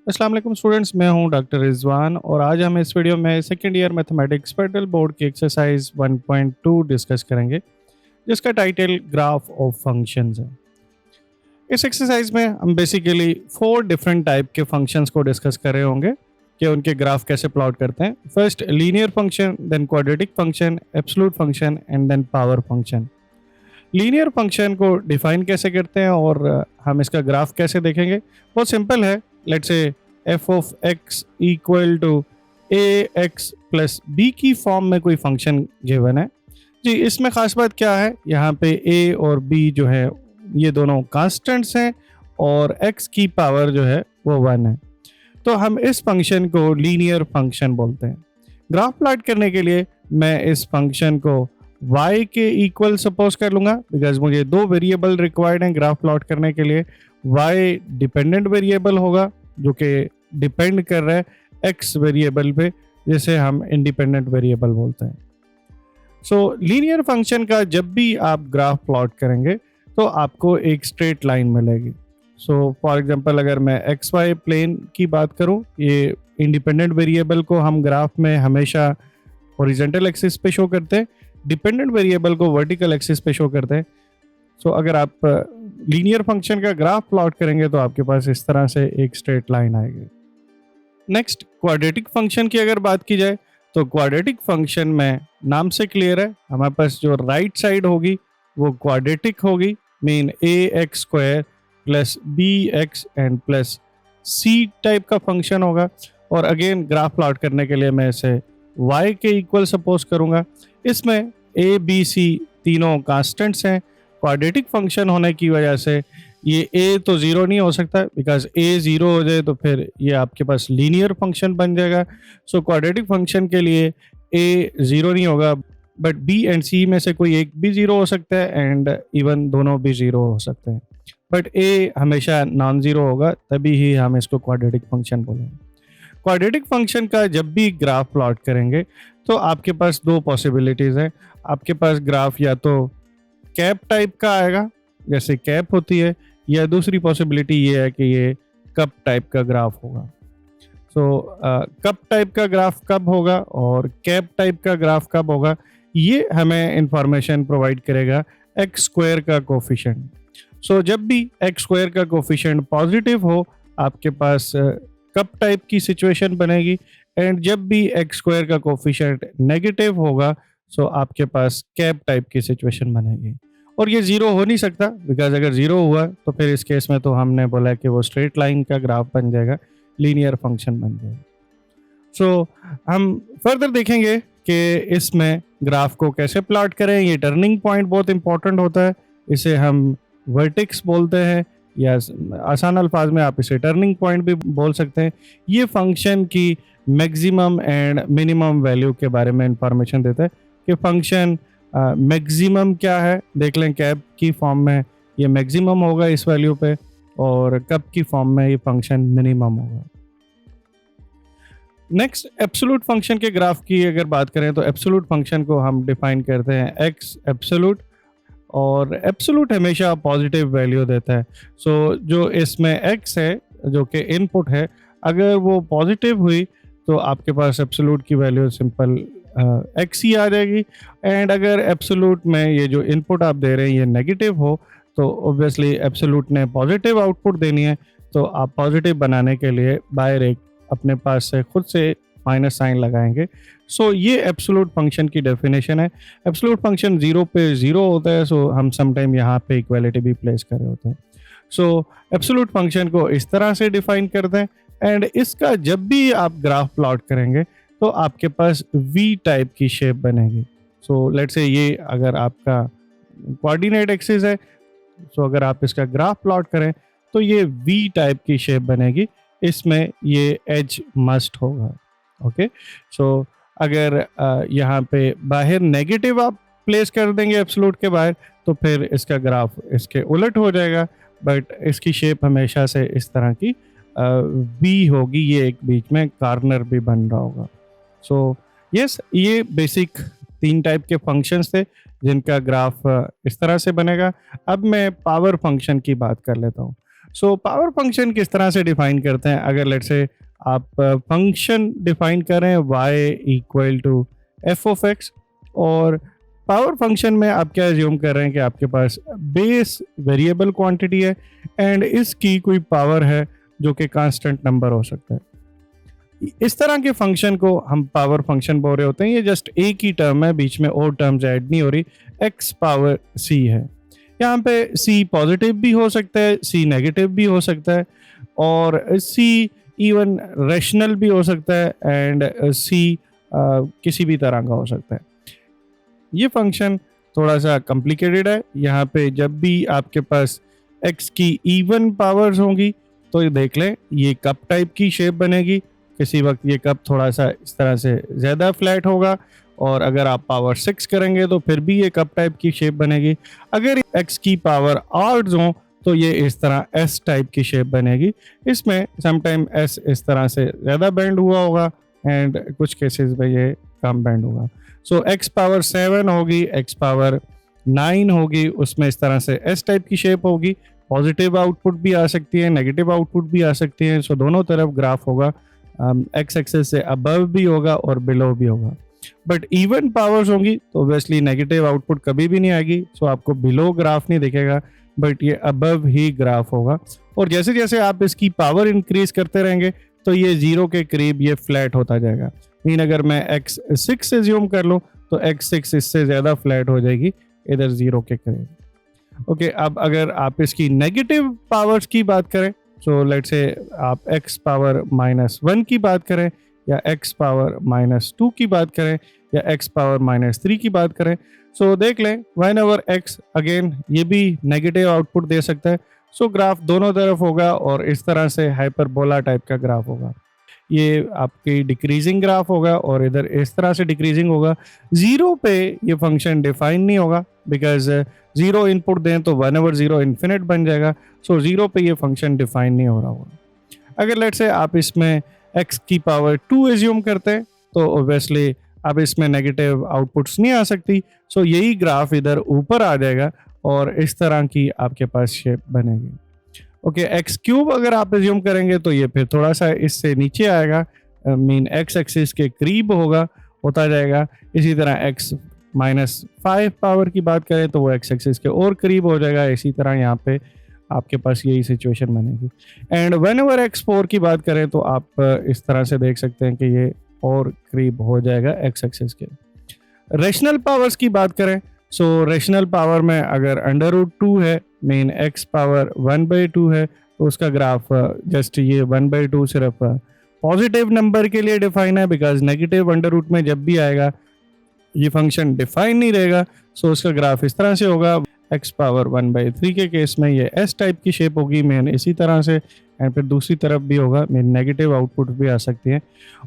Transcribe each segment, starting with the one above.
अस्सलाम वालेकुम स्टूडेंट्स, मैं हूं डॉक्टर रिजवान और आज हम इस वीडियो में second year mathematics federal board की एक्सरसाइज 1.2 डिस्कस करेंगे, जिसका टाइटल ग्राफ ऑफ फंक्शंस है। इस एक्सरसाइज में हम बेसिकली 4 डिफरेंट टाइप के फंक्शंस को डिस्कस कर रहे होंगे कि उनके ग्राफ कैसे प्लॉट करते हैं। First linear function, then quadratic function, absolute function and then power function. Linear function को डिफाइन कैसे करते हैं और हम इसका ग्राफ कैसे देखेंगे, बहुत सिंपल है। Let's say f of x equal to a x plus b की फॉर्म में कोई फंक्शन गिवन है जी। इसमें खास बात क्या है, यहाँ पे ए और बी जो है ये दोनों कांस्टेंट्स हैं और एक्स की पावर जो है वो 1 है। तो हम इस फंक्शन को लीनियर फंक्शन बोलते हैं। ग्राफ प्लॉट करने के लिए मैं इस फंक्शन को y के इक्वल सपोज कर लूँगा, बिकॉज मुझे 2 वेरिएबल रिक्वायर्ड हैं ग्राफ प्लॉट करने के लिए। y डिपेंडेंट वेरिएबल होगा जो कि डिपेंड कर रहा है x वेरिएबल पे, जिसे हम इंडिपेंडेंट वेरिएबल बोलते हैं। सो लीनियर फंक्शन का जब भी आप ग्राफ प्लॉट करेंगे तो आपको एक स्ट्रेट लाइन मिलेगी। सो फॉर एग्जांपल अगर मैं एक्स वाई प्लेन की बात करूं, ये इंडिपेंडेंट वेरिएबल को हम ग्राफ में हमेशा हॉरिजॉन्टल एक्सिस पे शो करते हैं, डिपेंडेंट वेरिएबल को वर्टिकल एक्सिस पे शो करते हैं। सो अगर आप लीनियर फंक्शन का ग्राफ प्लॉट करेंगे तो आपके पास इस तरह से एक स्ट्रेट लाइन आएगी। नेक्स्ट क्वाड्रेटिक फंक्शन की अगर बात की जाए तो क्वाड्रेटिक फंक्शन में नाम से क्लियर है, हमारे पास जो राइट साइड होगी वो क्वाड्रेटिक होगी, mean a x square plus b x and plus c type का फंक्शन होगा। और अगेन ग्राफ प्लॉट करने के लिए मैं इसे y के इक्वल सपोज करूंगा। इसमें ए बी सी तीनों कांस्टेंट्स हैं। क्वाड्रेटिक फंक्शन होने की वजह से ये a तो ज़ीरो नहीं हो सकता, बिकॉज a ज़ीरो हो जाए तो फिर ये आपके पास लीनियर फंक्शन बन जाएगा। सो क्वाड्रेटिक फंक्शन के लिए a ज़ीरो नहीं होगा, बट b एंड c में से कोई एक भी ज़ीरो हो सकता है एंड इवन दोनों भी ज़ीरो हो सकते हैं, बट a हमेशा नॉन ज़ीरो होगा, तभी ही हम इसको क्वाड्रेटिक फंक्शन बोलेंगे। क्वाड्रेटिक फंक्शन का जब भी ग्राफ प्लॉट करेंगे तो आपके पास 2 पॉसिबिलिटीज़ हैं। आपके पास ग्राफ या तो कैप टाइप का आएगा, जैसे कैप होती है, या दूसरी पॉसिबिलिटी ये है कि ये कप टाइप का ग्राफ होगा। सो कप टाइप का ग्राफ कब होगा और कैप टाइप का ग्राफ कब होगा, ये हमें इंफॉर्मेशन प्रोवाइड करेगा एक्स स्क्वायर का कोफिशिएंट। सो जब भी एक्स स्क्वायर का कोफिशिएंट पॉजिटिव हो आपके पास कप टाइप की सिचुएशन बनेगी, एंड जब भी एक्स स्क्वायर का कोफिशिएंट नेगेटिव होगा सो आपके पास कैप टाइप की सिचुएशन बनेगी। और ये ज़ीरो हो नहीं सकता, बिकॉज अगर ज़ीरो हुआ तो फिर इस केस में तो हमने बोला कि वो स्ट्रेट लाइन का ग्राफ बन जाएगा, लीनियर फंक्शन बन जाएगा। सो हम फर्दर देखेंगे कि इसमें ग्राफ को कैसे प्लॉट करें। ये टर्निंग पॉइंट बहुत इंपॉर्टेंट होता है, इसे हम वर्टेक्स बोलते हैं, या आसान अल्फाज में आप इसे टर्निंग पॉइंट भी बोल सकते हैं। ये फंक्शन की मैक्सिमम एंड मिनिमम वैल्यू के बारे में इंफॉर्मेशन देता है कि फंक्शन मैक्सिमम क्या है। देख लें कैप की फॉर्म में ये मैक्सिमम होगा इस वैल्यू पे, और कप की फॉर्म में ये फंक्शन मिनिमम होगा। नेक्स्ट एब्सोल्यूट फंक्शन के ग्राफ की अगर बात करें तो एब्सोल्यूट फंक्शन को हम डिफाइन करते हैं एक्स एब्सोल्यूट, और एब्सोल्यूट हमेशा पॉजिटिव वैल्यू देता है। सो जो इसमें x है जो कि इनपुट है, अगर वो पॉजिटिव हुई तो आपके पास एब्सोल्यूट की वैल्यू सिंपल x ही आ जाएगी, एंड अगर एब्सोल्यूट में ये जो इनपुट आप दे रहे हैं ये नेगेटिव हो तो ऑब्वियसली एब्सोल्यूट ने पॉजिटिव आउटपुट देनी है। तो आप पॉजिटिव बनाने के लिए बाहर एक अपने पास से खुद से माइनस साइन लगाएंगे। सो ये एब्सोल्यूट फंक्शन की डेफिनेशन है। एब्सोल्यूट फंक्शन 0 पे 0 होता है, सो हम सम टाइम यहाँ पे इक्वालिटी भी प्लेस कर रहे होते हैं। सो एब्सोल्यूट फंक्शन को इस तरह से डिफाइन करते हैं, एंड इसका जब भी आप ग्राफ प्लॉट करेंगे तो आपके पास वी टाइप की शेप बनेगी। सो लेट्स से ये अगर आपका कोऑर्डिनेट एक्सिस है, सो अगर आप इसका ग्राफ प्लॉट करें तो ये वी टाइप की शेप बनेगी, इसमें ये एज मस्ट होगा। ओके, सो अगर यहाँ पे बाहर नेगेटिव आप प्लेस कर देंगे एब्सोल्यूट के बाहर तो फिर इसका ग्राफ इसके उलट हो जाएगा, बट इसकी शेप हमेशा से इस तरह की वी होगी, ये एक बीच में कॉर्नर भी बन रहा होगा। सो यस, ये बेसिक 3 टाइप के फंक्शंस थे जिनका ग्राफ इस तरह से बनेगा। अब मैं पावर फंक्शन की बात कर लेता हूँ। सो पावर फंक्शन किस तरह से डिफाइन करते हैं? अगर लेट्स से आप फंक्शन डिफाइन करें y equal to f of x, और पावर फंक्शन में आप क्या एज्यूम कर रहे हैं कि आपके पास बेस वेरिएबल क्वांटिटी है एंड इसकी कोई पावर है जो कि कांस्टेंट नंबर हो सकता है। इस तरह के फंक्शन को हम पावर फंक्शन बोल रहे होते हैं। ये जस्ट एक ही टर्म है, बीच में और टर्म्स ऐड नहीं हो रही। x पावर c है, यहाँ पे c पॉजिटिव भी हो सकता है, c नेगेटिव भी हो सकता है, और c इवन रैशनल भी हो सकता है एंड c किसी भी तरह का हो सकता है। ये फंक्शन थोड़ा सा कॉम्प्लिकेटेड है। यहाँ पे जब भी आपके पास x की इवन पावर्स होंगी तो ये देख लें, ये कप टाइप की शेप बनेगी। किसी वक्त ये कप थोड़ा सा इस तरह से ज़्यादा फ्लैट होगा, और अगर आप पावर 6 करेंगे तो फिर भी ये कप टाइप की शेप बनेगी। अगर x की पावर ऑड्स हो तो ये इस तरह s टाइप की शेप बनेगी। इसमें समटाइम s इस तरह से ज़्यादा बेंड हुआ होगा एंड कुछ केसेस में ये कम बेंड होगा। सो x पावर 7 होगी, x पावर 9 होगी, उसमें इस तरह से s टाइप की शेप होगी। पॉजिटिव आउटपुट भी आ सकती है, नेगेटिव आउटपुट भी आ सकती है। सो दोनों तरफ ग्राफ होगा, एक्स एक्सेस से अबव भी होगा और बिलो भी होगा। बट इवन पावर्स होंगी तो ऑब्वियसली नेगेटिव आउटपुट कभी भी नहीं आएगी। सो आपको बिलो ग्राफ नहीं दिखेगा, बट ये अबव ही ग्राफ होगा। और जैसे जैसे आप इसकी पावर इंक्रीज करते रहेंगे तो ये जीरो के करीब ये फ्लैट होता जाएगा। मीन अगर मैं x6 से ज्यूम कर लूँ तो x6 इससे ज़्यादा फ्लैट हो जाएगी, इधर जीरो के करीब। ओके, अब अगर आप इसकी नेगेटिव पावर्स की बात करें, सो लेट्स से आप x पावर -1 की बात करें, या x पावर -2 की बात करें, या x पावर -3 की बात करें, सो देख लें व्हेन एवर x, अगेन ये भी नेगेटिव आउटपुट दे सकता है। सो ग्राफ दोनों तरफ होगा और इस तरह से हाइपरबोला टाइप का ग्राफ होगा। ये आपकी डिक्रीजिंग ग्राफ होगा और इधर इस तरह से डिक्रीजिंग होगा। जीरो पे ये फंक्शन डिफाइन नहीं होगा, बिकॉज जीरो इनपुट दें तो वन ओवर जीरो इन्फिनिट बन जाएगा। सो जीरो पे ये फंक्शन डिफाइन नहीं हो रहा होगा। अगर लेट्स से आप इसमें x की पावर 2 एज्यूम करते हैं तो ऑब्वियसली अब इसमें नेगेटिव आउटपुट्स नहीं आ सकती। सो यही ग्राफ इधर ऊपर आ जाएगा और इस तरह की आपके पास शेप बनेगी। ओके, एक्स क्यूब अगर आप एज्यूम करेंगे तो ये फिर थोड़ा सा इससे नीचे आएगा, मीन एक्स एक्सिस के करीब होता जाएगा। इसी तरह x -5 पावर की बात करें तो वो एक्स एक्सिस के और करीब हो जाएगा। इसी तरह यहाँ पे आपके पास यही सिचुएशन बनेगी। एंड व्हेन एवर x4 की बात करें तो आप इस तरह से देख सकते हैं कि ये और करीब हो जाएगा एक्स एक्सिस के। रेशनल पावर्स की बात करें, सो रेशनल पावर में अगर √2 है, मीन x पावर 1/2 है, तो उसका ग्राफ जस्ट ये 1/2 सिर्फ पॉजिटिव नंबर के लिए डिफाइन है, बिकॉज नेगेटिव √, में जब भी आएगा ये फंक्शन डिफाइन नहीं रहेगा। सो उसका ग्राफ इस तरह से होगा। x पावर 1/3 के केस में ये s टाइप की शेप होगी, मेन इसी तरह से, एंड फिर दूसरी तरफ भी होगा, मेन नेगेटिव आउटपुट भी आ सकती है।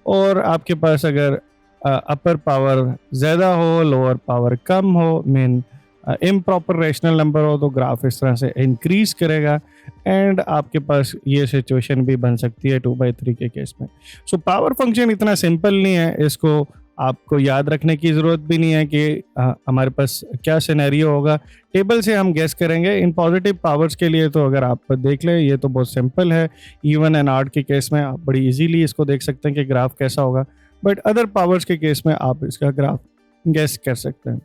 और आपके पास अगर अपर पावर ज़्यादा हो, लोअर पावर कम हो, मीन इम्प्रॉपर रेशनल नंबर हो, तो ग्राफ इस तरह से इंक्रीज करेगा एंड आपके पास ये सिचुएशन भी बन सकती है 2/3 के केस में। सो पावर फंक्शन इतना सिंपल नहीं है, इसको आपको याद रखने की ज़रूरत भी नहीं है कि हमारे पास क्या सिनेरियो होगा। टेबल से हम गेस करेंगे। इन पॉजिटिव पावर्स के लिए तो अगर आप देख लें ये तो बहुत सिंपल है। इवन एंड ऑड के केस में आप बड़ी इजीली इसको देख सकते हैं कि ग्राफ कैसा होगा, बट अदर पावर्स के केस में आप इसका ग्राफ गेस कर सकते हैं।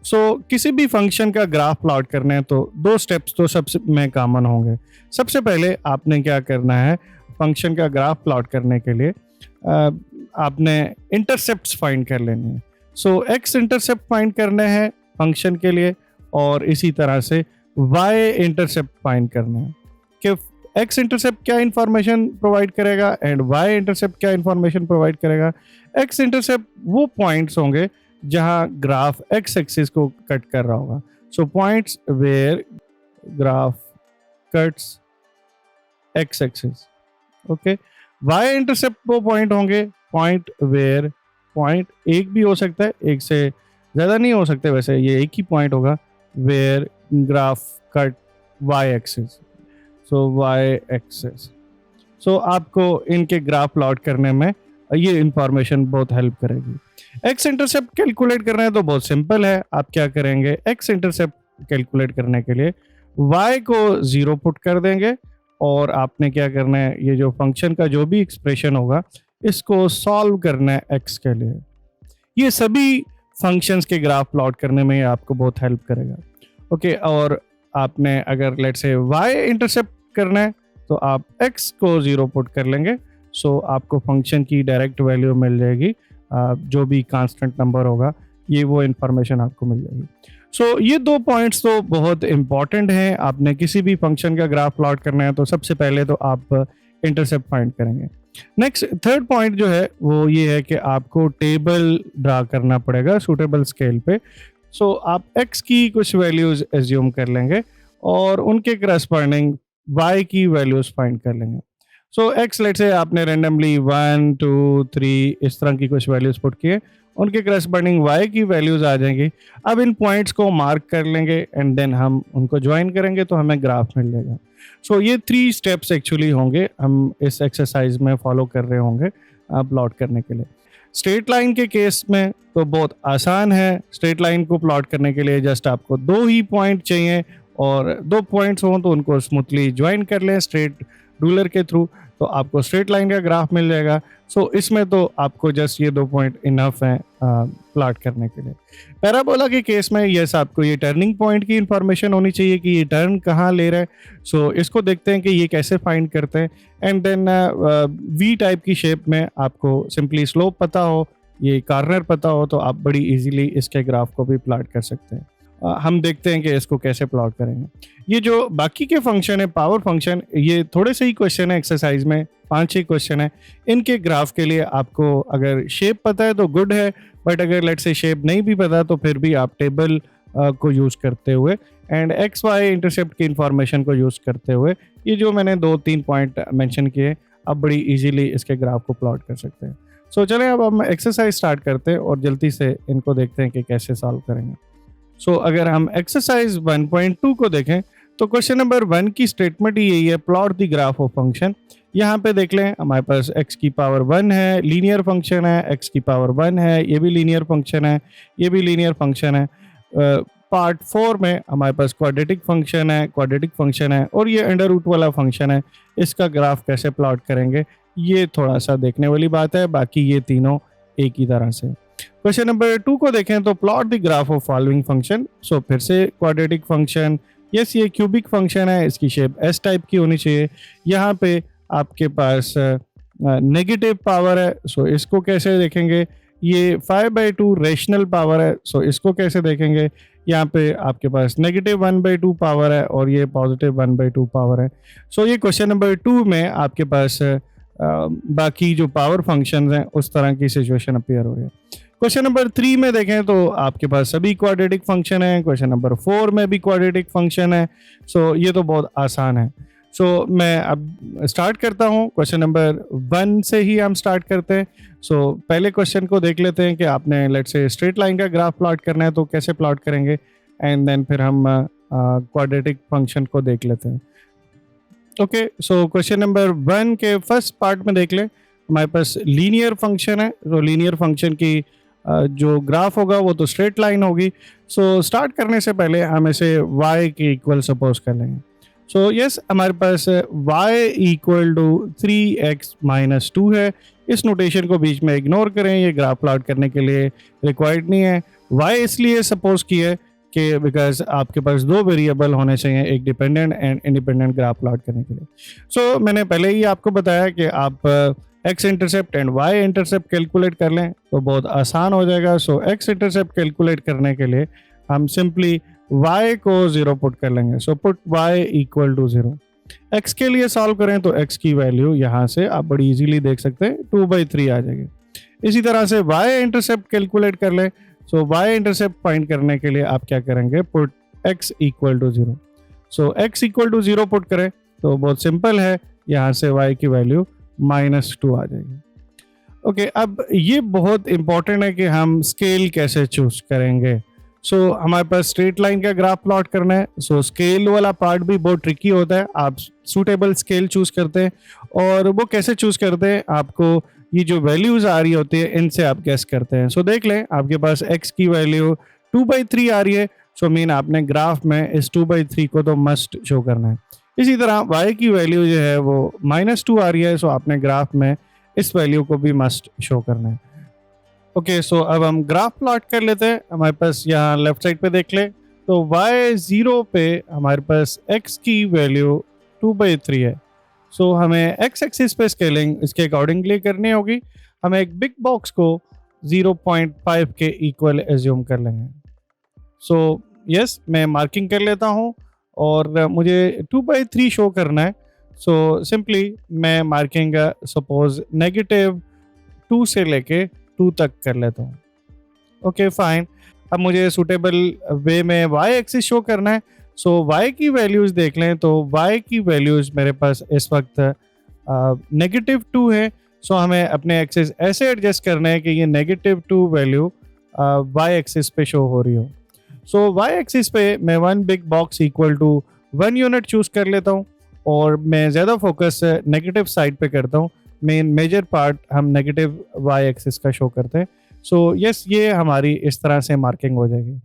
सो किसी भी फंक्शन का ग्राफ प्लॉट करने हैं तो दो स्टेप्स तो सबसे में कॉमन होंगे। सबसे पहले आपने क्या करना है, फंक्शन का ग्राफ प्लॉट करने के लिए आपने इंटरसेप्ट्स फाइंड कर लेने हैं। सो एक्स इंटरसेप्ट फाइंड करने हैं फंक्शन के लिए, और इसी तरह से वाई इंटरसेप्ट फाइंड करना है कि एक्स इंटरसेप्ट क्या इंफॉर्मेशन प्रोवाइड करेगा एंड वाई इंटरसेप्ट क्या इंफॉर्मेशन प्रोवाइड करेगा। एक्स इंटरसेप्ट वो पॉइंट्स होंगे जहां ग्राफ एक्स एक्सिस को कट कर रहा होगा। So points where graph cuts X axis. Okay, Y intercept वो पॉइंट होंगे पॉइंट वेयर, पॉइंट एक भी हो सकता है, एक से ज़्यादा नहीं हो सकते, वैसे ये एक ही पॉइंट होगा where graph cut Y axis. So Y axis, so आपको इनके ग्राफ प्लॉट करने में ये इंफॉर्मेशन बहुत हेल्प करेगी। एक्स इंटरसेप्ट कैलकुलेट करना है तो बहुत सिंपल है। आप क्या करेंगे, एक्स इंटरसेप्ट कैलकुलेट करने के लिए वाई को 0 पुट कर देंगे और आपने क्या करना है, ये जो फंक्शन का जो भी एक्सप्रेशन होगा इसको सॉल्व करना है एक्स के लिए। ये सभी फंक्शंस के ग्राफ प्लॉट करने में ये आपको बहुत हेल्प करेगा। ओके, और आपने अगर लेट से वाई इंटरसेप्ट करना है तो आप एक्स को 0 पुट कर लेंगे, सो आपको फंक्शन की डायरेक्ट वैल्यू मिल जाएगी। जो भी कांस्टेंट नंबर होगा ये वो इन्फॉर्मेशन आपको मिल जाएगी। सो ये 2 पॉइंट्स तो बहुत इंपॉर्टेंट हैं। आपने किसी भी फंक्शन का ग्राफ प्लॉट करना है तो सबसे पहले तो आप इंटरसेप्ट फाइंड करेंगे। नेक्स्ट थर्ड पॉइंट जो है वो ये है कि आपको टेबल ड्रा करना पड़ेगा सूटेबल स्केल पे। सो आप x की कुछ वैल्यूज एज्यूम कर लेंगे और उनके करस्पॉन्डिंग y की वैल्यूज फाइंड कर लेंगे। सो x लेट से आपने रैंडमली 1 2 3 इस तरह की कुछ वैल्यूज पुट किए, उनके करस्पॉन्डिंग y की वैल्यूज आ जाएंगी। अब इन पॉइंट्स को मार्क कर लेंगे एंड देन हम उनको ज्वाइन करेंगे तो हमें ग्राफ मिल जाएगा। सो ये 3 स्टेप्स एक्चुअली होंगे हम इस एक्सरसाइज में फॉलो कर रहे होंगे प्लॉट करने के लिए। स्ट्रेट लाइन के केस में तो बहुत आसान है। स्ट्रेट लाइन को प्लॉट करने के लिए जस्ट आपको 2 ही पॉइंट चाहिए और 2 पॉइंट्स हों तो उनको स्मूथली ज्वाइन कर लें स्ट्रेट रूलर के थ्रू, तो आपको स्ट्रेट लाइन का ग्राफ मिल जाएगा। सो इसमें तो आपको जस्ट ये 2 पॉइंट इनफ हैं प्लॉट करने के लिए। पैराबोला के केस में यस आपको ये टर्निंग पॉइंट की इंफॉर्मेशन होनी चाहिए कि ये टर्न कहाँ ले रहा है। सो इसको देखते हैं कि ये कैसे फाइंड करते हैं एंड देन वी टाइप की शेप में आपको सिंपली स्लोप पता हो, ये कॉर्नर पता हो तो आप बड़ी इजीली इसके ग्राफ को भी प्लॉट कर सकते हैं। हम देखते हैं कि इसको कैसे प्लॉट करेंगे। ये जो बाकी के फंक्शन है पावर फंक्शन, ये थोड़े से ही क्वेश्चन है एक्सरसाइज में, 5-6 क्वेश्चन है। इनके ग्राफ के लिए आपको अगर शेप पता है तो गुड है, बट अगर लेट से शेप नहीं भी पता तो फिर भी आप टेबल को यूज़ करते हुए एंड एक्स वाई इंटरसेप्ट की इंफॉर्मेशन को यूज़ करते हुए ये जो मैंने 2-3 पॉइंट मेंशन किए आप बड़ी इजीली इसके ग्राफ को प्लॉट कर सकते हैं। सो चलें अब हम एक्सरसाइज स्टार्ट करते हैं और जल्दी से इनको देखते हैं कि कैसे सॉल्व करेंगे। सो अगर हम एक्सरसाइज 1.2 को देखें तो क्वेश्चन नंबर 1 की स्टेटमेंट ही यही है, plot the graph of function. यहाँ पे देख लें हमारे पास x की पावर 1 है, लीनियर फंक्शन है, x की पावर 1 है, ये भी लीनियर फंक्शन है, ये भी लीनियर फंक्शन है। पार्ट 4 में हमारे पास क्वाड्रेटिक फंक्शन है और ये अंडर रूट वाला फंक्शन है। इसका ग्राफ कैसे प्लॉट करेंगे ये थोड़ा सा देखने वाली बात है, बाकी ये तीनों एक ही तरह से। क्वेश्चन नंबर 2 को देखें तो plot the graph of following function. So फिर से क्वाड्रेटिक फंक्शन, यस ये क्यूबिक फंक्शन है, इसकी शेप एस टाइप की होनी चाहिए। यहाँ पे आपके पास नेगेटिव पावर है, सो इसको कैसे देखेंगे। ये 5/2 रेशनल पावर है, सो इसको कैसे देखेंगे। यहाँ पे आपके पास नेगेटिव 1/2 पावर है और ये पॉजिटिव 1/2 पावर है। सो ये क्वेश्चन नंबर 2 में आपके पास बाकी जो पावर फंक्शंस हैं उस तरह की सिचुएशन अपीयर हो रही है। क्वेश्चन नंबर 3 में देखें तो आपके पास सभी क्वाड्रेटिक फंक्शन है। क्वेश्चन नंबर 4 में भी क्वाड्रेटिक फंक्शन है। सो ये तो बहुत आसान है। सो मैं अब स्टार्ट करता हूँ, क्वेश्चन नंबर 1 से ही हम स्टार्ट करते हैं। सो पहले क्वेश्चन को देख लेते हैं कि आपने लेट से स्ट्रेट लाइन का ग्राफ प्लॉट करना है तो कैसे प्लॉट करेंगे एंड देन फिर हम क्वाड्रेटिक फंक्शन को देख लेते हैं। ओके, सो क्वेश्चन नंबर 1 के फर्स्ट पार्ट में देख लें हमारे पास लीनियर फंक्शन है। तो लीनियर फंक्शन की जो ग्राफ होगा वो तो स्ट्रेट लाइन होगी। सो स्टार्ट करने से पहले हम इसे y के इक्वल सपोज कर लेंगे। सो यस हमारे पास y इक्वल टू 3x-2 है। इस नोटेशन को बीच में इग्नोर करें, ये ग्राफ प्लॉट करने के लिए रिक्वायर्ड नहीं है। y इसलिए सपोज की है कि बिकॉज आपके पास 2 वेरिएबल होने चाहिए, एक dependent and independent graph plot करने के लिए। सो मैंने पहले ही आपको बताया कि आप x intercept and y intercept calculate कर लें तो बहुत आसान हो जाएगा। सो x इंटरसेप्ट कैलकुलेट करने के लिए हम सिंपली y को 0 पुट कर लेंगे। So put y equal to 0। x के लिए सॉल्व करें तो x की वैल्यू यहाँ से आप बड़ी इजीली देख सकते हैं 2/3 आ जाएगी। इसी तरह से y इंटरसेप्ट कैलकुलेट कर लें। सो y इंटरसेप्ट फाइंड करने के लिए आप क्या करेंगे, put x equal to 0। So x equal to 0 put करें तो बहुत सिंपल है, यहाँ से y की वैल्यू -2 आ जाएगी। ओके, अब ये बहुत इंपॉर्टेंट है कि हम स्केल कैसे चूज करेंगे। सो हमारे पास स्ट्रेट लाइन का ग्राफ प्लॉट करना है। सो स्केल वाला पार्ट भी बहुत ट्रिकी होता है। आप सूटेबल स्केल चूज करते हैं और वो कैसे चूज करते हैं, आपको ये जो वैल्यूज आ रही होती है इनसे आप गेस करते हैं। सो देख लें आपके पास x की वैल्यू 2/3 आ रही है। सो मीन आपने ग्राफ में इस 2/3 को तो मस्ट शो करना है। इसी तरह y की वैल्यू जो है वो -2 आ रही है, सो आपने ग्राफ में इस वैल्यू को भी मस्ट शो करना है। ओके, सो अब हम ग्राफ प्लॉट कर लेते हैं। हमारे पास यहाँ लेफ्ट साइड पे देख ले तो y0 पे हमारे पास x की वैल्यू 2/3 है। सो हमें x एक्सिस पे स्केलिंग इसके अकॉर्डिंगली करनी होगी। हमें एक बिग बॉक्स को 0.5 के इक्वल एज्यूम कर लेंगे। सो यस, मैं मार्किंग कर लेता हूँ और मुझे 2/3 शो करना है। सो सिंपली मैं मार्किंग सपोज -2 से लेके 2 तक कर लेता हूँ। Okay fine. अब मुझे सूटेबल वे में y एक्सिस शो करना है। सो y की वैल्यूज़ देख लें तो y की वैल्यूज़ मेरे पास इस वक्त -2 है। सो हमें अपने एक्सिस ऐसे एडजस्ट करना है कि ये -2 वैल्यू y एक्सिस पे शो हो रही हो। सो y एक्सिस पे मैं 1 big box equal to 1 unit choose कर लेता हूँ और मैं ज़्यादा फोकस नेगेटिव साइड पे करता हूँ। मेजर पार्ट हम नेगेटिव y एक्सिस का शो करते हैं। सो यस, ये हमारी इस तरह से मार्किंग हो जाएगी।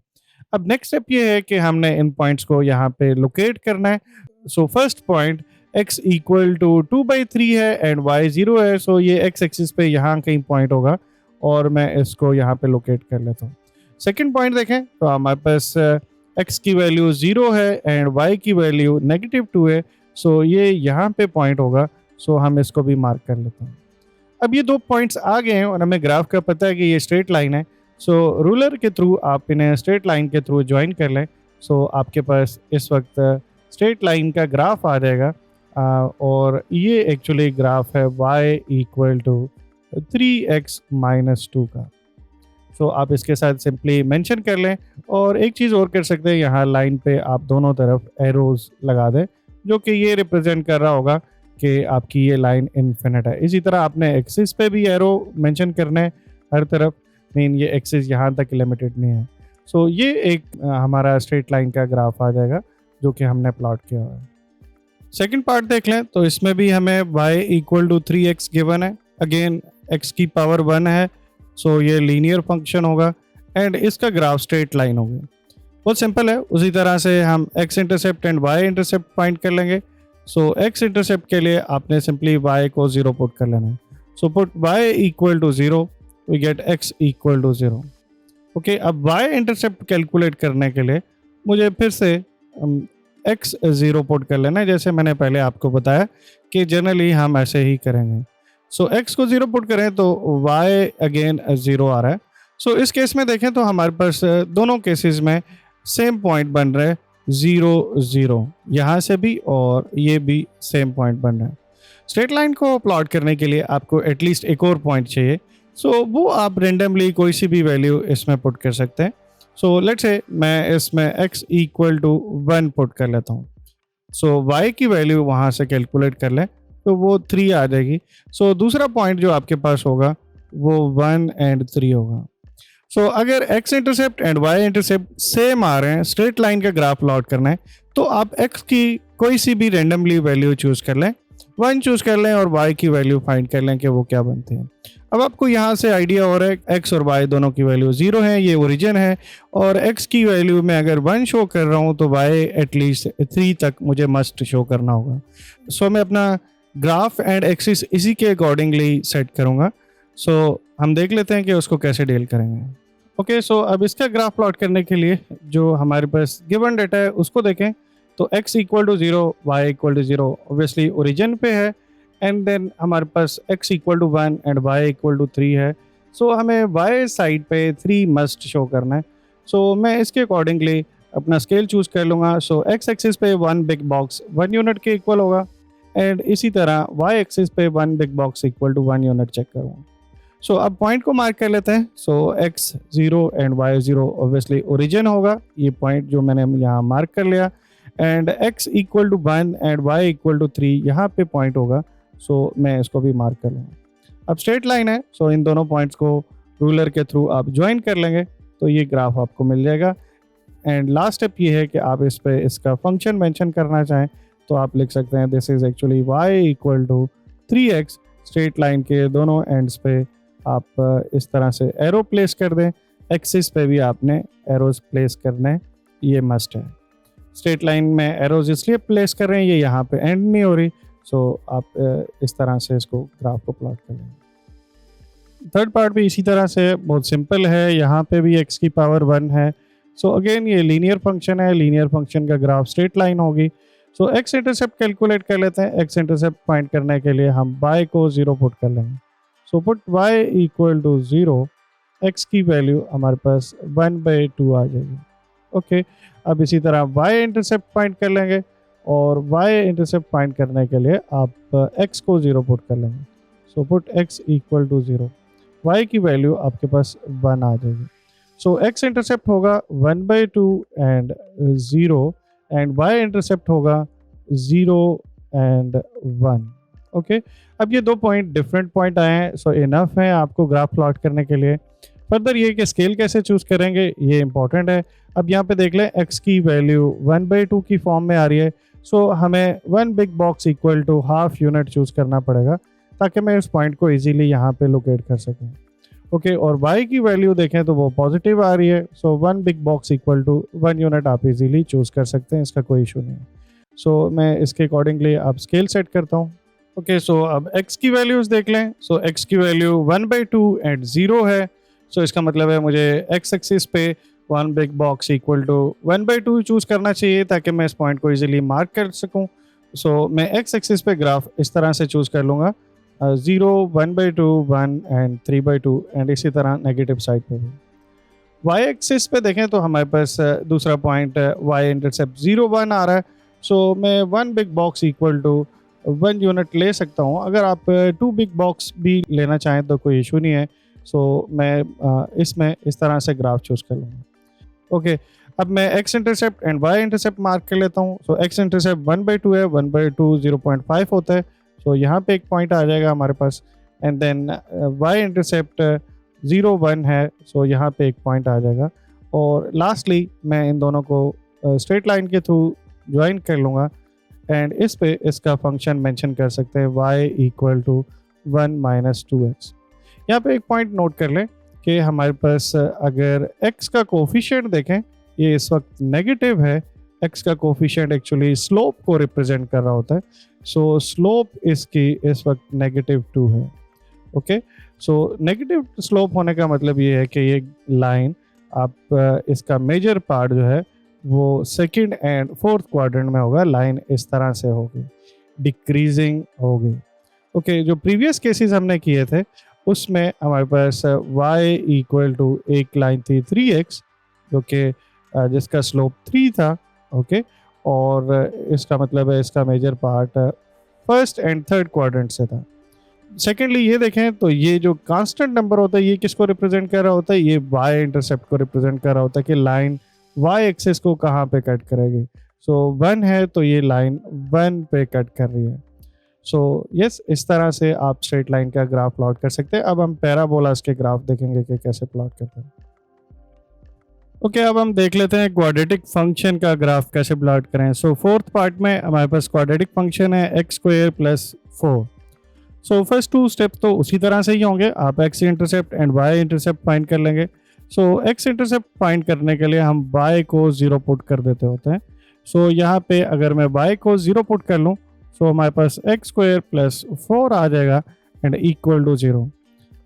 अब नेक्स्ट स्टेप ये है कि हमने इन पॉइंट्स को यहाँ पे लोकेट करना है। So first point x equal to 2/3 है एंड y 0 है। सो ये x एक्सिस पे यहाँ कहीं पॉइंट होगा और मैं इसको यहाँ पे लोकेट कर लेता हूँ। सेकेंड पॉइंट देखें तो हमारे पास x की वैल्यू 0 है एंड y की वैल्यू -2 है। सो ये यहाँ पे पॉइंट होगा। सो हम इसको भी मार्क कर लेते हैं। अब ये 2 पॉइंट्स आ गए हैं और हमें ग्राफ का पता है कि ये स्ट्रेट लाइन है। सो रूलर के थ्रू आप इन्हें स्ट्रेट लाइन के थ्रू ज्वाइन कर लें। सो आपके पास इस वक्त स्ट्रेट लाइन का ग्राफ आ जाएगा और ये एक्चुअली ग्राफ है y इक्वल टू 3x - 2 का। सो आप इसके साथ सिंपली मेंशन कर लें और एक चीज़ और कर सकते हैं, यहाँ लाइन पे आप दोनों तरफ एरोज लगा दें जो कि ये रिप्रेजेंट कर रहा होगा कि आपकी ये लाइन इन्फिनिट है। इसी तरह आपने एक्सिस पे भी एरो मेंशन करना है हर तरफ। मीन ये एक्सिस यहाँ तक लिमिटेड नहीं है। सो ये एक हमारा स्ट्रेट लाइन का ग्राफ आ जाएगा जो कि हमने प्लॉट किया हुआ है। सेकंड पार्ट देख लें तो इसमें भी हमें y equal to 3x given है। अगेन x की पावर 1 है। सो ये लीनियर फंक्शन होगा एंड इसका ग्राफ स्ट्रेट लाइन होगी। बहुत सिंपल है। उसी तरह से हम x intercept and y intercept find कर लेंगे। सो x इंटरसेप्ट के लिए आपने सिंपली y को 0 पुट कर लेना है। So put y equal to 0, we get x equal to 0। Okay, अब y इंटरसेप्ट कैलकुलेट करने के लिए मुझे फिर से x 0 पुट कर लेना है, जैसे मैंने पहले आपको बताया कि जनरली हम ऐसे ही करेंगे। सो x को 0 पुट करें तो y अगेन 0 आ रहा है। सो इस केस में देखें तो हमारे पास दोनों केसेस में सेम पॉइंट बन रहे हैं 0 0, यहाँ से भी और ये भी सेम पॉइंट बन रहा है। स्ट्रेट लाइन को प्लॉट करने के लिए आपको एटलीस्ट एक और पॉइंट चाहिए। सो वो आप रेंडमली कोई सी भी वैल्यू इसमें पुट कर सकते हैं। सो लेट्स से मैं इसमें x इक्वल टू 1 पुट कर लेता हूँ। सो y की वैल्यू वहाँ से कैलकुलेट कर लें तो वो 3 आ जाएगी। सो दूसरा पॉइंट जो आपके पास होगा वो 1 एंड 3 होगा। सो अगर x intercept and y intercept same आ रहे हैं, स्ट्रेट लाइन का ग्राफ प्लॉट करना है, तो आप x की कोई सी भी रेंडमली वैल्यू चूज कर लें, 1 चूज कर लें और y की वैल्यू फाइंड कर लें कि वो क्या बनती है। अब आपको यहाँ से आइडिया हो रहा है x और y दोनों की वैल्यू 0 है, ये ओरिजिन है और x की वैल्यू में अगर 1 शो कर रहा हूँ तो y एटलीस्ट 3 तक मुझे मस्ट शो करना होगा। सो मैं अपना ग्राफ एंड एक्सिस इसी के अकॉर्डिंगली सेट करूँगा। सो हम देख लेते हैं कि उसको कैसे डील करेंगे। ओके, सो अब इसका ग्राफ प्लॉट करने के लिए जो हमारे पास गिवन डेटा है उसको देखें तो x equal to 0, y equal to 0 obviously origin पे है एंड देन हमारे पास x equal to 1 and y equal to 3 है। सो हमें y साइड पे 3 मस्ट शो करना है। सो मैं इसके अकॉर्डिंगली अपना स्केल चूज़ कर लूँगा। सो x एक्सिस पे 1 बिग बॉक्स 1 यूनिट के इक्वल होगा एंड इसी तरह y एक्सिस पे 1 big box equal to 1 unit check करूँगा। सो अब पॉइंट को मार्क कर लेते हैं। So x 0 and y 0 obviously origin होगा, ये पॉइंट जो मैंने यहाँ मार्क कर लिया and x equal to 1 and y equal to 3 यहाँ पे पॉइंट होगा। सो मैं इसको भी मार्क कर लूँगा। अब स्ट्रेट लाइन है, सो इन दोनों पॉइंट्स को रूलर के थ्रू आप ज्वाइन कर लेंगे तो ये ग्राफ आपको मिल जाएगा। एंड लास्ट स्टेप ये है कि आप इस पे इसका फंक्शन मेंशन करना चाहें तो आप लिख सकते हैं this is actually y equal to 3x। Straight line के दोनों एंड्स पे आप इस तरह से एरो प्लेस कर दें, एक्सिस पे भी आपने एरोज प्लेस करने, ये मस्ट है। स्ट्रेट लाइन में एरोज इसलिए प्लेस कर रहे हैं, ये यहाँ पे एंड नहीं हो रही, सो आप इस तरह से इसको ग्राफ को प्लॉट कर लेंगे। थर्ड पार्ट भी इसी तरह से बहुत सिंपल है, यहाँ पे भी x की पावर 1 है। सो अगेन ये लीनियर फंक्शन है, लीनियर फंक्शन का ग्राफ स्ट्रेट लाइन होगी। सो x इंटरसेप्ट कैलकुलेट कर लेते हैं। x इंटरसेप्ट फाइंड करने के लिए हम y को 0 पुट कर लेंगे। So put y equal to 0, x की वैल्यू हमारे पास 1/2 आ जाएगी। ओके, अब इसी तरह y इंटरसेप्ट फाइंड कर लेंगे और y इंटरसेप्ट फाइंड करने के लिए आप x को 0 पुट कर लेंगे। So put x equal to 0, y की वैल्यू आपके पास 1 आ जाएगी। सो x इंटरसेप्ट होगा 1/2 एंड 0 एंड y इंटरसेप्ट होगा 0 एंड 1। ओके, अब ये 2 पॉइंट डिफरेंट पॉइंट आए हैं, सो इनफ है आपको ग्राफ प्लॉट करने के लिए। फर्दर ये कि स्केल कैसे चूज करेंगे ये इंपॉर्टेंट है। अब यहाँ पे देख लें x की वैल्यू 1/2 की फॉर्म में आ रही है, सो हमें 1 big box equal to half unit choose करना पड़ेगा ताकि मैं इस पॉइंट को इजीली यहाँ पे लोकेट कर सकूँ। ओके, और y की वैल्यू देखें तो वो पॉजिटिव आ रही है, so 1 big box equal to 1 unit आप इजीली चूज कर सकते हैं, इसका कोई इशू नहीं है। सो मैं इसके अकॉर्डिंगली आप स्केल सेट करता हूँ। ओके, सो अब x की वैल्यूज देख लें। सो x की वैल्यू 1/2 एंड 0 है, सो इसका मतलब है मुझे x एक्सिस पे 1 big box equal to 1/2 choose करना चाहिए ताकि मैं इस पॉइंट को इजीली मार्क कर सकूं। सो मैं x एक्सिस पे ग्राफ इस तरह से चूज कर लूँगा, 0, 1/2, 1 एंड 3/2 एंड इसी तरह नेगेटिव साइड पे भी। y एक्सिस पे देखें तो हमारे पास दूसरा पॉइंट y इंटरसेप्ट 0, 1 आ रहा है, सो मैं 1 big box equal to 1 unit ले सकता हूँ। अगर आप 2 बिग बॉक्स भी लेना चाहें तो कोई इशू नहीं है, सो मैं इसमें इस तरह से ग्राफ चूज कर लूँगा। ओके, अब मैं x intercept and y intercept mark कर लेता हूँ। सो x इंटरसेप्ट 1/2 है, 1/2 0.5 होता है, सो यहाँ पे एक पॉइंट आ जाएगा हमारे पास, एंड देन y इंटरसेप्ट 0, 1 है, सो यहाँ पे एक पॉइंट आ जाएगा। और लास्टली मैं इन दोनों को स्ट्रेट लाइन के थ्रू ज्वाइन कर लूँगा एंड इस पे इसका फंक्शन मेंशन कर सकते हैं y equal to 1 minus 2x। यहाँ पे एक पॉइंट नोट कर लें कि हमारे पास अगर x का कोफिशिएंट देखें, ये इस वक्त नेगेटिव है। x का कोफिशिएंट एक्चुअली स्लोप को रिप्रेजेंट कर रहा होता है, सो स्लोप इसकी इस वक्त -2 है। ओके, सो नेगेटिव स्लोप होने का मतलब ये है कि ये लाइन आप इसका मेजर पार्ट जो है वो सेकंड एंड फोर्थ क्वाड्रेंट में होगा, लाइन इस तरह से होगी, डिक्रीजिंग होगी। ओके, जो प्रीवियस केसेस हमने किए थे उसमें हमारे पास y इक्वल टू एक लाइन थी 3x जो कि जिसका स्लोप 3 था। ओके, और इसका मतलब है इसका major part first and third quadrant से था। सेकेंडली ये देखें तो ये जो कांस्टेंट नंबर होता है ये किसको रिप्रेजेंट कर रहा होता है, ये y इंटरसेप्ट को रिप्रेजेंट कर रहा होता है कि लाइन y एक्सिस को कहाँ पे कट करेगी। सो 1 है तो ये लाइन 1 पे कट कर रही है। सो यस, इस तरह से आप स्ट्रेट लाइन का ग्राफ प्लॉट कर सकते हैं। अब हम पैराबोलास के ग्राफ देखेंगे कि कैसे प्लॉट करते हैं। ओके, अब हम देख लेते हैं क्वाड्रेटिक फंक्शन का ग्राफ कैसे प्लॉट करें। सो फोर्थ पार्ट में हमारे पास क्वाड्रेटिक फंक्शन है x² + 4। सो फर्स्ट 2 स्टेप तो उसी तरह से ही होंगे, आप x intercept and y intercept find कर लेंगे। सो x इंटरसेप्ट फाइंड करने के लिए हम y को 0 पुट कर देते होते हैं। सो यहाँ पे अगर मैं y को 0 पुट कर लूँ सो हमारे पास x² + 4 आ जाएगा एंड इक्वल टू 0।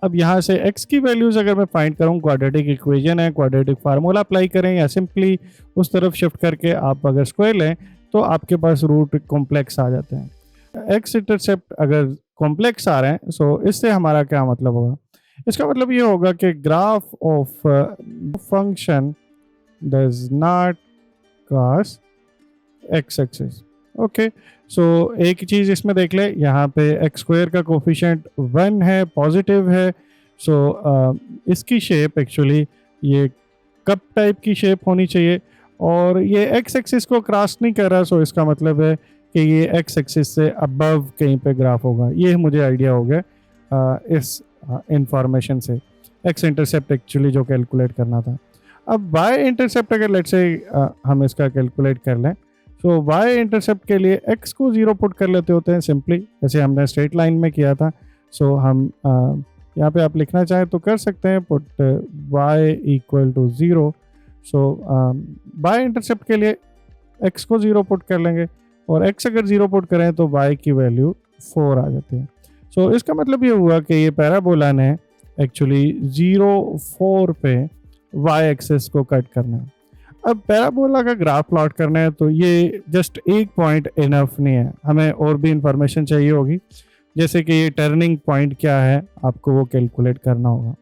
अब यहाँ से x की वैल्यूज अगर मैं फाइंड करूँ, क्वाड्रेटिक इक्वेशन है, क्वाड्रेटिक फार्मूला अप्लाई करें या सिंपली उस तरफ शिफ्ट करके आप अगर स्क्वायर लें तो आपके पास रूट कॉम्प्लेक्स आ जाते हैं। x इंटरसेप्ट अगर कॉम्प्लेक्स आ रहे हैं सो इससे हमारा क्या मतलब होगा, इसका मतलब ये होगा कि graph of function does not cross x axis. Okay, so एक चीज़ इसमें देख ले, यहाँ पे x² का कोफिशिएंट 1 है, पॉजिटिव है। सो इसकी शेप एक्चुअली ये कप टाइप की शेप होनी चाहिए और ये x एक्सिस को क्रॉस नहीं कर रहा, सो इसका मतलब है कि ये x एक्सिस से अबव कहीं पे ग्राफ होगा। ये मुझे आइडिया हो गया इस इंफॉर्मेशन से x इंटरसेप्ट एक्चुअली जो कैलकुलेट करना था। अब y इंटरसेप्ट अगर लेट्स से हम इसका कैलकुलेट कर लें, सो y इंटरसेप्ट के लिए x को 0 पुट कर लेते होते हैं सिंपली, जैसे हमने स्ट्रेट लाइन में किया था। सो हम यहाँ पे आप लिखना चाहें तो कर सकते हैं, put y equal to 0। So y intercept के लिए x को 0 पुट कर लेंगे और x अगर 0 पुट करें तो y की वैल्यू 4 आ जाती है। सो इसका मतलब ये हुआ कि ये पैराबोला ने एक्चुअली 0 4 पे y एक्सिस को कट करना है। अब पैराबोला का ग्राफ प्लॉट करना है तो ये जस्ट एक पॉइंट इनफ नहीं है, हमें और भी इंफॉर्मेशन चाहिए होगी, जैसे कि ये टर्निंग पॉइंट क्या है आपको वो कैलकुलेट करना होगा।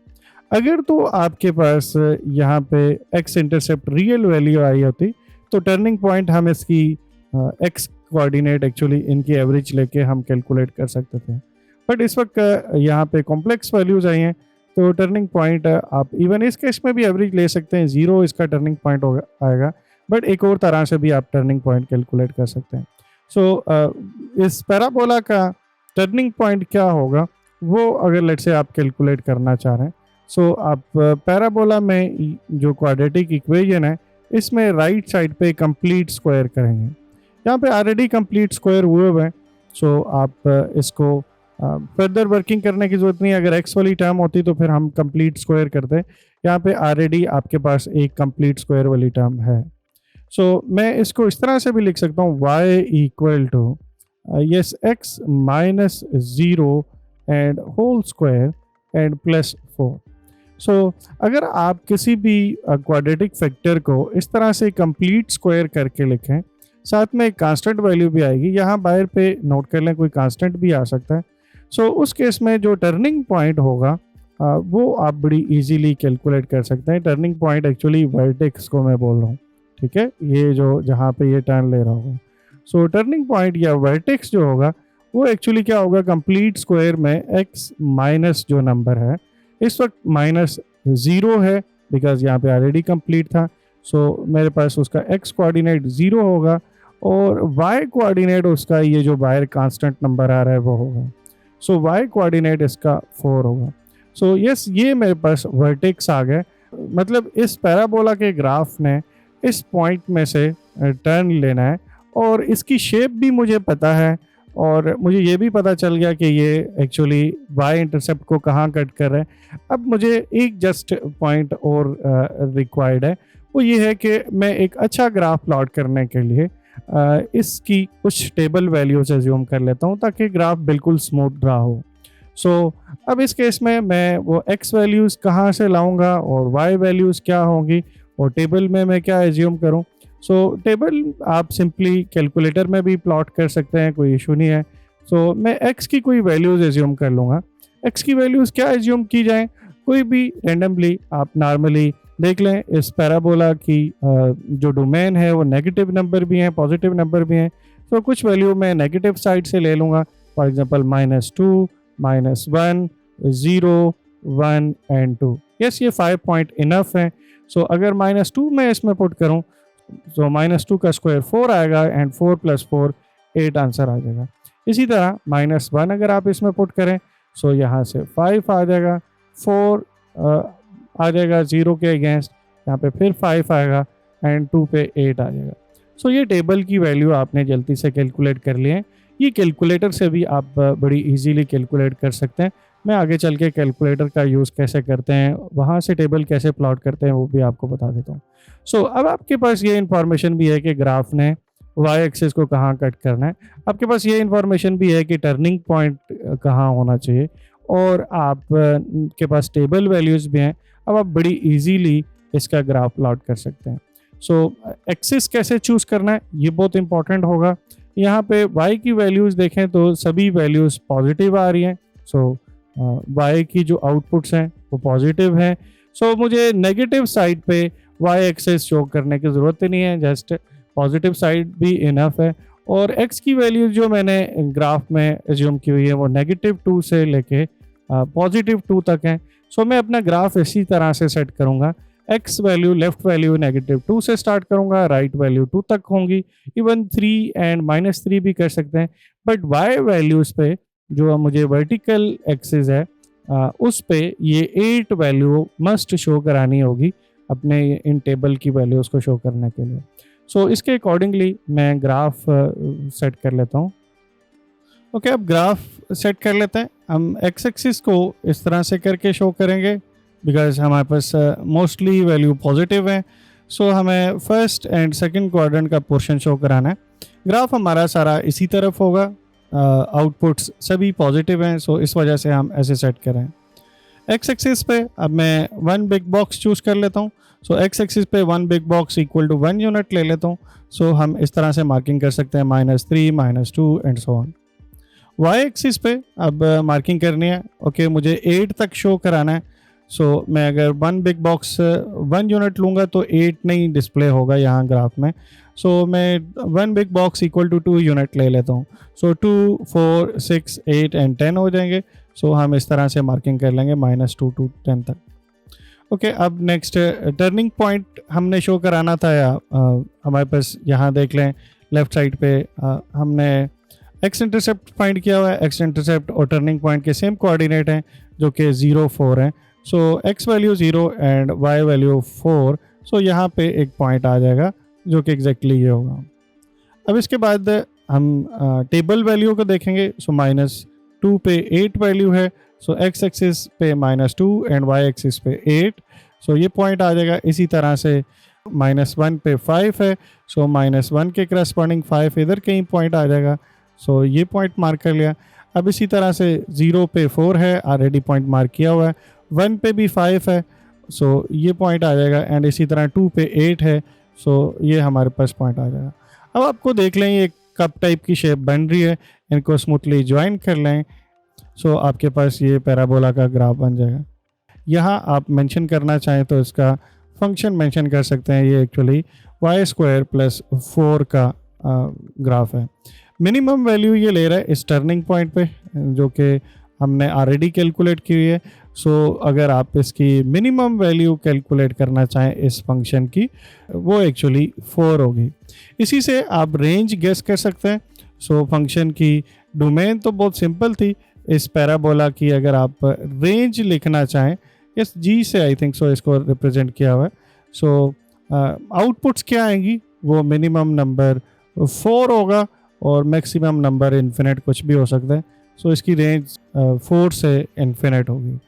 अगर तो आपके पास यहाँ पे x इंटरसेप्ट रियल वैल्यू आई होती तो टर्निंग पॉइंट हम इसकी x कोऑर्डिनेट एक्चुअली इनकी एवरेज लेके हम कैलकुलेट कर सकते थे, बट इस वक्त यहाँ पे कॉम्प्लेक्स वैल्यूज आई हैं तो टर्निंग पॉइंट आप इवन इस केस में भी एवरेज ले सकते हैं, 0 इसका टर्निंग पॉइंट होगा आएगा, बट एक और तरह से भी आप टर्निंग पॉइंट कैलकुलेट कर सकते हैं। सो इस पैराबोला का टर्निंग पॉइंट क्या होगा वो अगर लेट से आप कैलकुलेट करना चाह रहे हैं, सो आप पैराबोला में जो क्वाड्रेटिक इक्वेशन है इसमें राइट साइड पे कंप्लीट स्क्वायर करेंगे। यहाँ पे ऑलरेडी कंप्लीट स्क्वायर हुए हुए हैं, सो आप इसको फर्दर वर्किंग करने की जरूरत नहीं है। अगर x वाली टर्म होती तो फिर हम कंप्लीट स्क्वायर करते, यहाँ पे ऑलरेडी आपके पास एक कंप्लीट स्क्वायर वाली टर्म है। सो मैं इसको इस तरह से भी लिख सकता हूँ y equal to yes x minus 0 and whole square and plus 4। So अगर आप किसी भी क्वाड्रेटिक फैक्टर को इस तरह से कंप्लीट स्क्वायर करके लिखें, साथ में एक कांस्टेंट वैल्यू भी आएगी, यहाँ बाहर पे नोट कर लें कोई कांस्टेंट भी आ सकता है। सो उस केस में जो टर्निंग पॉइंट होगा वो आप बड़ी इजीली कैलकुलेट कर सकते हैं। टर्निंग पॉइंट एक्चुअली वर्टेक्स को मैं बोल रहा हूँ, ठीक है, ये जो जहाँ पे ये टर्न ले रहा होगा। सो टर्निंग पॉइंट या वर्टेक्स जो होगा वो एक्चुअली क्या होगा, कंप्लीट स्क्वायर में x माइनस जो नंबर है इस वक्त माइनस 0 है बिकॉज यहाँ पे ऑलरेडी कंप्लीट था। सो मेरे पास उसका x कोऑर्डिनेट 0 होगा और y कोऑर्डिनेट उसका ये जो बाहर कांस्टेंट नंबर आ रहा है वो होगा। सो y कोऑर्डिनेट इसका 4 होगा। सो यस ये मेरे पास वर्टेक्स आ गए, मतलब इस पैराबोला के ग्राफ ने इस पॉइंट में से टर्न लेना है और इसकी शेप भी मुझे पता है और मुझे ये भी पता चल गया कि ये एक्चुअली y इंटरसेप्ट को कहाँ कट कर रहा है। अब मुझे एक जस्ट पॉइंट और रिक्वायर्ड है, वो ये है कि मैं एक अच्छा ग्राफ प्लॉट करने के लिए इसकी कुछ टेबल वैल्यूज एज्यूम कर लेता हूँ ताकि ग्राफ बिल्कुल स्मूथ रहा हो। सो अब इस केस में मैं वो x वैल्यूज़ कहाँ से लाऊंगा और y वैल्यूज़ क्या होंगी और टेबल में मैं क्या एज्यूम करूँ। सो टेबल आप सिंपली कैलकुलेटर में भी प्लॉट कर सकते हैं, कोई इशू नहीं है। सो मैं x की कोई वैल्यूज़ एज्यूम कर लूँगा। x की वैल्यूज़ क्या एज्यूम की जाए, कोई भी रैंडमली आप नॉर्मली देख लें। इस पैराबोला की जो डोमेन है वो नेगेटिव नंबर भी हैं पॉजिटिव नंबर भी हैं, तो कुछ वैल्यू मैं नेगेटिव साइड से ले लूँगा, फॉर एग्जांपल -2, -1, 0, 1 एंड 2। यस ये 5 पॉइंट इनफ है। सो अगर -2 मैं इसमें पुट करूँ तो -2 का स्क्वायर 4 आएगा एंड 4 + 4 8 आंसर आ जाएगा। इसी तरह -1 अगर आप इसमें पुट करें सो यहाँ से 5 आ जाएगा, 4 आ जाएगा 0 के अगेंस्ट, यहाँ पे फिर 5 आएगा एंड 2 पे 8 आ जाएगा। सो ये टेबल की वैल्यू आपने जल्दी से कैलकुलेट कर लिए हैं। ये कैलकुलेटर से भी आप बड़ी इजीली कैलकुलेट कर सकते हैं। मैं आगे चल के कैलकुलेटर का यूज़ कैसे करते हैं, वहाँ से टेबल कैसे प्लॉट करते हैं वो भी आपको बता देता हूँ। सो अब आपके पास ये इन्फॉर्मेशन भी है कि ग्राफ ने y एक्सिस को कहाँ कट करना है, आपके पास ये इन्फॉर्मेशन भी है कि टर्निंग पॉइंट कहाँ होना चाहिए और आप के पास टेबल वैल्यूज़ भी हैं। अब आप बड़ी इजीली इसका ग्राफ प्लॉट कर सकते हैं। सो एक्सिस कैसे चूज़ करना है ये बहुत इंपॉर्टेंट होगा। यहाँ पे y की वैल्यूज़ देखें तो सभी वैल्यूज़ पॉजिटिव आ रही हैं। सो y की जो आउटपुट्स हैं वो पॉजिटिव हैं। सो मुझे नेगेटिव साइड पे y एक्सिस शो करने की ज़रूरत ही नहीं है, जस्ट पॉजिटिव साइड भी इनफ है। और x की वैल्यू जो मैंने ग्राफ में एज्यूम की हुई है वो -2 से लेके +2 तक है। सो मैं अपना ग्राफ इसी तरह से सेट करूँगा, x वैल्यू लेफ्ट वैल्यू -2 से स्टार्ट करूँगा, राइट वैल्यू 2 तक होंगी, इवन 3 एंड -3 भी कर सकते हैं। बट y वैल्यूज़ पे जो मुझे वर्टिकल एक्सिस है उस पे ये 8 वैल्यू मस्ट शो करानी होगी अपने इन टेबल की वैल्यूज़ को शो करने के लिए। सो इसके अकॉर्डिंगली मैं ग्राफ सेट कर लेता हूँ। ओके अब ग्राफ सेट कर लेते हैं। हम x एक्सिस को इस तरह से करके शो करेंगे बिकॉज हमारे पास मोस्टली वैल्यू पॉजिटिव है। सो हमें फर्स्ट एंड सेकंड क्वाड्रेंट का पोर्शन शो कराना है। ग्राफ हमारा सारा इसी तरफ होगा, आउटपुट्स सभी पॉजिटिव हैं, सो इस वजह से हम ऐसे सेट कर रहे हैं। एक्स एक्सिस पे अब मैं वन बिग बॉक्स चूज़ कर लेता हूँ। सो एक्स एक्सिस पे one big box equal to 1 unit ले लेता हूँ। सो हम इस तरह से मार्किंग कर सकते हैं -3, -2 and so on. Y axis पे अब मार्किंग करनी है। ओके, मुझे 8 तक शो कराना है। सो मैं अगर वन बिग बॉक्स 1 यूनिट लूँगा तो 8 नहीं डिस्प्ले होगा यहाँ ग्राफ में। सो मैं one big box equal to 2 unit ले लेता हूँ। सो 2, 4, 6, 8 एंड 10 हो जाएंगे। सो हम इस तरह से मार्किंग कर लेंगे -2 to 10 तक। ओके, अब नेक्स्ट टर्निंग पॉइंट हमने शो कराना था, या हमारे पास यहाँ देख लें लेफ्ट साइड पे हमने एक्स इंटरसेप्ट फाइंड किया हुआ है। एक्स इंटरसेप्ट और टर्निंग पॉइंट के सेम कोऑर्डिनेट हैं जो कि 0, 4 हैं। So X value 0 and Y value 4। So यहाँ पे एक पॉइंट आ जाएगा जो कि एग्जैक्टली ये होगा। अब इसके बाद हम टेबल वैल्यू को देखेंगे। सो -2 पे 8 वैल्यू है। सो एक्स एक्सिस पे -2 एंड वाई एक्सिस पे 8। सो ये पॉइंट आ जाएगा। इसी तरह से -1 पे 5 है। सो -1 के करस्पॉन्डिंग 5 इधर कहीं पॉइंट आ जाएगा। सो ये पॉइंट मार्क कर लिया। अब इसी तरह से 0 पे 4 है, ऑलरेडी पॉइंट मार्क किया हुआ है। 1 पे भी 5 है। सो ये पॉइंट आ जाएगा। एंड इसी तरह 2 पे 8 है। सो ये हमारे पास पॉइंट आ जाएगा। अब आपको देख लें ये कप टाइप की शेप बन रही है, इनको स्मूथली ज्वाइन कर लें। सो आपके पास ये पैराबोला का ग्राफ बन जाएगा। यहाँ आप मेंशन करना चाहें तो इसका फंक्शन मेंशन कर सकते हैं। ये एक्चुअली y² + 4 का ग्राफ है। मिनिमम वैल्यू ये ले रहा है इस टर्निंग पॉइंट पे, जो कि हमने ऑलरेडी कैलकुलेट की हुई है। सो अगर आप इसकी मिनिमम वैल्यू कैलकुलेट करना चाहें इस फंक्शन की, वो एक्चुअली 4 होगी। इसी से आप रेंज गेस कर सकते हैं। सो फंक्शन की डोमेन तो बहुत सिंपल थी। इस पैराबोला की अगर आप रेंज लिखना चाहें, इस जी से आई थिंक सो इसको रिप्रेजेंट किया हुआ है। सो आउटपुट्स क्या आएंगी, वो मिनिमम नंबर 4 होगा और मैक्सिमम नंबर इन्फिनिट कुछ भी हो सकता है। सो इसकी रेंज 4 से इन्फिनिट होगी।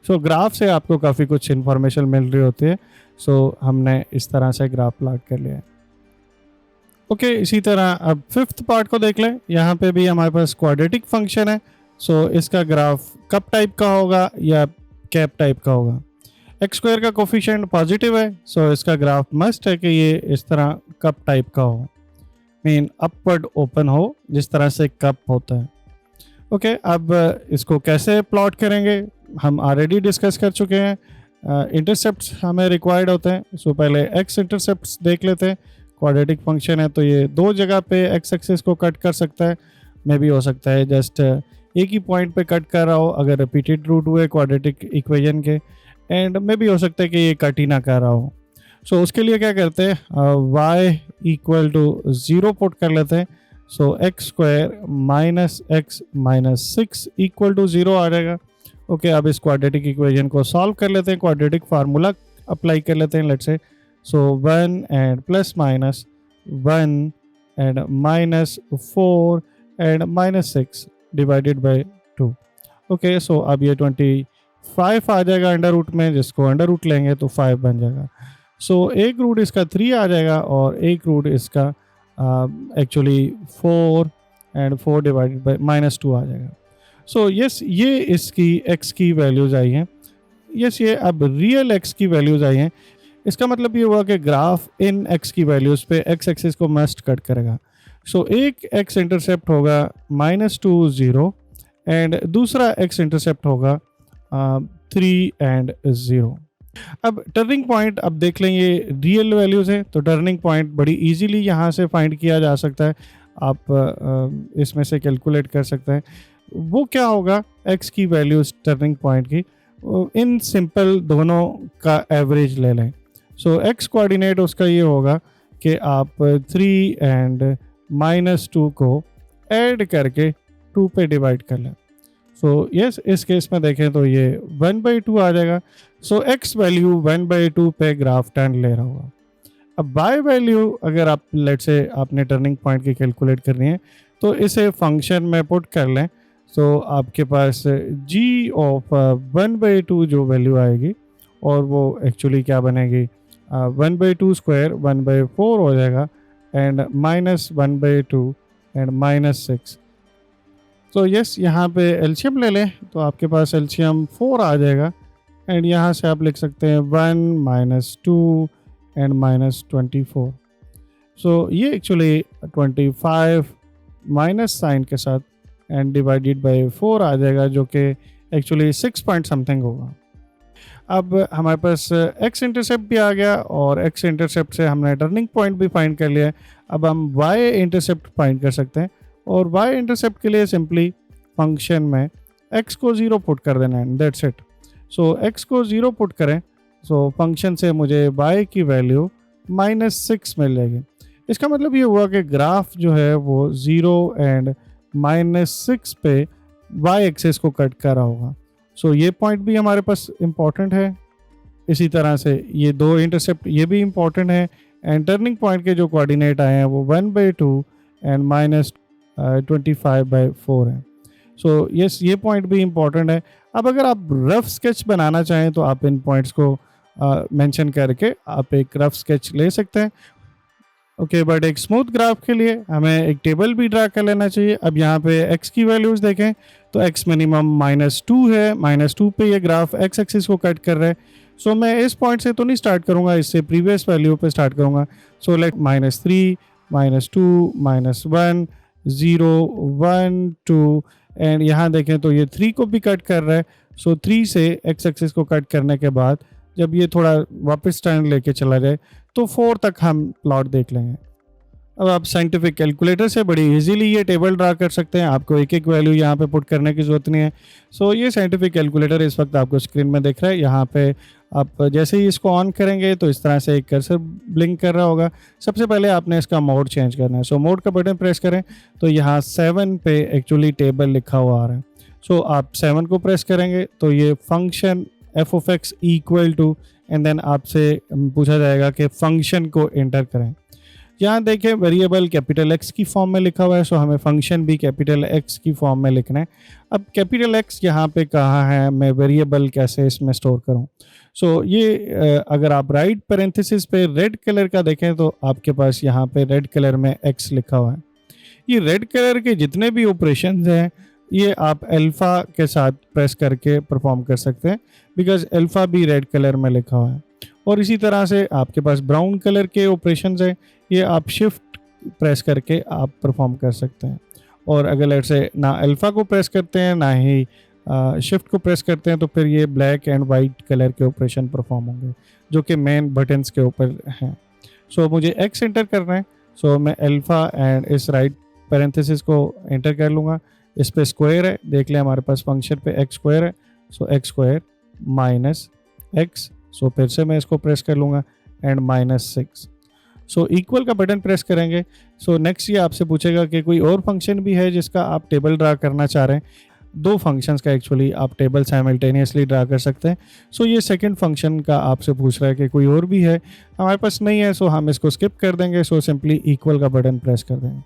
सो ग्राफ से आपको काफ़ी कुछ इन्फॉर्मेशन मिल रही होती है। सो हमने इस तरह से ग्राफ प्लॉट कर लिया है। ओके, इसी तरह अब फिफ्थ पार्ट को देख लें। यहाँ पे भी हमारे पास क्वाड्रेटिक फंक्शन है। सो इसका ग्राफ कप टाइप का होगा या कैप टाइप का होगा। x² का कोफिशिएंट पॉजिटिव है। सो इसका ग्राफ मस्ट है कि ये इस तरह कप टाइप का हो, मीन अपवर्ड ओपन हो, जिस तरह से कप होता है। ओके, अब इसको कैसे प्लॉट करेंगे हम ऑलरेडी डिस्कस कर चुके हैं। इंटरसेप्ट्स हमें रिक्वायर्ड होते हैं। सो पहले एक्स इंटरसेप्ट्स देख लेते हैं। क्वाड्रेटिक फंक्शन है तो ये 2 जगह पे एक्स एक्सिस को कट कर सकता है। मे भी हो सकता है जस्ट एक ही पॉइंट पे कट कर रहा हो अगर रिपीटेड रूट हुए क्वाड्रेटिक इक्वेशन के, एंड मे भी हो सकता है कि ये कट ही ना कर रहा हो। सो उसके लिए क्या करते हैं, y = 0 पुट कर लेते हैं। सो x² - x - 6 = 0 आ जाएगा। ओके, अब इस क्वाड्रेटिक इक्वेशन को सॉल्व कर लेते हैं। क्वाड्रेटिक फार्मूला अप्लाई कर लेते हैं। Let's say so 1 and +-1 and -4 and -6 divided by 2। Okay, so अब ये 25 आ जाएगा अंडर रूट में, जिसको अंडर रूट लेंगे तो 5 बन जाएगा। सो एक रूट इसका 3 आ जाएगा और एक रूट इसका एक्चुअली 4 एंड 4 डिवाइडेड बाय -2 आ जाएगा। सो यस, ये इसकी x की वैल्यूज़ आई हैं। यस, ये अब रियल x की वैल्यूज़ आई हैं। इसका मतलब ये हुआ कि ग्राफ इन x की वैल्यूज़ पे x एक्सिस को मस्ट कट करेगा। सो एक x इंटरसेप्ट होगा -2, 0 एंड दूसरा x इंटरसेप्ट होगा 3 एंड 0। अब टर्निंग पॉइंट अब देख लें, ये रियल वैल्यूज़ हैं तो टर्निंग पॉइंट बड़ी इजीली यहाँ से फाइंड किया जा सकता है। आप इसमें से कैलकुलेट कर सकते हैं वो क्या होगा। x की वैल्यूज़ टर्निंग पॉइंट की इन सिंपल दोनों का एवरेज ले लें। सो x कोऑर्डिनेट उसका ये होगा कि आप 3 एंड -2 को ऐड करके 2 पे डिवाइड कर लें। सो यस, इस केस में देखें तो ये 1/2 आ जाएगा। सो x वैल्यू 1/2 पे ग्राफ टर्न ले रहा होगा। अब y वैल्यू अगर आप लेट से आपने टर्निंग पॉइंट की कैलकुलेट करनी है तो इसे फंक्शन में पुट कर लें। सो आपके पास g ऑफ 1/2 जो वैल्यू आएगी और वो एक्चुअली क्या बनेगी, 1/2² 1/4 हो जाएगा एंड -1/2 एंड -6। तो यस, यहाँ पे एलसीएम ले लें तो आपके पास एलसीएम 4 आ जाएगा एंड यहाँ से आप लिख सकते हैं 1 -2 एंड -24। सो ये एक्चुअली 25 माइनस साइन के साथ एंड डिवाइडेड बाय 4 आ जाएगा, जो कि एक्चुअली 6 पॉइंट समथिंग होगा। अब हमारे पास एक्स इंटरसेप्ट भी आ गया और एक्स इंटरसेप्ट से हमने टर्निंग पॉइंट भी फाइंड कर लिया है। अब हम वाई इंटरसेप्ट फाइंड कर सकते हैं और वाई इंटरसेप्ट के लिए सिंपली फंक्शन में एक्स को 0 पुट कर देना है, दैट्स इट। सो एक्स को 0 पुट करें, सो फंक्शन से मुझे वाई की वैल्यू -6 मिल जाएगी। इसका मतलब ये हुआ कि ग्राफ जो है वो 0 एंड -6 पे वाई एक्सेस को कट कर रहा होगा। सो ये पॉइंट भी हमारे पास इम्पॉर्टेंट है। इसी तरह से ये दो इंटरसेप्ट ये भी इम्पॉर्टेंट है एंड टर्निंग पॉइंट के जो कोऑर्डिनेट आए हैं वो 1/2 एंड -25/4 है। सो यस, ये पॉइंट भी इम्पॉर्टेंट है। अब अगर आप रफ स्केच बनाना चाहें तो आप इन पॉइंट्स को मेंशन करके आप एक रफ स्केच ले सकते हैं। ओके, बट एक स्मूथ ग्राफ के लिए हमें एक टेबल भी ड्रा कर लेना चाहिए। अब यहाँ पे x की वैल्यूज़ देखें तो x मिनिमम -2 है, -2 पे ये ग्राफ x एक्सिस को कट कर रहा है। सो मैं इस पॉइंट से तो नहीं स्टार्ट करूँगा, इससे प्रीवियस वैल्यू पे स्टार्ट करूँगा। सो लेट -3 -2 -1 0 1 2 एंड यहाँ देखें तो ये 3 को भी कट कर रहा है। सो 3 से x एक्सिस को कट करने के बाद जब ये थोड़ा वापस टर्न लेके चला जाए तो 4 तक हम प्लॉट देख लेंगे। अब आप साइंटिफिक कैलकुलेटर से बड़ी इजीली ये टेबल ड्रा कर सकते हैं, आपको एक एक वैल्यू यहाँ पे पुट करने की ज़रूरत नहीं है। सो ये साइंटिफिक कैलकुलेटर इस वक्त आपको स्क्रीन में दिख रहा है। यहाँ पे आप जैसे ही इसको ऑन करेंगे तो इस तरह से एक कर्सर ब्लिंक कर रहा होगा। सबसे पहले आपने इसका मोड चेंज करना है। सो मोड का बटन प्रेस करें तो यहाँ 7 पे एक्चुअली टेबल लिखा हुआ आ रहा है। सो आप 7 को प्रेस करेंगे तो ये function f(x) equal to and then आपसे पूछा जाएगा कि फंक्शन को एंटर करें। यहाँ देखें वेरिएबल कैपिटल X की फॉर्म में लिखा हुआ है, सो हमें फंक्शन भी कैपिटल X की फॉर्म में लिखना है। अब कैपिटल X यहाँ पे कहाँ है, मैं वेरिएबल कैसे इसमें स्टोर करूँ। सो ये अगर आप राइट पैरेंथेसिस पे रेड कलर का देखें तो आपके पास यहाँ पे रेड कलर में X लिखा हुआ है। ये रेड कलर के जितने भी ऑपरेशंस हैं ये आप अल्फ़ा के साथ प्रेस करके परफॉर्म कर सकते हैं, बिकॉज अल्फ़ा भी रेड कलर में लिखा हुआ है। और इसी तरह से आपके पास ब्राउन कलर के ऑपरेशंस हैं, ये आप शिफ्ट प्रेस करके आप परफॉर्म कर सकते हैं। और अगर लेट से ना अल्फ़ा को प्रेस करते हैं ना ही शिफ्ट को प्रेस करते हैं तो फिर ये ब्लैक एंड वाइट कलर के ऑपरेशन परफॉर्म होंगे, जो कि मेन बटन्स के ऊपर हैं। सो मुझे एक्स एंटर करना है, सो मैं अल्फ़ा एंड इस राइट पैरेंथेसिस को एंटर कर लूँगा। इस पे स्क्वायर है, देख लें हमारे पास फंक्शन पे एक्स स्क्वायर है। सो एक्स स्क्वायर माइनस एक्स, सो फिर से मैं इसको प्रेस कर लूँगा एंड -6। सो इक्वल का बटन प्रेस करेंगे। सो नेक्स्ट ये आपसे पूछेगा कि कोई और फंक्शन भी है जिसका आप टेबल ड्रा करना चाह रहे हैं। दो फंक्शंस का एक्चुअली आप टेबल साइमल्टेनियसली ड्रा कर सकते हैं। सो ये सेकंड फंक्शन का आपसे पूछ रहा है कि कोई और भी है, हमारे पास नहीं है, सो हम इसको स्किप कर देंगे। सो सिंपली इक्वल का बटन प्रेस कर देंगे।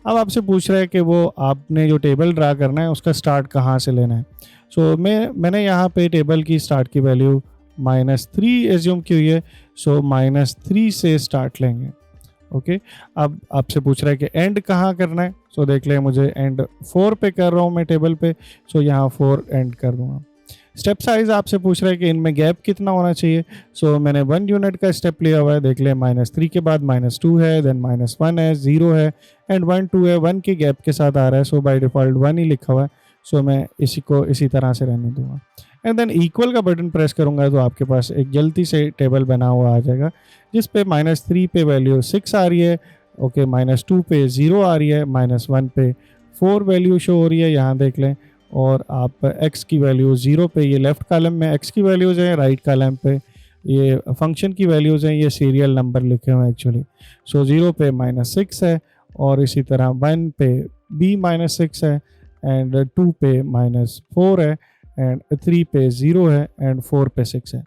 अब आपसे पूछ रहा है कि वो आपने जो टेबल ड्रा करना है उसका स्टार्ट कहाँ से लेना है। सो मैंने यहाँ पे टेबल की स्टार्ट की वैल्यू -3 एज्यूम की हुई है। सो -3 से स्टार्ट लेंगे। ओके, अब आपसे पूछ रहा है कि एंड कहाँ करना है। सो देख लें मुझे एंड 4 पे कर रहा हूँ मैं टेबल पे। सो यहाँ 4 एंड कर दूँगा। स्टेप साइज़ आपसे पूछ रहा है कि इनमें गैप कितना होना चाहिए। सो मैंने 1 यूनिट का स्टेप लिया हुआ है। देख लें -3 के बाद -2 है, देन -1 है, 0 है एंड 1 2 है। 1 के गैप के साथ आ रहा है, सो बाय डिफ़ॉल्ट 1 ही लिखा हुआ है। सो मैं इसी को इसी तरह से रहने दूंगा एंड देन इक्वल का बटन प्रेस करूंगा तो आपके पास एक जल्दी से टेबल बना हुआ आ जाएगा, जिस पे -3 पे वैल्यू 6 आ रही है। ओके, -2 पे 0 आ रही है, -1 पे 4 वैल्यू शो हो रही है, यहाँ देख लें। और आप x की वैल्यू 0 पे, ये लेफ़्ट कॉलम में x की वैल्यूज़ हैं, राइट कॉलम पे ये फंक्शन की वैल्यूज़ हैं, ये सीरियल नंबर लिखे हुए हैं एक्चुअली। सो 0 पे -6 है और इसी तरह 1 पे भी -6 है एंड 2 पे -4 है एंड 3 पे 0 है एंड 4 पे 6 है।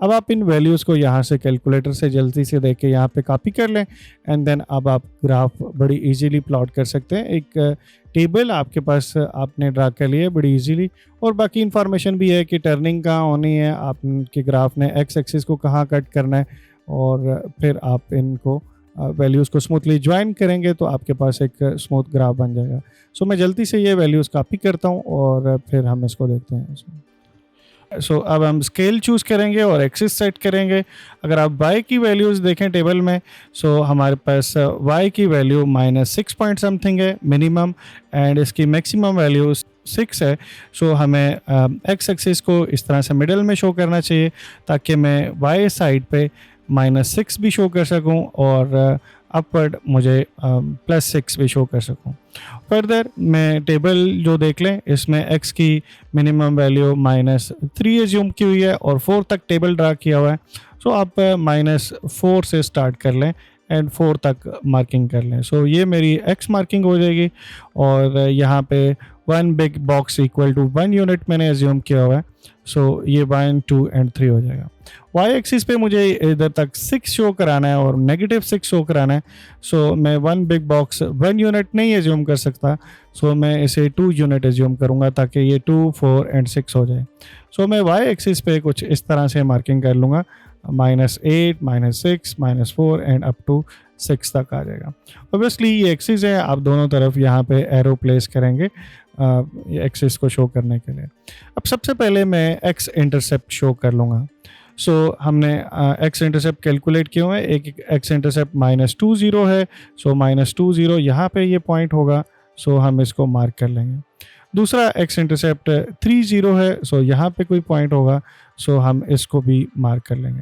अब आप इन वैल्यूज़ को यहाँ से कैलकुलेटर से जल्दी से देख के यहाँ पे कॉपी कर लें एंड देन अब आप ग्राफ बड़ी इजीली प्लॉट कर सकते हैं। एक टेबल आपके पास आपने ड्रा कर लिया है बड़ी इजीली, और बाकी इन्फॉर्मेशन भी है कि टर्निंग कहाँ होनी है, आपके ग्राफ ने एक्स एक्सिस को कहाँ कट करना है, और फिर आप इनको वैल्यूज़ को स्मूथली ज्वाइन करेंगे तो आपके पास एक स्मूथ ग्राफ बन जाएगा। सो मैं जल्दी से ये वैल्यूज़ कॉपी करता हूँ और फिर हम इसको देखते हैं। सो अब हम स्केल चूज़ करेंगे और एक्सिस सेट करेंगे। अगर आप y की वैल्यूज़ देखें टेबल में, सो हमारे पास y की वैल्यू -6 पॉइंट समथिंग है मिनिमम, एंड इसकी मैक्सिमम वैल्यू 6 है। सो हमें x एक्सिस को इस तरह से मिडल में शो करना चाहिए ताकि मैं y साइड पे -6 भी शो कर सकूं और अपवर्ड मुझे +6 भी शो कर सकूं। फर्दर मैं टेबल जो देख लें, इसमें x की मिनिमम वैल्यू -3 एज्यूम की हुई है और 4 तक टेबल ड्रा किया हुआ है। सो आप -4 से स्टार्ट कर लें एंड 4 तक मार्किंग कर लें। सो ये मेरी x मार्किंग हो जाएगी और यहाँ पे 1 big box equal to 1 unit मैंने एज्यूम किया हुआ है। सो ये 1, 2 एंड 3 हो जाएगा। y एक्सिस पे मुझे इधर तक 6 शो कराना है और -6 शो कराना है। सो मैं 1 बिग बॉक्स 1 यूनिट नहीं एज्यूम कर सकता। सो मैं इसे 2 यूनिट एज्यूम करूँगा ताकि ये 2, 4 एंड 6 हो जाए। सो मैं y एक्सिस पे कुछ इस तरह से मार्किंग कर लूँगा, -8, -6, -4 एंड अप टू 6 तक आ जाएगा। ऑब्वियसली ये एक्सिस है, आप दोनों तरफ यहाँ पे एरो प्लेस करेंगे एक्सिस को शो करने के लिए। अब सबसे पहले मैं एक्स इंटरसेप्ट शो कर लूँगा। सो हमने एक्स इंटरसेप्ट कैलकुलेट किए हुए हैं। एक एक्स इंटरसेप्ट -20 है। सो -20 यहाँ पे ये पॉइंट होगा। सो हम इसको मार्क कर लेंगे। दूसरा एक्स इंटरसेप्ट 30 है। सो यहाँ पे कोई पॉइंट होगा। सो हम इसको भी मार्क कर लेंगे।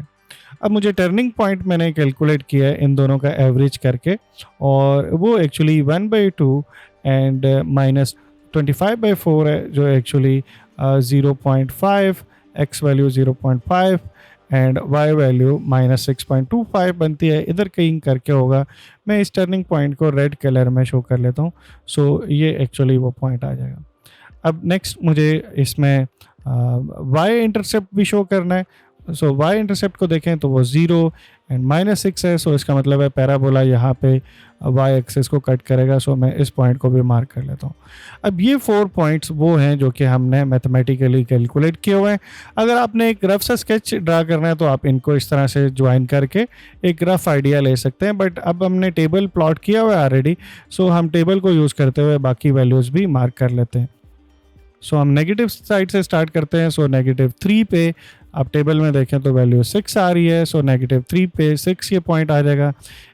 अब मुझे टर्निंग पॉइंट मैंने कैलकुलेट किया है इन दोनों का एवरेज करके, और वो एक्चुअली 1/2 एंड -25/4 है, जो actually 0.5, x value 0.5 and y value -6.25 बनती है। इधर कहीं करके होगा। मैं इस टर्निंग पॉइंट को रेड कलर में शो कर लेता हूँ। सो ये एक्चुअली वो पॉइंट आ जाएगा। अब नेक्स्ट मुझे इसमें y इंटरसेप्ट भी शो करना है। सो y इंटरसेप्ट को देखें तो वो 0 एंड -6 है। सो इसका मतलब है पैराबोला यहाँ पे y एक्सिस को कट करेगा। सो मैं इस पॉइंट को भी मार्क कर लेता हूँ। अब ये 4 पॉइंट्स वो हैं जो कि हमने मैथमेटिकली कैलकुलेट किए हुए हैं। अगर आपने एक रफ सा स्केच ड्रा करना है तो आप इनको इस तरह से ज्वाइन करके एक रफ आइडिया ले सकते हैं, बट अब हमने टेबल प्लॉट किया हुआ है ऑलरेडी। सो हम टेबल को यूज़ करते हुए बाकी वैल्यूज़ भी मार्क कर लेते हैं। सो हम नेगेटिव साइड से स्टार्ट करते हैं। सो -3 पे आप टेबल में देखें तो वैल्यू 6 आ रही है। सो -3 पे 6 ये पॉइंट आ जाएगा।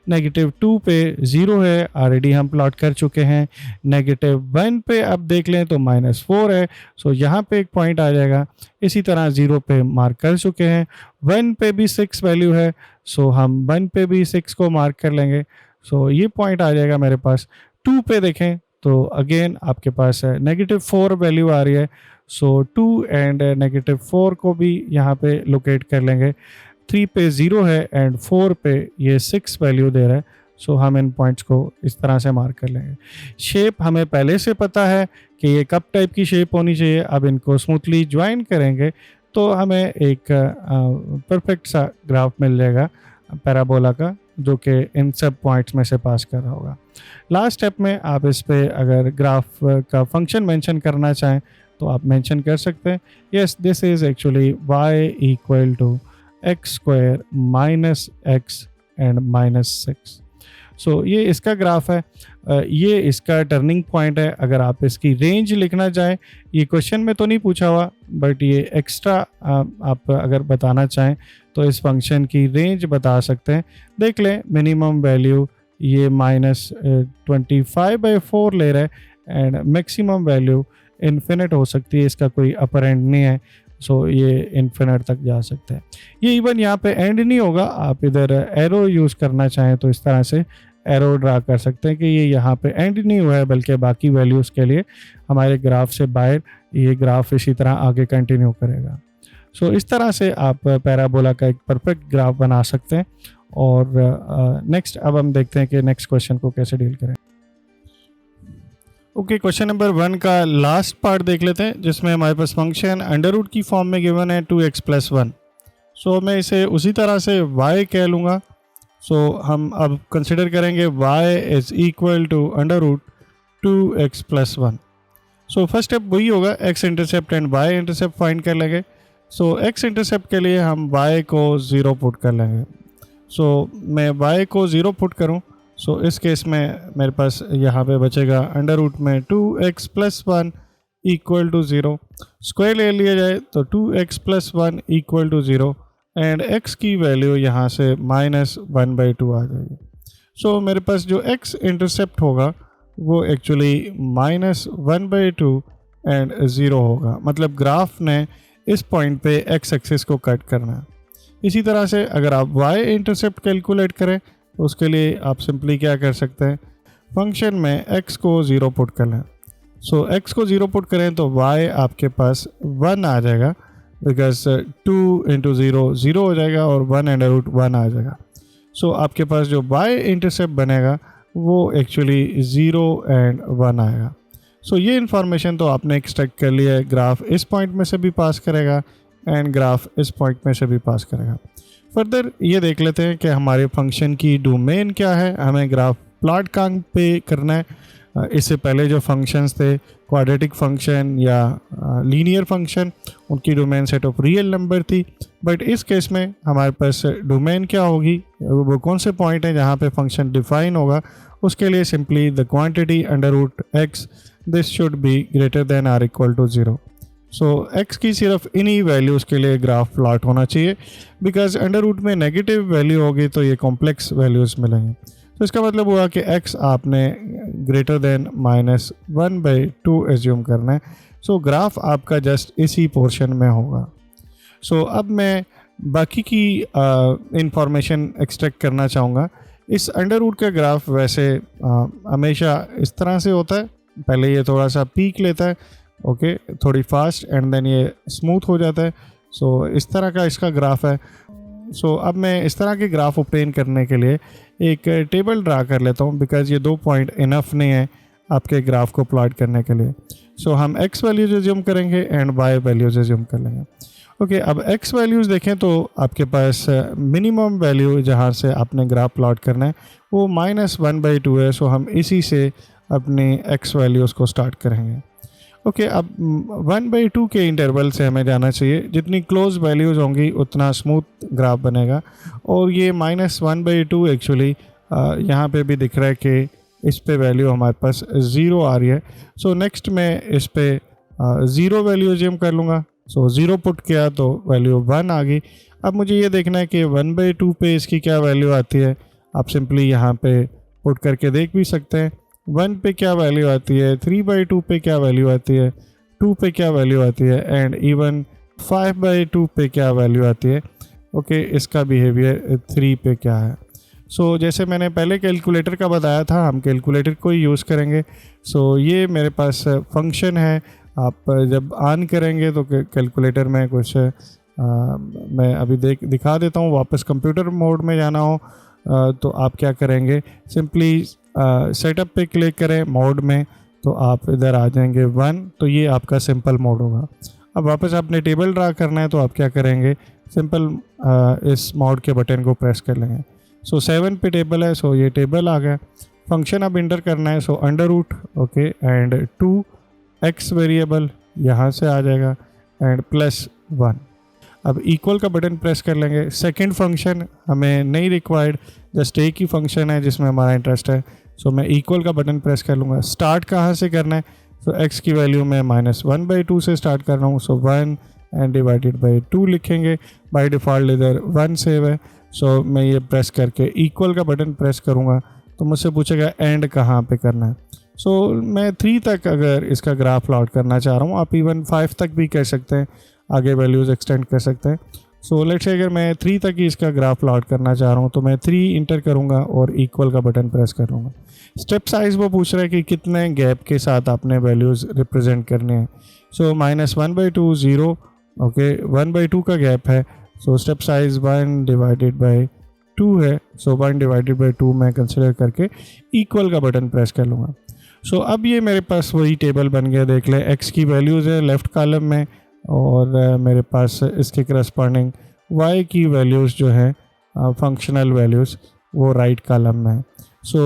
-2 पे 0 है, ऑलरेडी हम प्लॉट कर चुके हैं। -1 पे आप देख लें तो -4 है। सो यहाँ पे एक पॉइंट आ जाएगा। इसी तरह 0 पे मार्क कर चुके हैं। 1 पे भी 6 वैल्यू है। सो हम 1 पे भी 6 को मार्क कर लेंगे। सो ये पॉइंट आ जाएगा मेरे पास। 2 पे देखें तो अगेन आपके पास -4 वैल्यू आ रही है। सो 2 एंड -4 को भी यहाँ पे लोकेट कर लेंगे। 3 पे 0 है एंड 4 पे ये 6 वैल्यू दे रहा है। सो हम इन पॉइंट्स को इस तरह से मार्क कर लेंगे। शेप हमें पहले से पता है कि ये कप टाइप की शेप होनी चाहिए। अब इनको स्मूथली ज्वाइन करेंगे तो हमें एक परफेक्ट सा ग्राफ मिल जाएगा पैराबोला का, जो कि इन सब पॉइंट्स में से पास कर रहा होगा। लास्ट स्टेप में आप इस पे अगर ग्राफ का फंक्शन मेंशन करना चाहें तो आप मेंशन कर सकते हैं। Yes, this is actually y equal to x² - x and -6। So ये इसका ग्राफ है। ये इसका टर्निंग पॉइंट है। अगर आप इसकी रेंज लिखना चाहें, ये क्वेश्चन में तो नहीं पूछा हुआ, बट ये एक्स्ट्रा आप अगर बताना चाहें तो इस फंक्शन की रेंज बता सकते हैं। देख लें, मिनिमम वैल्यू ये -25/4 ले रहा है एंड मैक्सिमम वैल्यू इन्फिनिट हो सकती है। इसका कोई अपर एंड नहीं है। सो ये इन्फिनिट तक जा सकता है। ये इवन यहाँ पे एंड नहीं होगा। आप इधर एरो यूज़ करना चाहें तो इस तरह से एरो ड्रा कर सकते हैं कि ये यहाँ पे एंड नहीं हुआ है, बल्कि बाकी वैल्यूज़ के लिए हमारे ग्राफ से बाहर ये ग्राफ इसी तरह आगे कंटिन्यू करेगा। सो इस तरह से आप पैराबोला का एक परफेक्ट ग्राफ बना सकते हैं। और नेक्स्ट अब हम देखते हैं कि नेक्स्ट क्वेश्चन को कैसे डील करें। ओके, क्वेश्चन नंबर 1 का लास्ट पार्ट देख लेते हैं, जिसमें हमारे पास फंक्शन अंडर की फॉर्म में गिवन है 2x+1। सो मैं इसे उसी तरह से y कह लूँगा। सो हम अब कंसिडर करेंगे y is equal to √2x+1। So first step वही होगा, x intercept and y intercept find कर लेंगे। सो x इंटरसेप्ट के लिए हम y को 0 पुट कर लेंगे। सो मैं y को 0 पुट करूं, सो इस केस में मेरे पास यहाँ पे बचेगा अंडर रूट में 2x plus 1 equal to 0। Square ले लिया जाए तो 2x plus 1 equal to 0 and x की वैल्यू यहाँ से -1/2 आ जाएगी। सो मेरे पास जो x इंटरसेप्ट होगा वो एक्चुअली -1/2 एंड 0 होगा, मतलब ग्राफ ने इस पॉइंट पे x एक्सिस को कट करना है। इसी तरह से अगर आप y इंटरसेप्ट कैलकुलेट करें तो उसके लिए आप सिंपली क्या कर सकते हैं, फंक्शन में x को 0 पुट कर लें। सो x को 0 पुट करें तो y आपके पास 1 आ जाएगा, बिकॉज 2 इंटू 0 0 हो जाएगा और 1/1 आ जाएगा। सो आपके पास जो y इंटरसेप्ट बनेगा वो एक्चुअली 0 एंड 1 आएगा। सो ये इन्फॉर्मेशन तो आपने एक्सट्रैक्ट कर लिया है, ग्राफ इस पॉइंट में से भी पास करेगा एंड ग्राफ इस पॉइंट में से भी पास करेगा। फर्दर ये देख लेते हैं कि हमारे फंक्शन की डोमेन क्या है, हमें ग्राफ प्लॉट कहाँ पे करना है। इससे पहले जो फंक्शंस थे, क्वाड्रेटिक फंक्शन या लीनियर फंक्शन, उनकी domain set of real number थी, बट इस केस में हमारे पास डोमेन क्या होगी, वो कौन से पॉइंट है जहाँ पे फंक्शन डिफाइन होगा। उसके लिए simply the quantity under root x this should be greater than or equal to 0। So x की सिर्फ इन्हीं वैल्यूज़ के लिए ग्राफ प्लॉट होना चाहिए, बिकॉज अंडर रूट में नेगेटिव वैल्यू होगी तो ये कॉम्प्लेक्स वैल्यूज़ मिलेंगे। तो इसका मतलब हुआ कि x आपने ग्रेटर देन -1/2 एज्यूम करना है। सो ग्राफ आपका जस्ट इसी पोर्शन में होगा। सो अब मैं बाकी की इंफॉर्मेशन एक्सट्रैक्ट करना चाहूँगा। इस अंडर रूट का ग्राफ वैसे हमेशा इस तरह से होता है, पहले ये थोड़ा सा पीक लेता है, ओके, थोड़ी फास्ट, एंड देन ये स्मूथ हो जाता है। सो इस तरह का इसका ग्राफ है। सो अब मैं इस तरह के ग्राफ ऑब्टेन करने के लिए एक टेबल ड्रा कर लेता हूँ, बिकॉज ये 2 पॉइंट इनफ नहीं है आपके ग्राफ को प्लॉट करने के लिए। सो हम x वैल्यूज एज्यूम करेंगे एंड y वैल्यूज एज्यूम कर लेंगे। ओके, अब x वैल्यूज़ देखें तो आपके पास मिनिमम वैल्यू जहाँ से आपने ग्राफ प्लॉट करना है वो -1/2 है। सो हम इसी से अपनी x वैल्यूज़ को स्टार्ट करेंगे। ओके, अब 1/2 के इंटरवल से हमें जाना चाहिए, जितनी क्लोज वैल्यूज़ होंगी उतना स्मूथ ग्राफ बनेगा। और ये -1/2 एक्चुअली यहाँ पे भी दिख रहा है कि इस पे वैल्यू हमारे पास 0 आ रही है। सो नेक्स्ट मैं इस पे 0 वैल्यू एज्यूम कर लूँगा। सो 0 पुट किया तो वैल्यू 1 आ गई। अब मुझे ये देखना है कि 1/2 पे इसकी क्या वैल्यू आती है। आप सिंपली यहाँ पे पुट करके देख भी सकते हैं 1 पे क्या वैल्यू आती है, 3/2 पे क्या वैल्यू आती है, 2 पे क्या वैल्यू आती है, एंड इवन 5/2 पे क्या वैल्यू आती है। ओके, इसका बिहेवियर 3 पे क्या है। सो जैसे मैंने पहले कैलकुलेटर का बताया था, हम कैलकुलेटर को ही यूज़ करेंगे। सो ये मेरे पास फंक्शन है, आप जब ऑन करेंगे तो कैलकुलेटर में कुछ मैं अभी दिखा देता हूँ। वापस कंप्यूटर मोड में जाना हो तो आप क्या करेंगे, सिंपली सेटअप पे क्लिक करें मोड में, तो आप इधर आ जाएंगे 1, तो ये आपका सिंपल मोड होगा। अब वापस आपने टेबल ड्रा करना है तो आप क्या करेंगे, सिंपल इस मोड के बटन को प्रेस कर लेंगे। सो 7 पे टेबल है, सो ये टेबल आ गया। फंक्शन अब इंटर करना है, so under root, okay, and 2x variable यहाँ से आ जाएगा एंड +1। अब इक्वल का बटन प्रेस कर लेंगे। सेकंड फंक्शन हमें नहीं रिक्वायर्ड, जस्ट एक ही फंक्शन है जिसमें हमारा इंटरेस्ट है। सो मैं इक्वल का बटन प्रेस कर लूँगा। स्टार्ट कहाँ से करना है, सो x की वैल्यू मैं -1/2 से स्टार्ट कर रहा हूँ। सो 1 एंड डिवाइडेड बाई 2 लिखेंगे। बाय डिफ़ॉल्ट इधर 1 सेव है। सो मैं ये प्रेस करके इक्वल का बटन प्रेस करूँगा तो मुझसे पूछेगा एंड कहाँ पे करना है। सो मैं 3 तक अगर इसका ग्राफ प्लॉट करना चाह रहा हूँ, आप इवन 5 तक भी कर सकते हैं, आगे वैल्यूज़ एक्सटेंड कर सकते हैं। सो लेट्स से अगर मैं 3 तक ही इसका ग्राफ प्लॉट करना चाह रहा हूँ तो मैं 3 इंटर करूँगा और इक्वल का बटन प्रेस करूँगा। स्टेप साइज़ वो पूछ रहा है कि कितने गैप के साथ आपने वैल्यूज़ रिप्रेजेंट करने हैं। सो -1/2 0, ओके, 1/2 का गैप है। So step size 1 divided by 2 है। सो 1 डिवाइडेड बाई 2 मैं कंसिडर करके इक्वल का बटन प्रेस कर लूँगा। सो अब ये मेरे पास वही टेबल बन गया। देख ले, x की वैल्यूज़ है लेफ़्ट कॉलम में और मेरे पास इसके करस्पॉन्डिंग y की वैल्यूज़ जो है फंक्शनल वैल्यूज़ वो राइट कॉलम में है। सो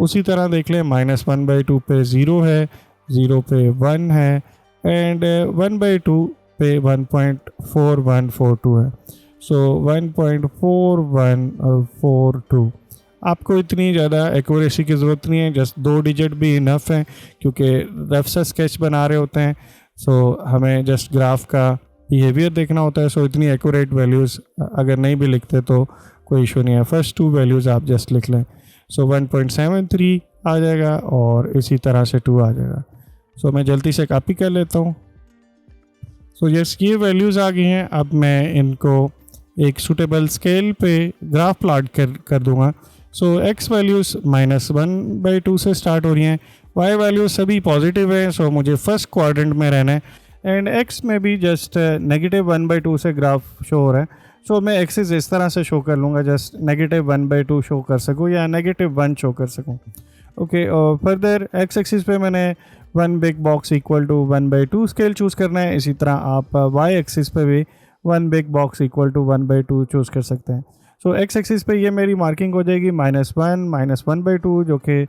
उसी तरह देख लें, -1/2 पे 0 है, 0 पे 1 है एंड 1/2 पे 1.4142 है। सो 1.4142। आपको इतनी ज़्यादा एक्यूरेसी की ज़रूरत नहीं है, जस्ट 2 डिजिट भी इनफ है क्योंकि रफ सा स्केच बना रहे होते हैं। सो हमें जस्ट ग्राफ का बिहेवियर देखना होता है। सो इतनी एक्यूरेट वैल्यूज़ अगर नहीं भी लिखते तो कोई इशू नहीं है, फर्स्ट 2 वैल्यूज़ आप जस्ट लिख लें। सो 1.73 आ जाएगा और इसी तरह से 2 आ जाएगा। सो मैं जल्दी से कॉपी कर लेता हूँ। सो यस, ये वैल्यूज़ आ गई हैं। अब मैं इनको एक सूटेबल स्केल पे ग्राफ प्लॉट कर दूंगा। सो एक्स वैल्यूज़ -1/2 से स्टार्ट हो रही हैं, वाई वैल्यूज सभी पॉजिटिव है। सो मुझे फर्स्ट क्वाड्रेंट में रहना है एंड एक्स में भी जस्ट -1/2 से ग्राफ शो हो रहा है। सो मैं एक्सिस इस तरह से शो कर लूँगा, जस्ट -1/2 शो कर सकूँ या -1 शो कर सकूँ। ओके, और फर्दर एक्स एक्सिस पे मैंने 1 big box equal to 1/2 scale choose करना है। इसी तरह आप वाई एक्सिस पे भी 1 big box equal to 1/2 choose कर सकते हैं। सो एक्स एक्सिस पे ये मेरी मार्किंग हो जाएगी -1 -1/2 जो कि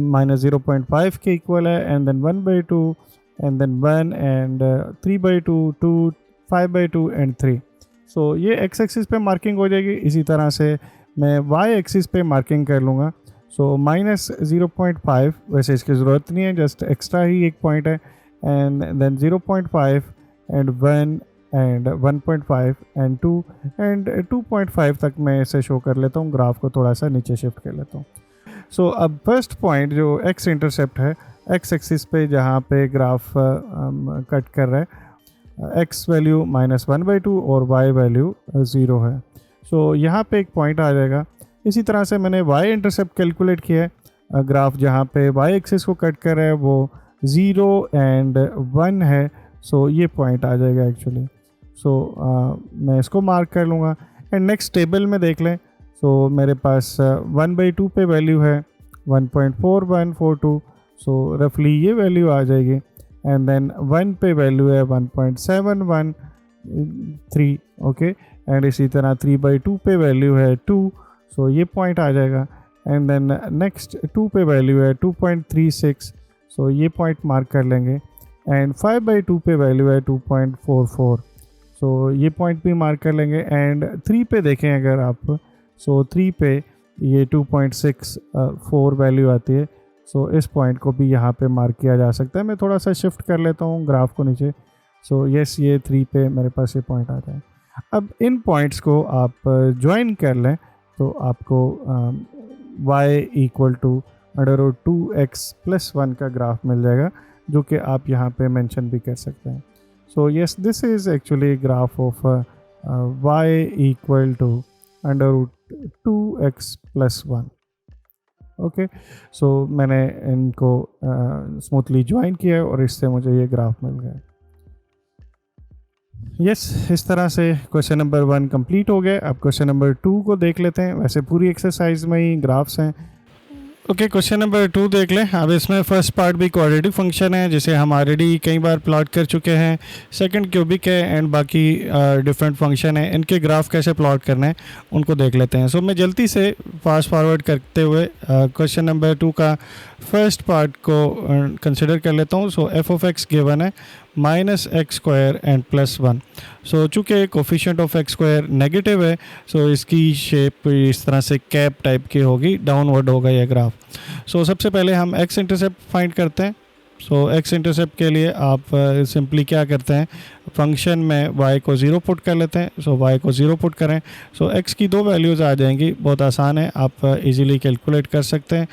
-0.5 के इक्वल है, and then 1/2 and then 1 and 3/2 2 5/2 and 3। So ये एक्स एक्सिस पे मार्किंग हो जाएगी। इसी तरह से मैं वाई एक्सिस पे मार्किंग कर लूँगा। सो -0.5, वैसे इसकी ज़रूरत नहीं है, जस्ट एक्स्ट्रा ही एक पॉइंट है, and then 0.5 and 1 and 1.5 and 2 and 2.5 तक मैं इसे शो कर लेता हूँ। ग्राफ को थोड़ा सा नीचे शिफ्ट कर लेता हूँ। सो अब फर्स्ट पॉइंट जो एक्स इंटरसेप्ट है, एक्स एक्सिस पे जहाँ पे ग्राफ कट कर रहा है, एक्स वैल्यू -1/2 और वाई वैल्यू 0 है। सो यहाँ पे एक पॉइंट आ जाएगा। इसी तरह से मैंने वाई इंटरसेप्ट कैलकुलेट किया है। ग्राफ जहाँ पे वाई एक्सिस को कट कर रहा है वो 0 एंड 1 है। सो ये पॉइंट आ जाएगा एक्चुअली। सो मैं इसको मार्क कर लूँगा एंड नेक्स्ट टेबल में देख लें। सो मेरे पास 1/2 पे वैल्यू है 1.4142। सो रफली ये वैल्यू आ जाएगी, एंड देन 1 पे वैल्यू है 1.713। ओके, एंड इसी तरह 3/2 पे वैल्यू है 2। सो ये पॉइंट आ जाएगा, एंड देन नेक्स्ट 2 पे वैल्यू है 2.36। सो ये पॉइंट मार्क कर लेंगे, एंड 5/2 पे वैल्यू है 2.44। सो ये पॉइंट भी मार्क कर लेंगे, एंड 3 पे देखें अगर आप, सो 3 पे ये 2.64 वैल्यू आती है। सो इस पॉइंट को भी यहाँ पे मार्क किया जा सकता है। मैं थोड़ा सा शिफ्ट कर लेता हूँ ग्राफ को नीचे। सो यस, ये 3 पे मेरे पास ये पॉइंट आता है। अब इन पॉइंट्स को आप ज्वाइन कर लें तो आपको y इक्वल टू √2x+1 का ग्राफ मिल जाएगा, जो कि आप यहाँ पे मेंशन भी कर सकते हैं। So yes, this is actually graph of y equal to √2x+1। Okay, so मैंने इनको स्मूथली ज्वाइन किया है और इससे मुझे ये ग्राफ मिल गया। यस, इस तरह से क्वेश्चन नंबर 1 कंप्लीट हो गया। अब क्वेश्चन नंबर 2 को देख लेते हैं। वैसे पूरी एक्सरसाइज में ही ग्राफ्स हैं। ओके, क्वेश्चन नंबर 2 देख लें। अब इसमें फर्स्ट पार्ट भी क्वाड्रेटिक फंक्शन है जिसे हम ऑलरेडी कई बार प्लॉट कर चुके हैं। सेकंड क्यूबिक है एंड बाकी डिफरेंट फंक्शन है। इनके ग्राफ कैसे प्लॉट करना है उनको देख लेते हैं। सो मैं जल्दी से फास्ट फॉरवर्ड करते हुए क्वेश्चन नंबर 2 का फर्स्ट पार्ट को कंसिडर कर लेता हूँ। सो f(x) गिवन है -x² एंड +1। सो चूँकि कोफिशिएंट ऑफ x² नेगेटिव है, सो इसकी शेप इस तरह से कैप टाइप की होगी, डाउनवर्ड होगा यह ग्राफ। सो सबसे पहले हम x इंटरसेप्ट फाइंड करते हैं। सो x इंटरसेप्ट के लिए आप सिंपली क्या करते हैं, फंक्शन में y को 0 पुट कर लेते हैं। सो y को 0 पुट करें, सो x की 2 वैल्यूज़ आ जाएंगी। बहुत आसान है, आप इजीली कैलकुलेट कर सकते हैं।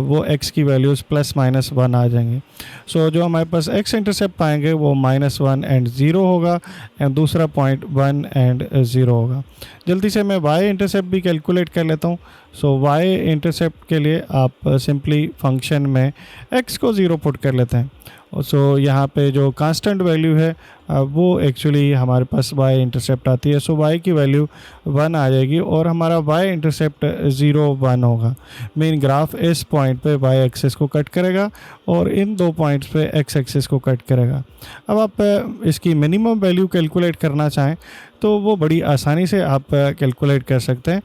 वो x की वैल्यूज़ +-1 आ जाएंगी। सो जो हमारे पास x इंटरसेप्ट पाएंगे वो -1 एंड 0 होगा, एंड दूसरा पॉइंट 1 एंड 0 होगा। जल्दी से मैं y इंटरसेप्ट भी कैलकुलेट कर लेता हूँ। सो y इंटरसेप्ट के लिए आप सिंपली फंक्शन में x को 0 पुट कर लेते हैं। सो यहाँ पे जो कांस्टेंट वैल्यू है वो एक्चुअली हमारे पास y इंटरसेप्ट आती है। सो y की वैल्यू 1 आ जाएगी और हमारा y इंटरसेप्ट 0 1 होगा। मेन ग्राफ इस पॉइंट पे y एक्सिस को कट करेगा और इन 2 पॉइंट्स पे x एक्सिस को कट करेगा। अब आप इसकी मिनिमम वैल्यू कैलकुलेट करना चाहें तो वो बड़ी आसानी से आप कैलकुलेट कर सकते हैं।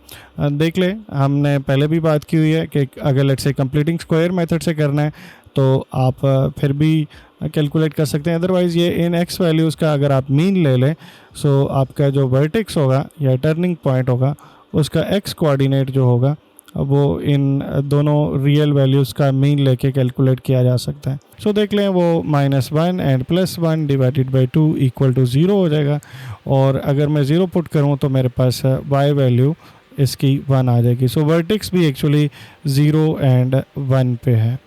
देख लें, हमने पहले भी बात की हुई है कि अगर लेट्स से कंप्लीटिंग स्क्वायर मेथड से करना है तो आप फिर भी कैलकुलेट कर सकते हैं। अदरवाइज़ ये इन एक्स वैल्यूज़ का अगर आप मीन ले लें, सो आपका जो वर्टेक्स होगा या टर्निंग पॉइंट होगा उसका एक्स कोऑर्डिनेट जो होगा वो इन दोनों रियल वैल्यूज़ का मीन लेके कैलकुलेट किया जा सकता है। सो देख लें वो -1 and +1 divided by 2 equal to 0 हो जाएगा। और अगर मैं 0 पुट करूँ तो मेरे पास वाई वैल्यू इसकी 1 आ जाएगी। सो वर्टेक्स भी एक्चुअली 0 एंड 1 पे है।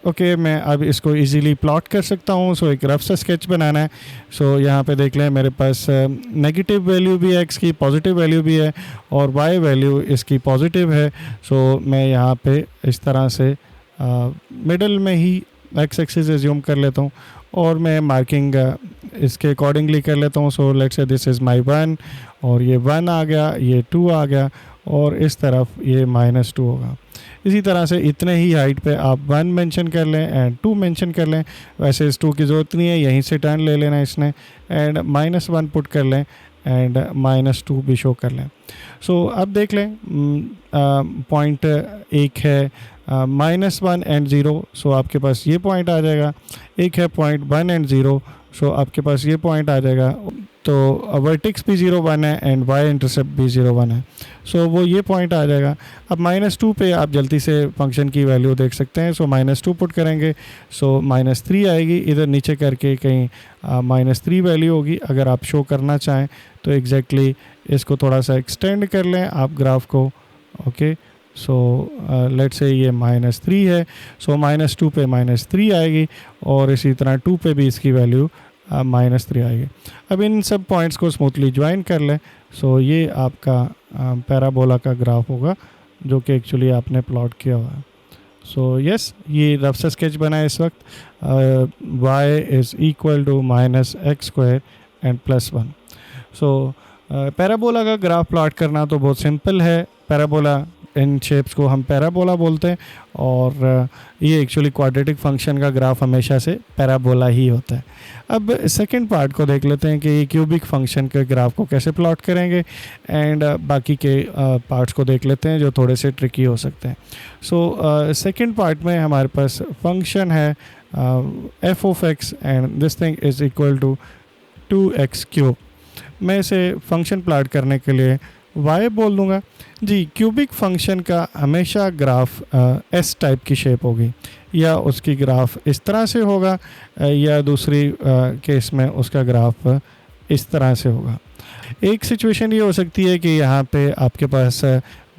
ओके, मैं अब इसको इजीली प्लॉट कर सकता हूँ। सो एक रफ सा स्केच बनाना है। सो यहाँ पे देख लें मेरे पास नेगेटिव वैल्यू भी है एक्स की, पॉजिटिव वैल्यू भी है और वाई वैल्यू इसकी पॉजिटिव है। सो मैं यहाँ पे इस तरह से मिडल में ही एक्स एक्सिस एज्यूम कर लेता हूँ और मैं मार्किंग इसके अकॉर्डिंगली कर लेता हूँ। So let's say this is my 1 और ये 1 आ गया, ये 2 आ गया और इस तरफ ये -2 होगा। इसी तरह से इतने ही हाइट पे आप 1 मेंशन कर लें एंड 2 मेंशन कर लें। वैसे इस 2 की ज़रूरत नहीं है, यहीं से टर्न ले लेना इसने एंड -1 पुट कर लें एंड -2 भी शो कर लें। सो अब देख लें पॉइंट एक है -1 एंड 0। सो आपके पास ये पॉइंट आ जाएगा। एक है पॉइंट 1 एंड 0। सो आपके पास ये पॉइंट आ जाएगा। तो वर्टेक्स भी 0 1 है एंड वाई इंटरसेप्ट भी 0 1 है। सो वो ये पॉइंट आ जाएगा। अब -2 पे आप जल्दी से फंक्शन की वैल्यू देख सकते हैं। सो -2 पुट करेंगे, सो -3 आएगी। इधर नीचे करके कहीं -3 वैल्यू होगी। अगर आप शो करना चाहें तो एग्जैक्टली इसको थोड़ा सा एक्सटेंड कर लें आप ग्राफ को। ओके, सो लेट्स से ये -3 है। सो -2 पे -3 आएगी और इसी तरह 2 पे भी इसकी वैल्यू -3 आएगी। अब इन सब पॉइंट्स को स्मूथली ज्वाइन कर लें। सो ये आपका पैराबोला का ग्राफ होगा जो कि एक्चुअली आपने प्लॉट किया हुआ है। सो यस, ये रफ सा स्केच बना है इस वक्त। y is equal to -x² and +1। So parabola का ग्राफ प्लॉट करना तो बहुत सिंपल है। पैराबोला, इन शेप्स को हम पैराबोला बोलते हैं और ये एक्चुअली क्वाड्रेटिक फंक्शन का ग्राफ हमेशा से पैराबोला ही होता है। अब सेकंड पार्ट को देख लेते हैं कि ये क्यूबिक फंक्शन के ग्राफ को कैसे प्लॉट करेंगे एंड बाकी के पार्ट्स को देख लेते हैं जो थोड़े से ट्रिकी हो सकते हैं। सो सेकंड पार्ट में हमारे पास फंक्शन है f(x) and this thing is equal to 2x³। मैं इसे फंक्शन प्लॉट करने के लिए y बोल दूंगा। जी, क्यूबिक फंक्शन का हमेशा ग्राफ एस टाइप की शेप होगी, या उसकी ग्राफ इस तरह से होगा या दूसरी केस में उसका ग्राफ इस तरह से होगा। एक सिचुएशन ये हो सकती है कि यहाँ पे आपके पास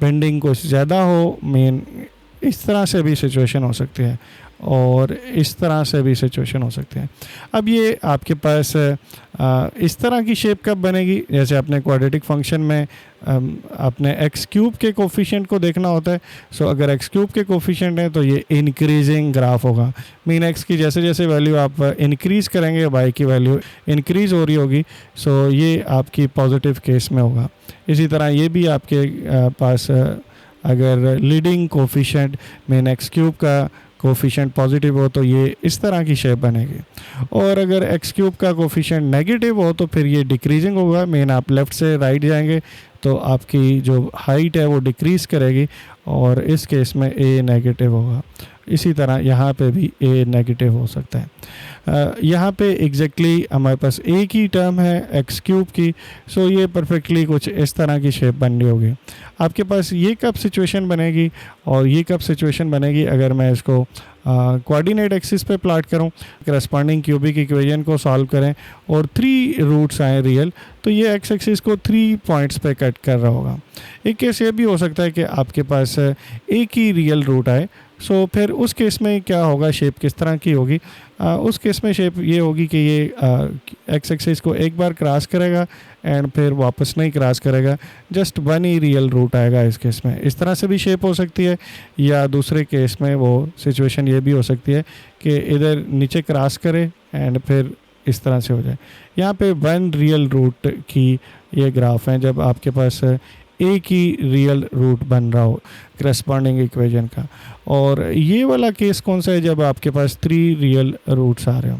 बेंडिंग कुछ ज़्यादा हो, मेन इस तरह से भी सिचुएशन हो सकती है और इस तरह से भी सिचुएशन हो सकती है। अब ये आपके पास इस तरह की शेप कब बनेगी, जैसे अपने क्वाड्रेटिक फंक्शन में अपने x³ के कोफिशिएंट को देखना होता है। सो अगर x³ के कोफिशिएंट हैं तो ये इंक्रीजिंग ग्राफ होगा। मीन x की जैसे जैसे वैल्यू आप इंक्रीज़ करेंगे y की वैल्यू इंक्रीज़ हो रही होगी। सो ये आपकी पॉजिटिव केस में होगा। इसी तरह ये भी आपके पास अगर लीडिंग कोफिशिएंट मीन x³ का कोफिशिएंट पॉजिटिव हो तो ये इस तरह की शेप बनेगी, और अगर x³ का कोफिशिएंट नेगेटिव हो तो फिर ये डिक्रीजिंग होगा। मीन आप लेफ़्ट से राइट जाएंगे तो आपकी जो हाइट है वो डिक्रीज़ करेगी और इस केस में a नेगेटिव होगा। इसी तरह यहाँ पे भी a नेगेटिव हो सकता है। यहाँ पे एग्जैक्टली हमारे पास एक ही टर्म है x³ की। सो ये परफेक्टली कुछ इस तरह की शेप बननी होगी। आपके पास ये कब सिचुएशन बनेगी और ये कब सिचुएशन बनेगी, अगर मैं इसको कोऑर्डिनेट एक्सिस पे प्लॉट करूँ, करस्पॉन्डिंग क्यूबिक इक्वेशन को सॉल्व करें और 3 रूट्स आए रियल, तो ये एक्स एक्सिस को 3 पॉइंट्स पे कट कर रहा होगा। एक केस ये भी हो सकता है कि आपके पास एक ही रियल रूट आए। सो फिर उस केस में क्या होगा, शेप किस तरह की होगी? उस केस में शेप ये होगी कि ये एक्स एक्सिस को एक बार क्रॉस करेगा एंड फिर वापस नहीं क्रॉस करेगा, जस्ट 1 ही रियल रूट आएगा इस केस में। इस तरह से भी शेप हो सकती है, या दूसरे केस में वो सिचुएशन ये भी हो सकती है कि इधर नीचे क्रॉस करे एंड फिर इस तरह से हो जाए। यहाँ पे 1 रियल रूट की ये ग्राफ हैं जब आपके पास एक ही रियल रूट बन रहा हो करस्पॉन्डिंग इक्वेशन का। और ये वाला केस कौन सा है, जब आपके पास 3 रियल रूट्स आ रहे हो।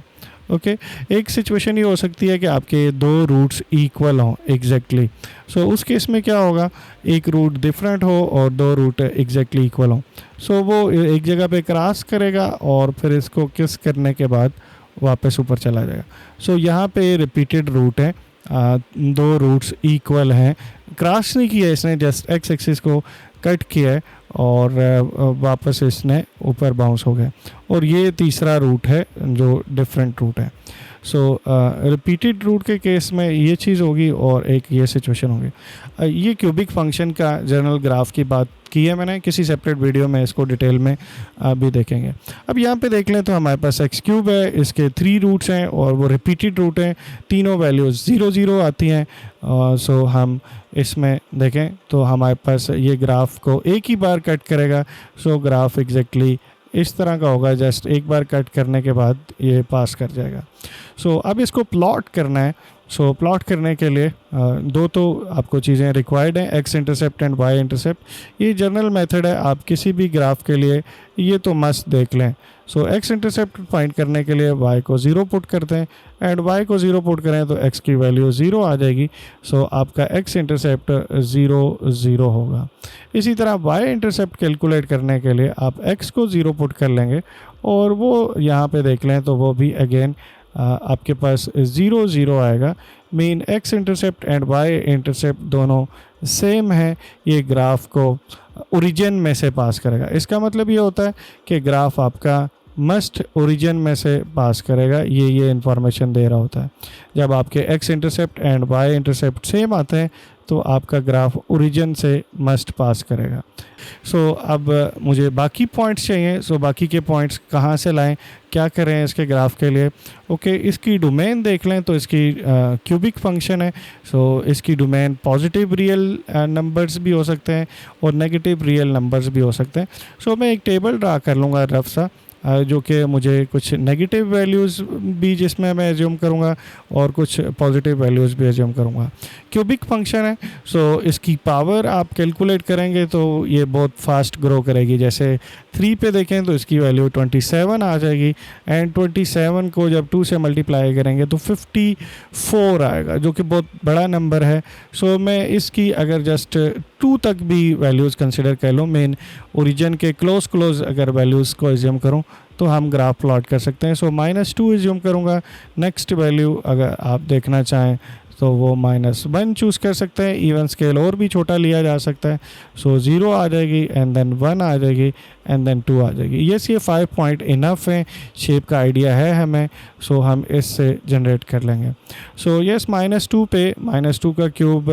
ओके, एक सिचुएशन ये हो सकती है कि आपके 2 रूट्स इक्वल हों एग्जैक्टली। सो उस केस में क्या होगा, एक रूट डिफरेंट हो और 2 रूट एग्जैक्टली इक्वल हों। सो वो एक जगह पे क्रॉस करेगा और फिर इसको किस करने के बाद वापस ऊपर चला जाएगा। सो यहाँ पे रिपीटेड रूट है, दो रूट्स इक्वल हैं, क्रॉस नहीं किया इसने, जस्ट एक्स एक्सिस को कट किया है और वापस इसने ऊपर बाउंस हो गया। और ये तीसरा रूट है जो डिफरेंट रूट है। सो रिपीटेड रूट के केस में ये चीज़ होगी और एक ये सिचुएशन होगी। ये क्यूबिक फंक्शन का जनरल ग्राफ की बात की है मैंने, किसी सेपरेट वीडियो में इसको डिटेल में भी देखेंगे। अब यहाँ पे देख लें तो हमारे पास एक्स क्यूब है, इसके 3 रूट्स हैं और वो रिपीटेड रूट हैं, तीनों वैल्यूज़ 0 0 आती हैं। सो हम इसमें देखें तो हमारे पास ये ग्राफ को एक ही बार कट करेगा। सो ग्राफ एग्जैक्टली इस तरह का होगा, जस्ट एक बार कट करने के बाद ये पास कर जाएगा। सो अब इसको प्लॉट करना है। सो प्लॉट करने के लिए दो तो आपको चीज़ें रिक्वायर्ड हैं, x intercept and Y intercept. ये जनरल मेथड है, आप किसी भी ग्राफ के लिए ये तो मस्ट देख लें। सो एक्स इंटरसेप्ट फाइंड करने के लिए वाई को 0 पुट करते हैं एंड वाई को 0 पुट करें तो एक्स की वैल्यू 0 आ जाएगी। सो आपका एक्स इंटरसेप्ट 0 0 होगा। इसी तरह वाई इंटरसेप्ट कैलकुलेट करने के लिए आप एक्स को 0 पुट कर लेंगे और वो यहाँ पे देख लें तो वो भी अगेन आपके पास 0 0 आएगा। Mean x intercept and Y intercept दोनों सेम है, ये ग्राफ को ओरिजिन में से पास करेगा। इसका मतलब ये होता है कि ग्राफ आपका मस्ट ओरिजिन में से पास करेगा, ये इंफॉर्मेशन दे रहा होता है। जब आपके x intercept and Y intercept same आते हैं तो आपका ग्राफ ओरिजिन से मस्ट पास करेगा। सो अब मुझे बाकी पॉइंट्स चाहिए। सो बाकी के पॉइंट्स कहाँ से लाएं, क्या करें इसके ग्राफ के लिए? ओके, इसकी डोमेन देख लें तो इसकी क्यूबिक फंक्शन है। सो इसकी डोमेन पॉजिटिव रियल नंबर्स भी हो सकते हैं और नेगेटिव रियल नंबर्स भी हो सकते हैं। सो मैं एक टेबल ड्रा कर लूँगा रफ सा, जो कि मुझे कुछ नेगेटिव वैल्यूज़ भी जिसमें मैं एज्यूम करूँगा और कुछ पॉजिटिव वैल्यूज़ भी एज्यूम करूँगा। क्यूबिक फंक्शन है, सो इसकी पावर आप कैलकुलेट करेंगे तो ये बहुत फास्ट ग्रो करेगी। जैसे 3 पे देखें तो इसकी वैल्यू 27 आ जाएगी एंड 27 को जब 2 से मल्टीप्लाई करेंगे तो 54 आएगा, जो कि बहुत बड़ा नंबर है। सो मैं इसकी अगर जस्ट 2 तक भी वैल्यूज़ कंसिडर कर लूँ, मेन ओरिजिन के क्लोज अगर वैल्यूज़ को एज्यूम करूँ तो हम ग्राफ प्लॉट कर सकते हैं। सो -2 एज्यूम करूँगा। नेक्स्ट वैल्यू अगर आप देखना चाहें तो वो -1 चूज़ कर सकते हैं, इवन स्केल और भी छोटा लिया जा सकता है। सो 0 आ जाएगी एंड देन 1 आ जाएगी एंड देन 2 आ जाएगी। यस, ये 5 पॉइंट इनफ है, शेप का आइडिया है हमें। सो हम इससे जनरेट कर लेंगे। सो यस, -2 पे -2 का क्यूब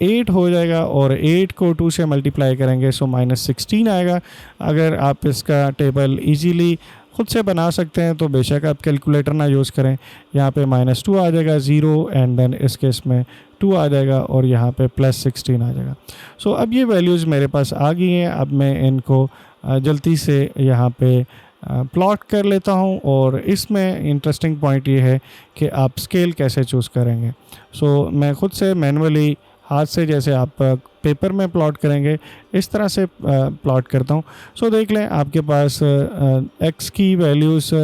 8 हो जाएगा और 8 को 2 से मल्टीप्लाई करेंगे सो -16 आएगा। अगर आप इसका टेबल इजीली खुद से बना सकते हैं तो बेशक आप कैलकुलेटर ना यूज़ करें। यहाँ पे -2 आ जाएगा, 0 एंड देन इस केस में 2 आ जाएगा और यहाँ पे +16 आ जाएगा। सो अब ये वैल्यूज़ मेरे पास आ गई हैं। अब मैं इनको जल्दी से यहाँ पे प्लॉट कर लेता हूँ और इसमें इंटरेस्टिंग पॉइंट ये है कि आप स्केल कैसे चूज़ करेंगे। सो मैं खुद से मैनुअली हाथ से, जैसे आप पेपर में प्लॉट करेंगे इस तरह से प्लॉट करता हूँ। सो देख लें आपके पास एक्स की वैल्यूज़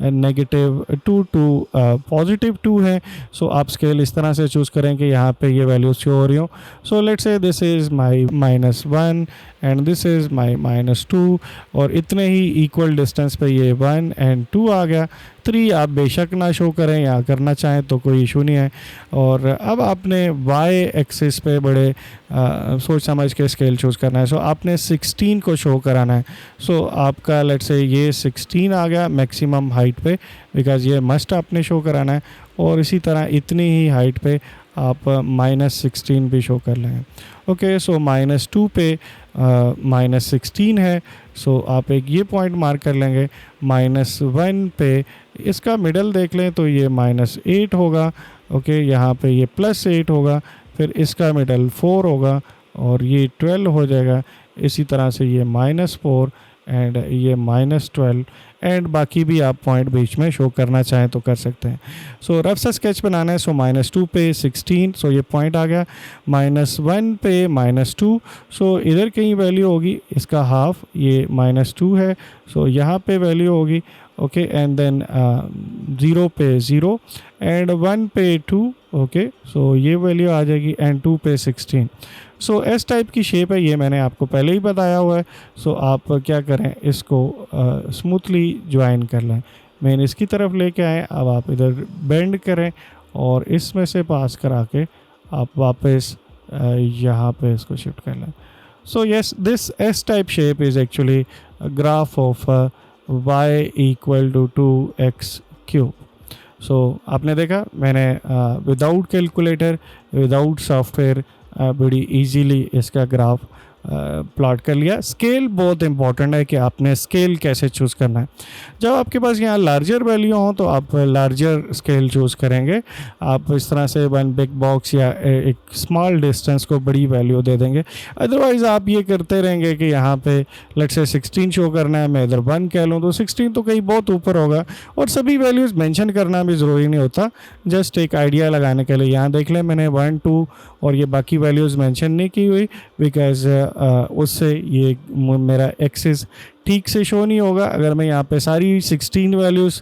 -2 टू +2 है। सो आप स्केल इस तरह से चूज़ करें कि यहाँ पे ये वैल्यूज़ शो हो रही हो। So let's say this is my -1 and this is my -2 और इतने ही इक्वल डिस्टेंस पे ये 1 एंड 2 आ गया। 3 आप बेशक ना शो करें या करना चाहें तो कोई इशू नहीं है। और अब आपने वाई एक्सिस पे बड़े सोच समझ के स्केल चूज़ करना है। सो आपने 16 को शो कराना है। सो आपका लेट्स से ये 16 आ गया मैक्सिमम हाइट पे, बिकॉज़ ये मस्ट आपने शो कराना है। और इसी तरह इतनी ही हाइट पे आप -16 भी शो कर लेंगे। ओके, सो -2 पे -16 है। सो आप एक ये पॉइंट मार्क कर लेंगे। -1 पे इसका मिडल देख लें तो ये -8 होगा। ओके, यहाँ पे ये +8 होगा, फिर इसका मिडल 4 होगा और ये 12 हो जाएगा। इसी तरह से ये -4 एंड ये -12 एंड बाकी भी आप पॉइंट बीच में शो करना चाहें तो कर सकते हैं। सो रफ सा स्केच बनाना है। सो -2 पे 16, सो ये पॉइंट आ गया। -1 पे -2, सो इधर कहीं वैल्यू होगी, इसका हाफ ये -2 है। सो यहाँ पे वैल्यू होगी। ओके, एंड देन 0 पे 0 एंड 1 पे 2। ओके, सो ये वैल्यू आ जाएगी एंड 2 पे 16। सो एस टाइप की शेप है, ये मैंने आपको पहले ही बताया हुआ है। सो आप क्या करें, इसको स्मूथली ज्वाइन कर लें। मेन इसकी तरफ लेके आए, अब आप इधर बेंड करें और इसमें से पास करा के आप वापस यहाँ पे इसको शिफ्ट कर लें. So yes, this S type shape is actually graph of y equal to 2x cube. So आपने देखा मैंने विदाउट कैलकुलेटर, विदाउट सॉफ्टवेयर बड़ी इजीली इसका ग्राफ प्लॉट कर लिया. स्केल बहुत इंपॉर्टेंट है कि आपने स्केल कैसे चूज़ करना है. जब आपके पास यहाँ लार्जर वैल्यू हो तो आप लार्जर स्केल चूज़ करेंगे. आप इस तरह से वन बिग बॉक्स या एक स्मॉल डिस्टेंस को बड़ी वैल्यू दे देंगे. अदरवाइज़ आप ये करते रहेंगे कि यहाँ पे लेट से 16 शो करना है, मैं इधर 1 कह लूँ तो 16 तो कहीं बहुत ऊपर होगा. और सभी वैल्यूज़ मेंशन करना भी ज़रूरी नहीं होता, जस्ट एक आइडिया लगाने के लिए. यहाँ देख लें मैंने 1 2 और ये बाकी वैल्यूज़ मेंशन नहीं की हुई, बिकॉज उससे ये मेरा एक्सिस ठीक से शो नहीं होगा. अगर मैं यहाँ पे सारी 16 वैल्यूज़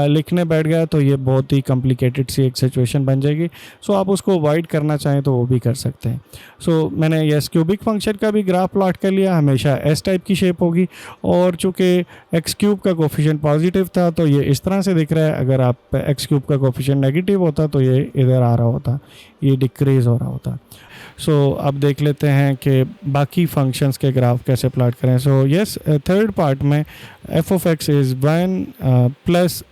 लिखने बैठ गया तो ये बहुत ही कॉम्प्लिकेटेड सी एक सिचुएशन बन जाएगी. सो आप उसको अवॉइड करना चाहें तो वो भी कर सकते हैं. सो मैंने यस क्यूबिक फंक्शन का भी ग्राफ प्लॉट कर लिया. हमेशा एस टाइप की शेप होगी और चूँकि एक्स क्यूब का कोफिशिएंट पॉजिटिव था तो ये इस तरह से दिख रहा है. अगर आप एक्स क्यूब का कोफिशिएंट नेगेटिव होता तो ये इधर आ रहा होता, ये डिक्रीज़ हो रहा होता. सो अब देख लेते हैं कि बाकी फंक्शंस के ग्राफ कैसे प्लॉट करें. सो यस, थर्ड पार्ट में F of x is 1 plus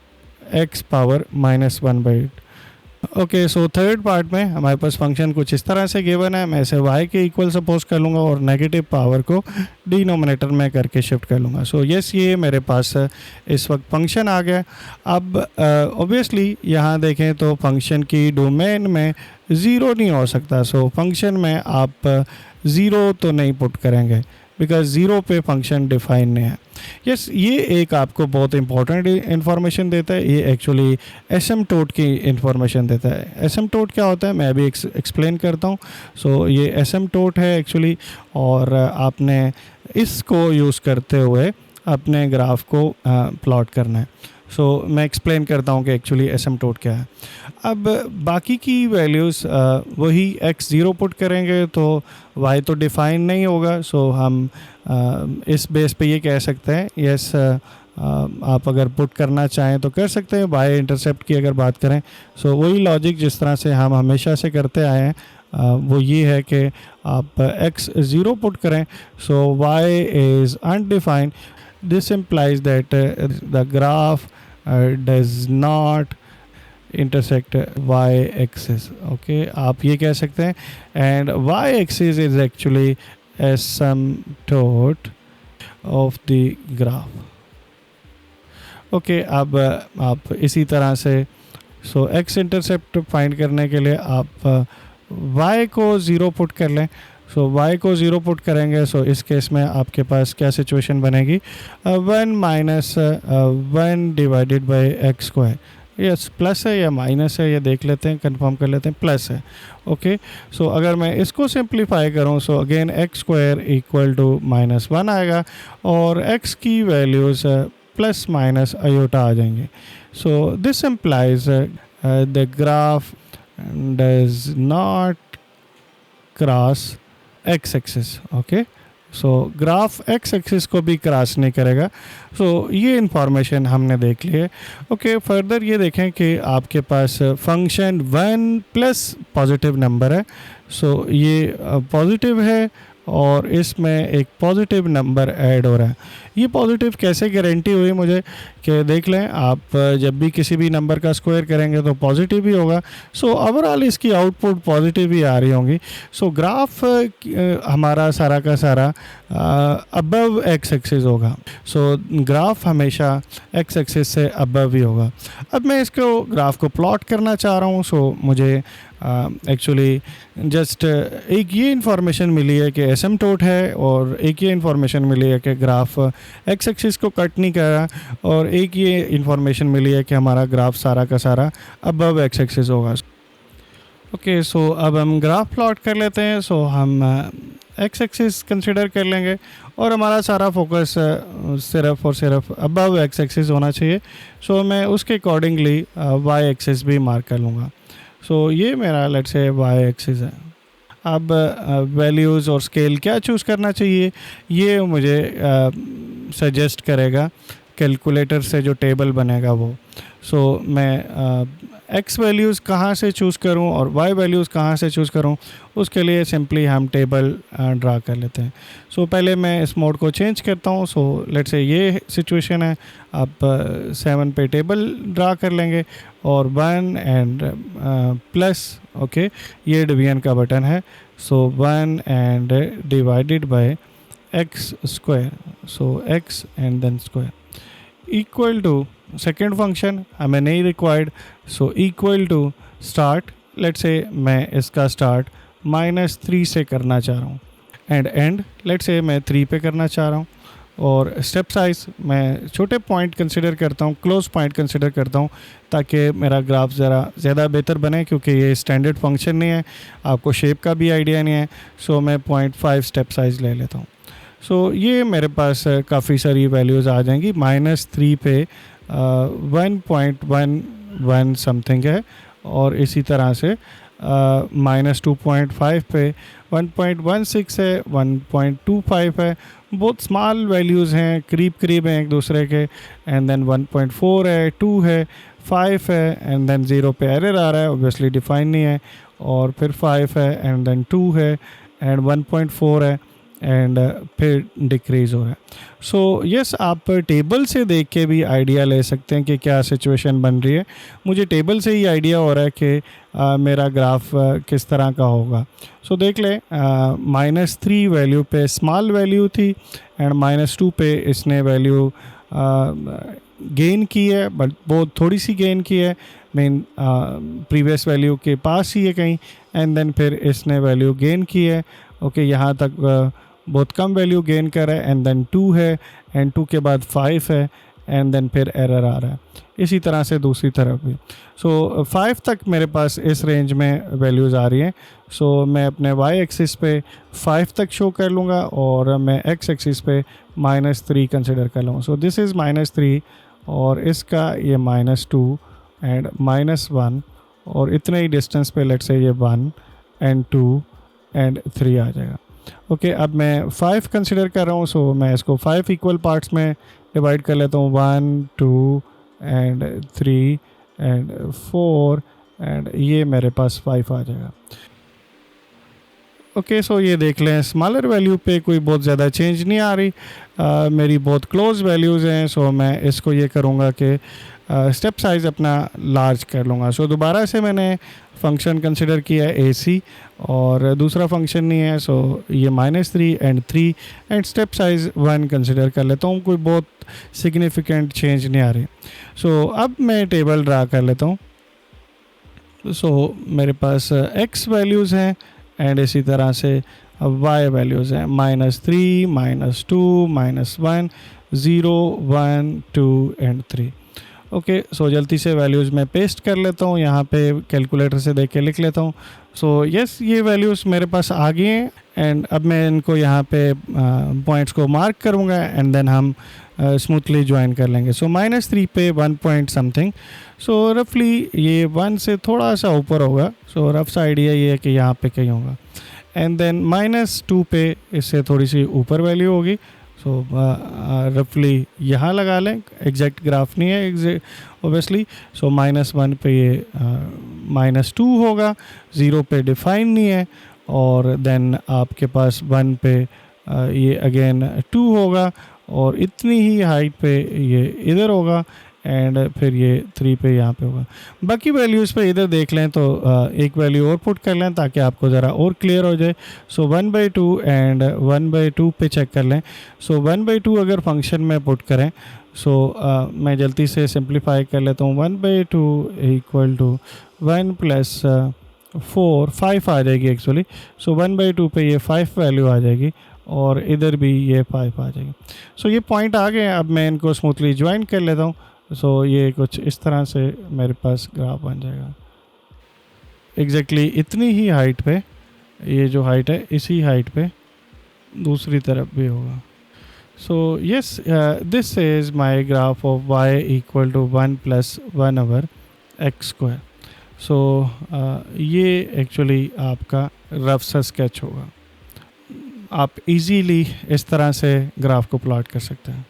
x power -1/8. Okay, so third part में हमारे पास फंक्शन कुछ इस तरह से गिवन है. मैं इसे y के इक्वल सपोज कर लूँगा और नेगेटिव पावर को डिनोमिनेटर में करके शिफ्ट कर लूँगा. सो यस, ये मेरे पास इस वक्त फंक्शन आ गया. अब ऑब्वियसली यहाँ देखें तो फंक्शन की डोमेन में ज़ीरो नहीं हो सकता. सो फंक्शन में आप ज़ीरो तो नहीं पुट करेंगे बिकॉज ज़ीरो पे फंक्शन डिफाइन नहीं है. यस, ये एक आपको बहुत इंपॉर्टेंट इन्फॉर्मेशन देता है. ये एक्चुअली एसिम्पटोट की इन्फॉर्मेशन देता है. एसिम्पटोट क्या होता है मैं अभी एक्सप्लेन करता हूँ. सो ये एसिम्पटोट है एक्चुअली, और आपने इसको यूज़ करते हुए अपने ग्राफ को प्लॉट करना है. सो मैं एक्सप्लेन करता हूँ कि एक्चुअली एसिम्पटोट क्या है. अब बाकी की वैल्यूज़ वही x 0 पुट करेंगे तो y तो डिफ़ाइन नहीं होगा. सो हम इस बेस पे ये कह सकते हैं यस, आप अगर पुट करना चाहें तो कर सकते हैं. y इंटरसेप्ट की अगर बात करें, सो वही लॉजिक जिस तरह से हम हमेशा से करते आए हैं, वो ये है कि आप x 0 पुट करें. सो y is undefined. This implies that the graph does not intersect y axis. Okay, आप ये कह सकते हैं. And y axis is actually asymptote of the graph. Okay, अब आप इसी तरह से सो x इंटरसेप्ट फाइंड करने के लिए आप y को 0 पुट कर लें. सो y को 0 पुट करेंगे. सो इस केस में आपके पास क्या सिचुएशन बनेगी, 1 minus 1 divided by x square. Yes, plus है या माइनस है ये देख लेते हैं, कंफर्म कर लेते हैं. प्लस है. ओके, सो अगर मैं इसको सिंप्लीफाई करूं, so again x square equal to -1 आएगा और x की वैल्यूज़ प्लस माइनस आयोटा आ जाएंगे. So this implies the graph does not cross x axis. Okay, so graph x axis को भी क्रॉस नहीं करेगा. सो ये इंफॉर्मेशन हमने देख ली है. ओके, फर्दर ये देखें कि आपके पास फंक्शन 1 प्लस पॉजिटिव नंबर है. सो ये पॉजिटिव है और इसमें एक पॉजिटिव नंबर ऐड हो रहा है. ये पॉजिटिव कैसे गारंटी हुई मुझे कि देख लें, आप जब भी किसी भी नंबर का स्क्वायर करेंगे तो पॉजिटिव ही होगा. सो ओवरऑल इसकी आउटपुट पॉजिटिव ही आ रही होंगी. सो ग्राफ हमारा सारा का सारा अबव एक्स एक्सिस होगा. सो ग्राफ हमेशा एक्स एक्सिस से अबव ही होगा. अब मैं इसको ग्राफ को प्लॉट करना चाह रहा हूँ. सो मुझे एक्चुअली जस्ट एक ये इन्फॉर्मेशन मिली है कि एसिम्पटोट है और एक ये इन्फॉर्मेशन मिली है कि ग्राफ एक्स एक्सिस को कट नहीं कर रहा, और एक ये इन्फॉर्मेशन मिली है कि हमारा ग्राफ सारा का सारा अबव एक्स एक्सिस होगा. ओके, सो अब हम ग्राफ प्लॉट कर लेते हैं. सो हम एक्स एक्सिस कंसिडर कर लेंगे और हमारा सारा फोकस सिर्फ और सिर्फ अबव एक्स एक्सिस होना चाहिए. सो मैं उसके अकॉर्डिंगली वाई एक्सिस भी मार्क कर लूँगा. सो ये मेरा लेट्स से वाई एक्सिस है. अब वैल्यूज़ और स्केल क्या चूज़ करना चाहिए ये मुझे सजेस्ट करेगा कैलकुलेटर से जो टेबल बनेगा वो। सो मैं एक्स वैल्यूज़ कहाँ से चूज़ करूँ और वाई वैल्यूज़ कहाँ से चूज़ करूँ, उसके लिए सिंपली हम टेबल ड्रा कर लेते हैं। सो पहले मैं इस मोड को चेंज करता हूँ। सो लेट्स से ये सिचुएशन है, आप 7 पे टेबल ड्रा कर लेंगे और 1 एंड प्लस, ओके, ये डिवीजन का बटन है। So 1 and divided by x square, so x and then square equal to second function हमें नहीं required, so equal to start, let's say मैं इसका स्टार्ट -3 से करना चाह रहा हूँ एंड एंड लेट्स से मैं 3 पे करना चाह रहा हूँ। और स्टेप साइज़ मैं छोटे पॉइंट कंसिडर करता हूँ, क्लोज पॉइंट कंसिडर करता हूँ, ताकि मेरा ग्राफ ज़रा ज़्यादा बेहतर बने, क्योंकि ये स्टैंडर्ड फंक्शन नहीं है, आपको शेप का भी आइडिया नहीं है। सो मैं 0.5 स्टेप साइज़ ले लेता हूँ। सो ये मेरे पास काफ़ी सारी वैल्यूज़ आ जाएंगी। -3 पे 1.11 समथिंग है, और इसी तरह से -2.5 पे 1.16 है, 1.25 है, बहुत स्मॉल वैल्यूज़ हैं, करीब हैं एक दूसरे के। एंड देन 1.4 है, 2 है, 5 है, एंड देन 0 पे एरर आ रहा है, ऑब्वियसली डिफाइन नहीं है, और फिर 5 है, एंड देन 2 है, एंड 1.4 है, एंड फिर डिक्रीज़ हो रहा है। सो यस, आप टेबल से देख के भी आइडिया ले सकते हैं कि क्या सिचुएशन बन रही है। मुझे टेबल से ही आइडिया हो रहा है कि मेरा ग्राफ किस तरह का होगा। सो देख लें, -3 वैल्यू पे स्मॉल वैल्यू थी, एंड -2 पे इसने वैल्यू गेन की है, बट बहुत थोड़ी सी गेन की है, मेन प्रीवियस वैल्यू के पास ही है कहीं, एंड देन फिर इसने वैल्यू गेन की है। ओके, यहाँ तक बहुत कम वैल्यू गेन कर रहा है, एंड देन 2 है, एंड 2 के बाद 5 है, एंड देन फिर एरर आ रहा है। इसी तरह से दूसरी तरफ भी। सो 5 तक मेरे पास इस रेंज में वैल्यूज़ आ रही हैं। सो मैं अपने वाई एक्सिस पे 5 तक शो कर लूँगा, और मैं एक्स एक्सिस पे -3 कंसिडर कर लूँगा। सो दिस इज़ -3, और इसका ये -2 एंड -1, और इतने ही डिस्टेंस पे लेट्स से ये 1 एंड 2 एंड 3 आ जाएगा। ओके, अब मैं 5 कंसिडर कर रहा हूँ। सो मैं इसको 5 इक्वल पार्ट्स में डिवाइड कर लेता हूँ, 1 2 एंड 3 एंड 4, एंड ये मेरे पास 5 आ जाएगा। ओके, सो ये देख लें, स्मॉलर वैल्यू पे कोई बहुत ज़्यादा चेंज नहीं आ रही, मेरी बहुत क्लोज वैल्यूज़ हैं। सो मैं इसको ये करूँगा कि स्टेप साइज़ अपना लार्ज कर लूँगा। सो दोबारा से मैंने फंक्शन कंसिडर किया है AC, और दूसरा फंक्शन नहीं है। सो ये -3 and 3 and step size 1 consider कर लेता हूँ, कोई बहुत सिग्निफिकेंट चेंज नहीं आ रही। सो अब मैं टेबल ड्रा कर लेता हूँ। सो मेरे पास x वैल्यूज़ हैं, एंड इसी तरह से y वैल्यूज़ हैं, -3 -2 -1 0 1 2 एंड 3। ओके, सो जल्दी से वैल्यूज़ मैं पेस्ट कर लेता हूँ, यहाँ पे कैलकुलेटर से देख के लिख लेता हूँ। सो यस, ये वैल्यूज़ मेरे पास आ गई हैं, एंड अब मैं इनको यहाँ पे पॉइंट्स को मार्क करूँगा, एंड देन हम स्मूथली ज्वाइन कर लेंगे। सो -3 पे 1 पॉइंट समथिंग, सो रफली ये 1 से थोड़ा सा ऊपर होगा। सो रफ सा आइडिया ये है कि यहाँ पे कहीं होगा, एंड देन -2 पे इससे थोड़ी सी ऊपर वैल्यू होगी। सो रफली यहाँ लगा लें, एग्जैक्ट ग्राफ नहीं है ओबियसली। सो -1 पे ये -2 होगा, 0 पे डिफाइन नहीं है, और देन आपके पास 1 पे ये अगेन 2 होगा, और इतनी ही हाइट पे ये इधर होगा, एंड फिर ये 3 पे यहाँ पे होगा। बाकी वैल्यूज़ पे इधर देख लें तो एक वैल्यू और पुट कर लें ताकि आपको ज़रा और क्लियर हो जाए। सो 1/2 एंड 1/2 पे चेक कर लें। सो 1/2 अगर फंक्शन में पुट करें, सो मैं जल्दी से सिंप्लीफाई कर लेता हूँ। 1/2 इक्वल टू 1 + 4 5 आ जाएगी एक्चुअली। सो 1/2 पे ये 5 वैल्यू आ जाएगी, और इधर भी ये 5 आ जाएगी। सो ये पॉइंट आ गए, अब मैं इनको स्मूथली ज्वाइन कर लेता हूँ। सो ये कुछ इस तरह से मेरे पास ग्राफ बन जाएगा। एग्जैक्टली इतनी ही हाइट पे, ये जो हाइट है इसी हाइट पे दूसरी तरफ भी होगा। So yes, this is my graph of y equal to 1 + 1/x²। So ये एक्चुअली आपका रफ सा स्केच होगा। आप इजीली इस तरह से ग्राफ को प्लॉट कर सकते हैं।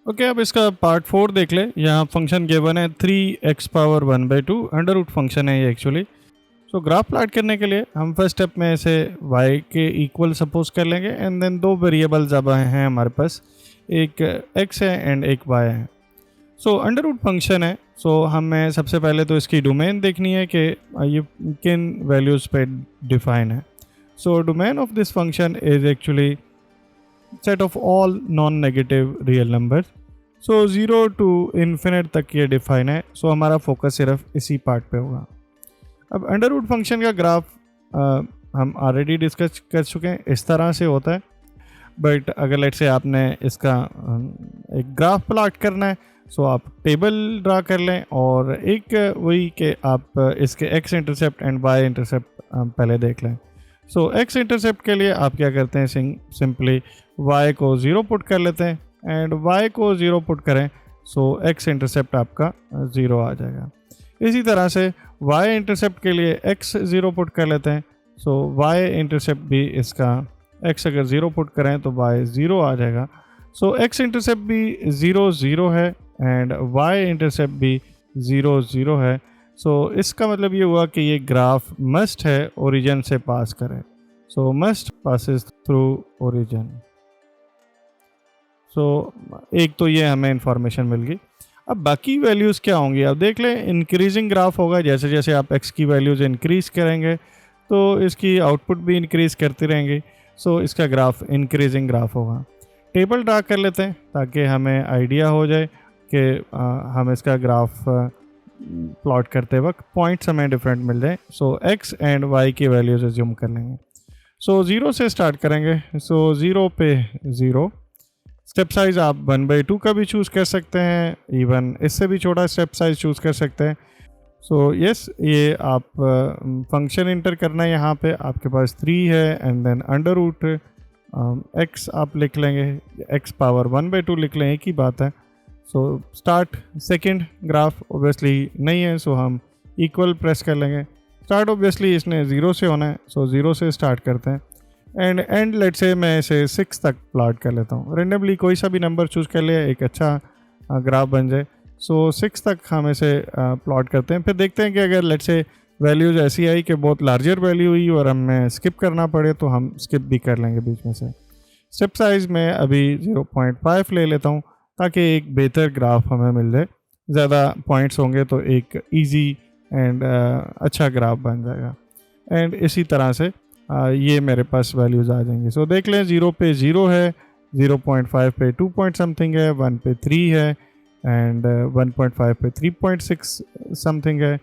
ओके, अब इसका पार्ट 4 देख ले। यहाँ फंक्शन गिवन है 3x⁻1/2 अंडर रूट फंक्शन है ये एक्चुअली। सो ग्राफ प्लॉट करने के लिए हम फर्स्ट स्टेप में इसे y के इक्वल सपोज कर लेंगे एंड देन दो वेरिएबल्स अब हैं हमारे पास, एक x है एंड एक y है। सो अंडर रूट फंक्शन है, सो हमें सबसे पहले तो इसकी डोमेन देखनी है कि ये किन वैल्यूज़ पे डिफाइन है। So domain of this function is actually set of all non negative real number. So 0 to infinite तक ये डिफाइन है। सो हमारा फोकस सिर्फ इसी पार्ट पे होगा। अब अंडर रूट फंक्शन का ग्राफ हम ऑलरेडी डिस्कस कर चुके हैं, इस तरह से होता है। बट अगर लेट से आपने इसका एक ग्राफ प्लॉट करना है, सो आप टेबल ड्रा कर लें और एक वही कि आप इसके x intercept and Y intercept पहले देख लें। सो एक्स इंटरसेप्ट के लिए आप क्या करते हैं, सिंपली वाई को 0 पुट कर लेते हैं एंड वाई को 0 पुट करें, सो एक्स इंटरसेप्ट आपका 0 आ जाएगा। इसी तरह से y इंटरसेप्ट के लिए x 0 पुट कर लेते हैं, सो y इंटरसेप्ट भी इसका x अगर 0 पुट करें तो y 0 आ जाएगा। सो x इंटरसेप्ट भी 0 0 है एंड y इंटरसेप्ट भी 0 0 है। सो इसका मतलब ये हुआ कि ये ग्राफ मस्ट है ओरिजिन से पास करे। So must passes through origin. So एक तो ये हमें इंफॉर्मेशन मिल गई। अब बाकी वैल्यूज़ क्या होंगी आप देख लें। इंक्रीजिंग ग्राफ होगा, जैसे जैसे आप x की वैल्यूज़ इंक्रीज़ करेंगे तो इसकी आउटपुट भी इंक्रीज़ करती रहेंगी। सो इसका ग्राफ इंक्रीजिंग ग्राफ होगा। टेबल ड्रा कर लेते हैं ताकि हमें आइडिया हो जाए कि हम इसका ग्राफ प्लॉट करते वक्त पॉइंट्स हमें डिफरेंट मिल जाए। सो x एंड y की वैल्यूज़ एज्यूम कर लेंगे। सो 0 से स्टार्ट करेंगे। सो 0 पे 0। स्टेप साइज़ आप 1/2 का भी चूज़ कर सकते हैं, इवन इससे भी छोटा स्टेप साइज़ चूज़ कर सकते हैं। सो यस, ये आप फंक्शन इंटर करना है। यहाँ पे आपके पास 3 है and then under root x आप लिख लेंगे, x⁻1/2 लिख लें, एक ही बात है। So start second graph obviously नहीं है, सो हम इक्वल प्रेस कर लेंगे। स्टार्ट ऑब्वियसली इसने 0 से होना है, सो 0 से स्टार्ट करते हैं एंड लेट से मैं इसे 6 तक प्लॉट कर लेता हूँ। रेंडमली कोई सा भी नंबर चूज़ कर लिया, एक अच्छा ग्राफ बन जाए। सो 6 तक हम इसे प्लॉट करते हैं। फिर देखते हैं कि अगर लेट से वैल्यूज़ ऐसी आई कि बहुत लार्जर वैल्यू हुई और हमें स्किप करना पड़े तो हम स्किप भी कर लेंगे बीच में से। स्टेप साइज़ में अभी 0.5 ले लेता हूँ ताकि एक बेहतर ग्राफ हमें मिल जाए। ज़्यादा पॉइंट्स होंगे तो एक ईजी एंड अच्छा ग्राफ बन जाएगा। एंड इसी तरह से ये मेरे पास वैल्यूज़ आ जाएंगी। सो देख लें, 0 पे 0 है, 0.5 पे 2 पॉइंट समथिंग है, 1 पे 3 है एंड 1.5 पे 3.6 समथिंग है,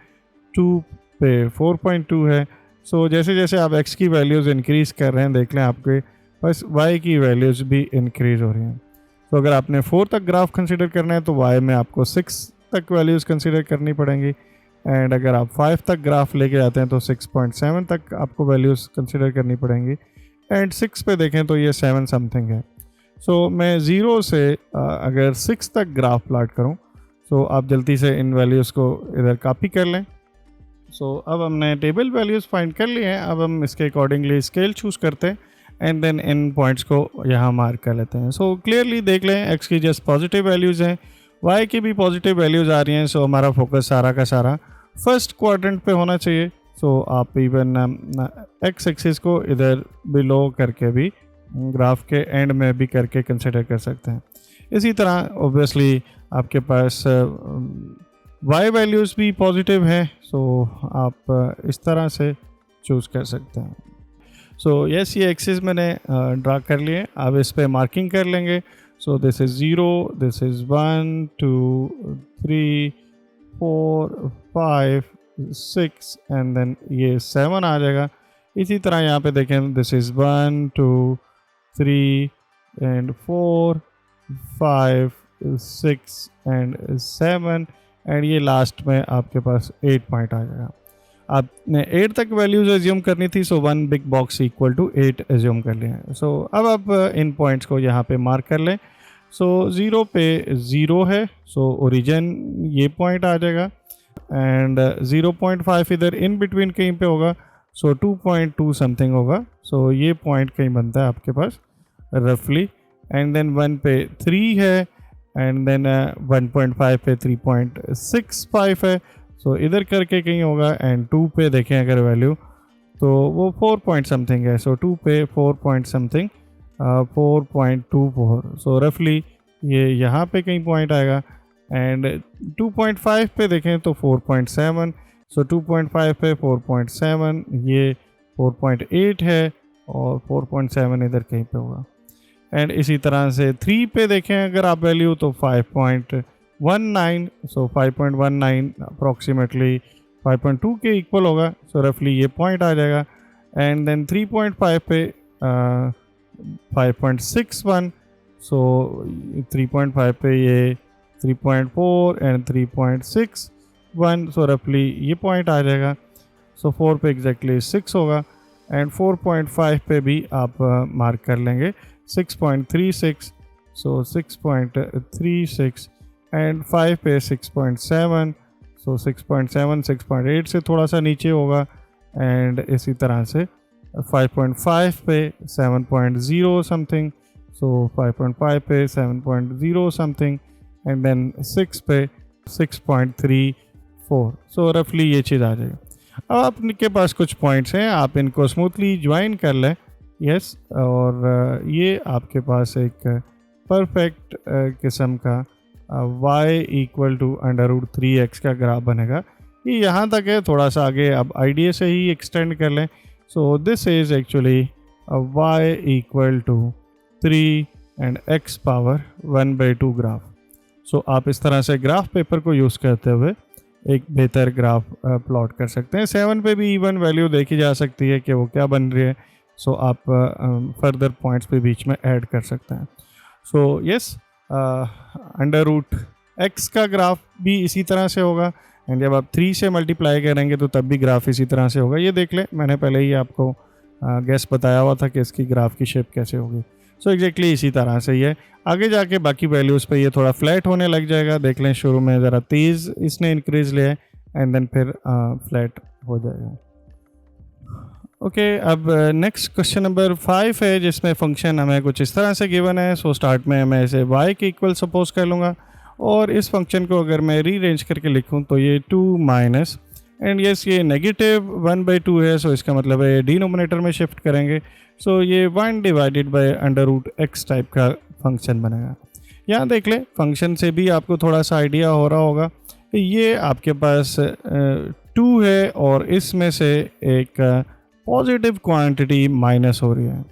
2 पे 4.2 है। सो जैसे जैसे आप x की वैल्यूज़ इंक्रीज़ कर रहे हैं, देख लें आपके पास y की वैल्यूज़ भी इंक्रीज़ हो रही हैं। तो अगर आपने 4 तक ग्राफ कंसिडर करना है तो y में आपको 6 तक वैल्यूज़ कंसिडर करनी पड़ेंगी एंड अगर आप 5 तक ग्राफ लेके जाते हैं तो 6.7 तक आपको वैल्यूज़ कंसिडर करनी पड़ेंगी एंड 6 पे देखें तो ये 7 समथिंग है। सो मैं 0 से अगर 6 तक ग्राफ प्लॉट करूं, सो आप जल्दी से इन वैल्यूज़ को इधर कॉपी कर लें। सो अब हमने टेबल वैल्यूज़ फाइंड कर लिए हैं। अब हम इसके अकॉर्डिंगली स्केल चूज़ करते हैं एंड देन इन पॉइंट्स को यहाँ मार्क कर लेते हैं। सो क्लियरली देख लें, x की जस्ट पॉजिटिव वैल्यूज़ हैं, y की भी पॉजिटिव वैल्यूज़ आ रही हैं। सो हमारा फोकस सारा का सारा फर्स्ट क्वाड्रेंट पे होना चाहिए। सो आप इवन x एक्सिस को इधर बिलो करके भी ग्राफ के एंड में भी करके कंसिडर कर सकते हैं। इसी तरह ऑब्वियसली आपके पास y वैल्यूज़ भी पॉजिटिव हैं, सो आप इस तरह से चूज़ कर सकते हैं। सो यस, ये एक्सिस मैंने ड्रा कर लिए। अब इस पे मार्किंग कर लेंगे। So this is 0, this is 1 2 3 4 5 6 and then ये 7 आ जाएगा। इसी तरह यहाँ पे देखें, दिस इज़ 1 2 3 एंड 4 5 6 एंड 7 एंड ये लास्ट में आपके पास 8 पॉइंट आ जाएगा। आपने 8 तक वैल्यूज़ एज्यूम करनी थी, so 1 big box equal to 8 assume कर लिया है। सो अब आप इन पॉइंट्स को यहाँ पे मार्क कर लें। सो 0 पे 0 है, सो ओरिजिन ये पॉइंट आ जाएगा एंड 0.5 इधर इन बिटवीन कहीं पे होगा, सो 2.2 समथिंग होगा। सो ये पॉइंट कहीं बनता है आपके पास रफली एंड देन 1 पे 3 है एंड देन 1.5 पे 3.65 है, सो इधर करके कहीं होगा। एंड 2 पे देखें अगर वैल्यू तो वो 4 पॉइंट समथिंग है, सो 2 पे 4 पॉइंट समथिंग 4.24, सो रफली ये यहाँ पे कहीं पॉइंट आएगा। एंड 2.5 पे देखें तो 4.7, सो 2.5 पे 4.7, ये 4.8 है और 4.7 इधर कहीं पे होगा। एंड इसी तरह से 3 पे देखें अगर आप वैल्यू तो 5.19, सो 5.19 अप्रॉक्सीमेटली 5.2 के इक्वल होगा, सो रफली ये पॉइंट आ जाएगा। एंड देन 3.5 पे 5.61, सो 3.5 पे ये 3.4 एंड 3.61, सो रफली ये पॉइंट आ जाएगा। सो 4 पे एग्जैक्टली 6 होगा। एंड 4.5 पे भी आप मार्क कर लेंगे 6.36, सो 6.36। एंड 5 पे 6.7, सो 6.7 6.8 से थोड़ा सा नीचे होगा। एंड इसी तरह से 5.5 पे 7.0 समथिंग, सो 5.5 पे 7.0 समथिंग। एंड देन 6 पे 6.34, सो रफली ये चीज़ आ जाएगी। अब आपके पास कुछ पॉइंट्स हैं, आप इनको स्मूथली ज्वाइन कर लें, यस, और ये आपके पास एक परफेक्ट किस्म का y इक्वल टू √3x का ग्राफ बनेगा। ये यहाँ तक है, थोड़ा सा आगे अब आइडिया से ही एक्सटेंड कर लें। So this is actually y equal to 3 and x power 1/2 graph. So आप इस तरह से ग्राफ पेपर को यूज़ करते हुए एक बेहतर ग्राफ प्लॉट कर सकते हैं। 7 पे भी इवन वैल्यू देखी जा सकती है कि वो क्या बन रही है, सो आप फर्दर पॉइंट्स पे बीच में ऐड कर सकते हैं। सो यस, √x का ग्राफ भी इसी तरह से होगा। एंड जब आप 3 से मल्टीप्लाई करेंगे तो तब भी ग्राफ इसी तरह से होगा। ये देख लें, मैंने पहले ही आपको गैस बताया हुआ था कि इसकी ग्राफ की शेप कैसे होगी। सो एग्जैक्टली इसी तरह से ही है। आगे जाके बाकी वैल्यूज़ पे ये थोड़ा फ्लैट होने लग जाएगा। देख लें, शुरू में ज़रा तेज़ इसने इंक्रीज़ लिया है एंड देन फिर फ्लैट हो जाएगा। ओके, अब नेक्स्ट क्वेश्चन नंबर 5 है, जिसमें फंक्शन हमें कुछ इस तरह से गिवन है। सो स्टार्ट में मैं इसे y के इक्वल सपोज कर लूँगा और इस फंक्शन को अगर मैं रीअरेंज करके लिखूँ तो ये 2 माइनस, एंड यस ये नेगेटिव 1/2 है, सो इसका मतलब है डिनोमिनेटर में शिफ्ट करेंगे। सो ये 1 डिवाइडेड बाय √x टाइप का फंक्शन बनेगा। यहाँ देख लें, फंक्शन से भी आपको थोड़ा सा आइडिया हो रहा होगा कि ये आपके पास 2 है और इसमें से एक पॉजिटिव क्वांटिटी माइनस हो रही है।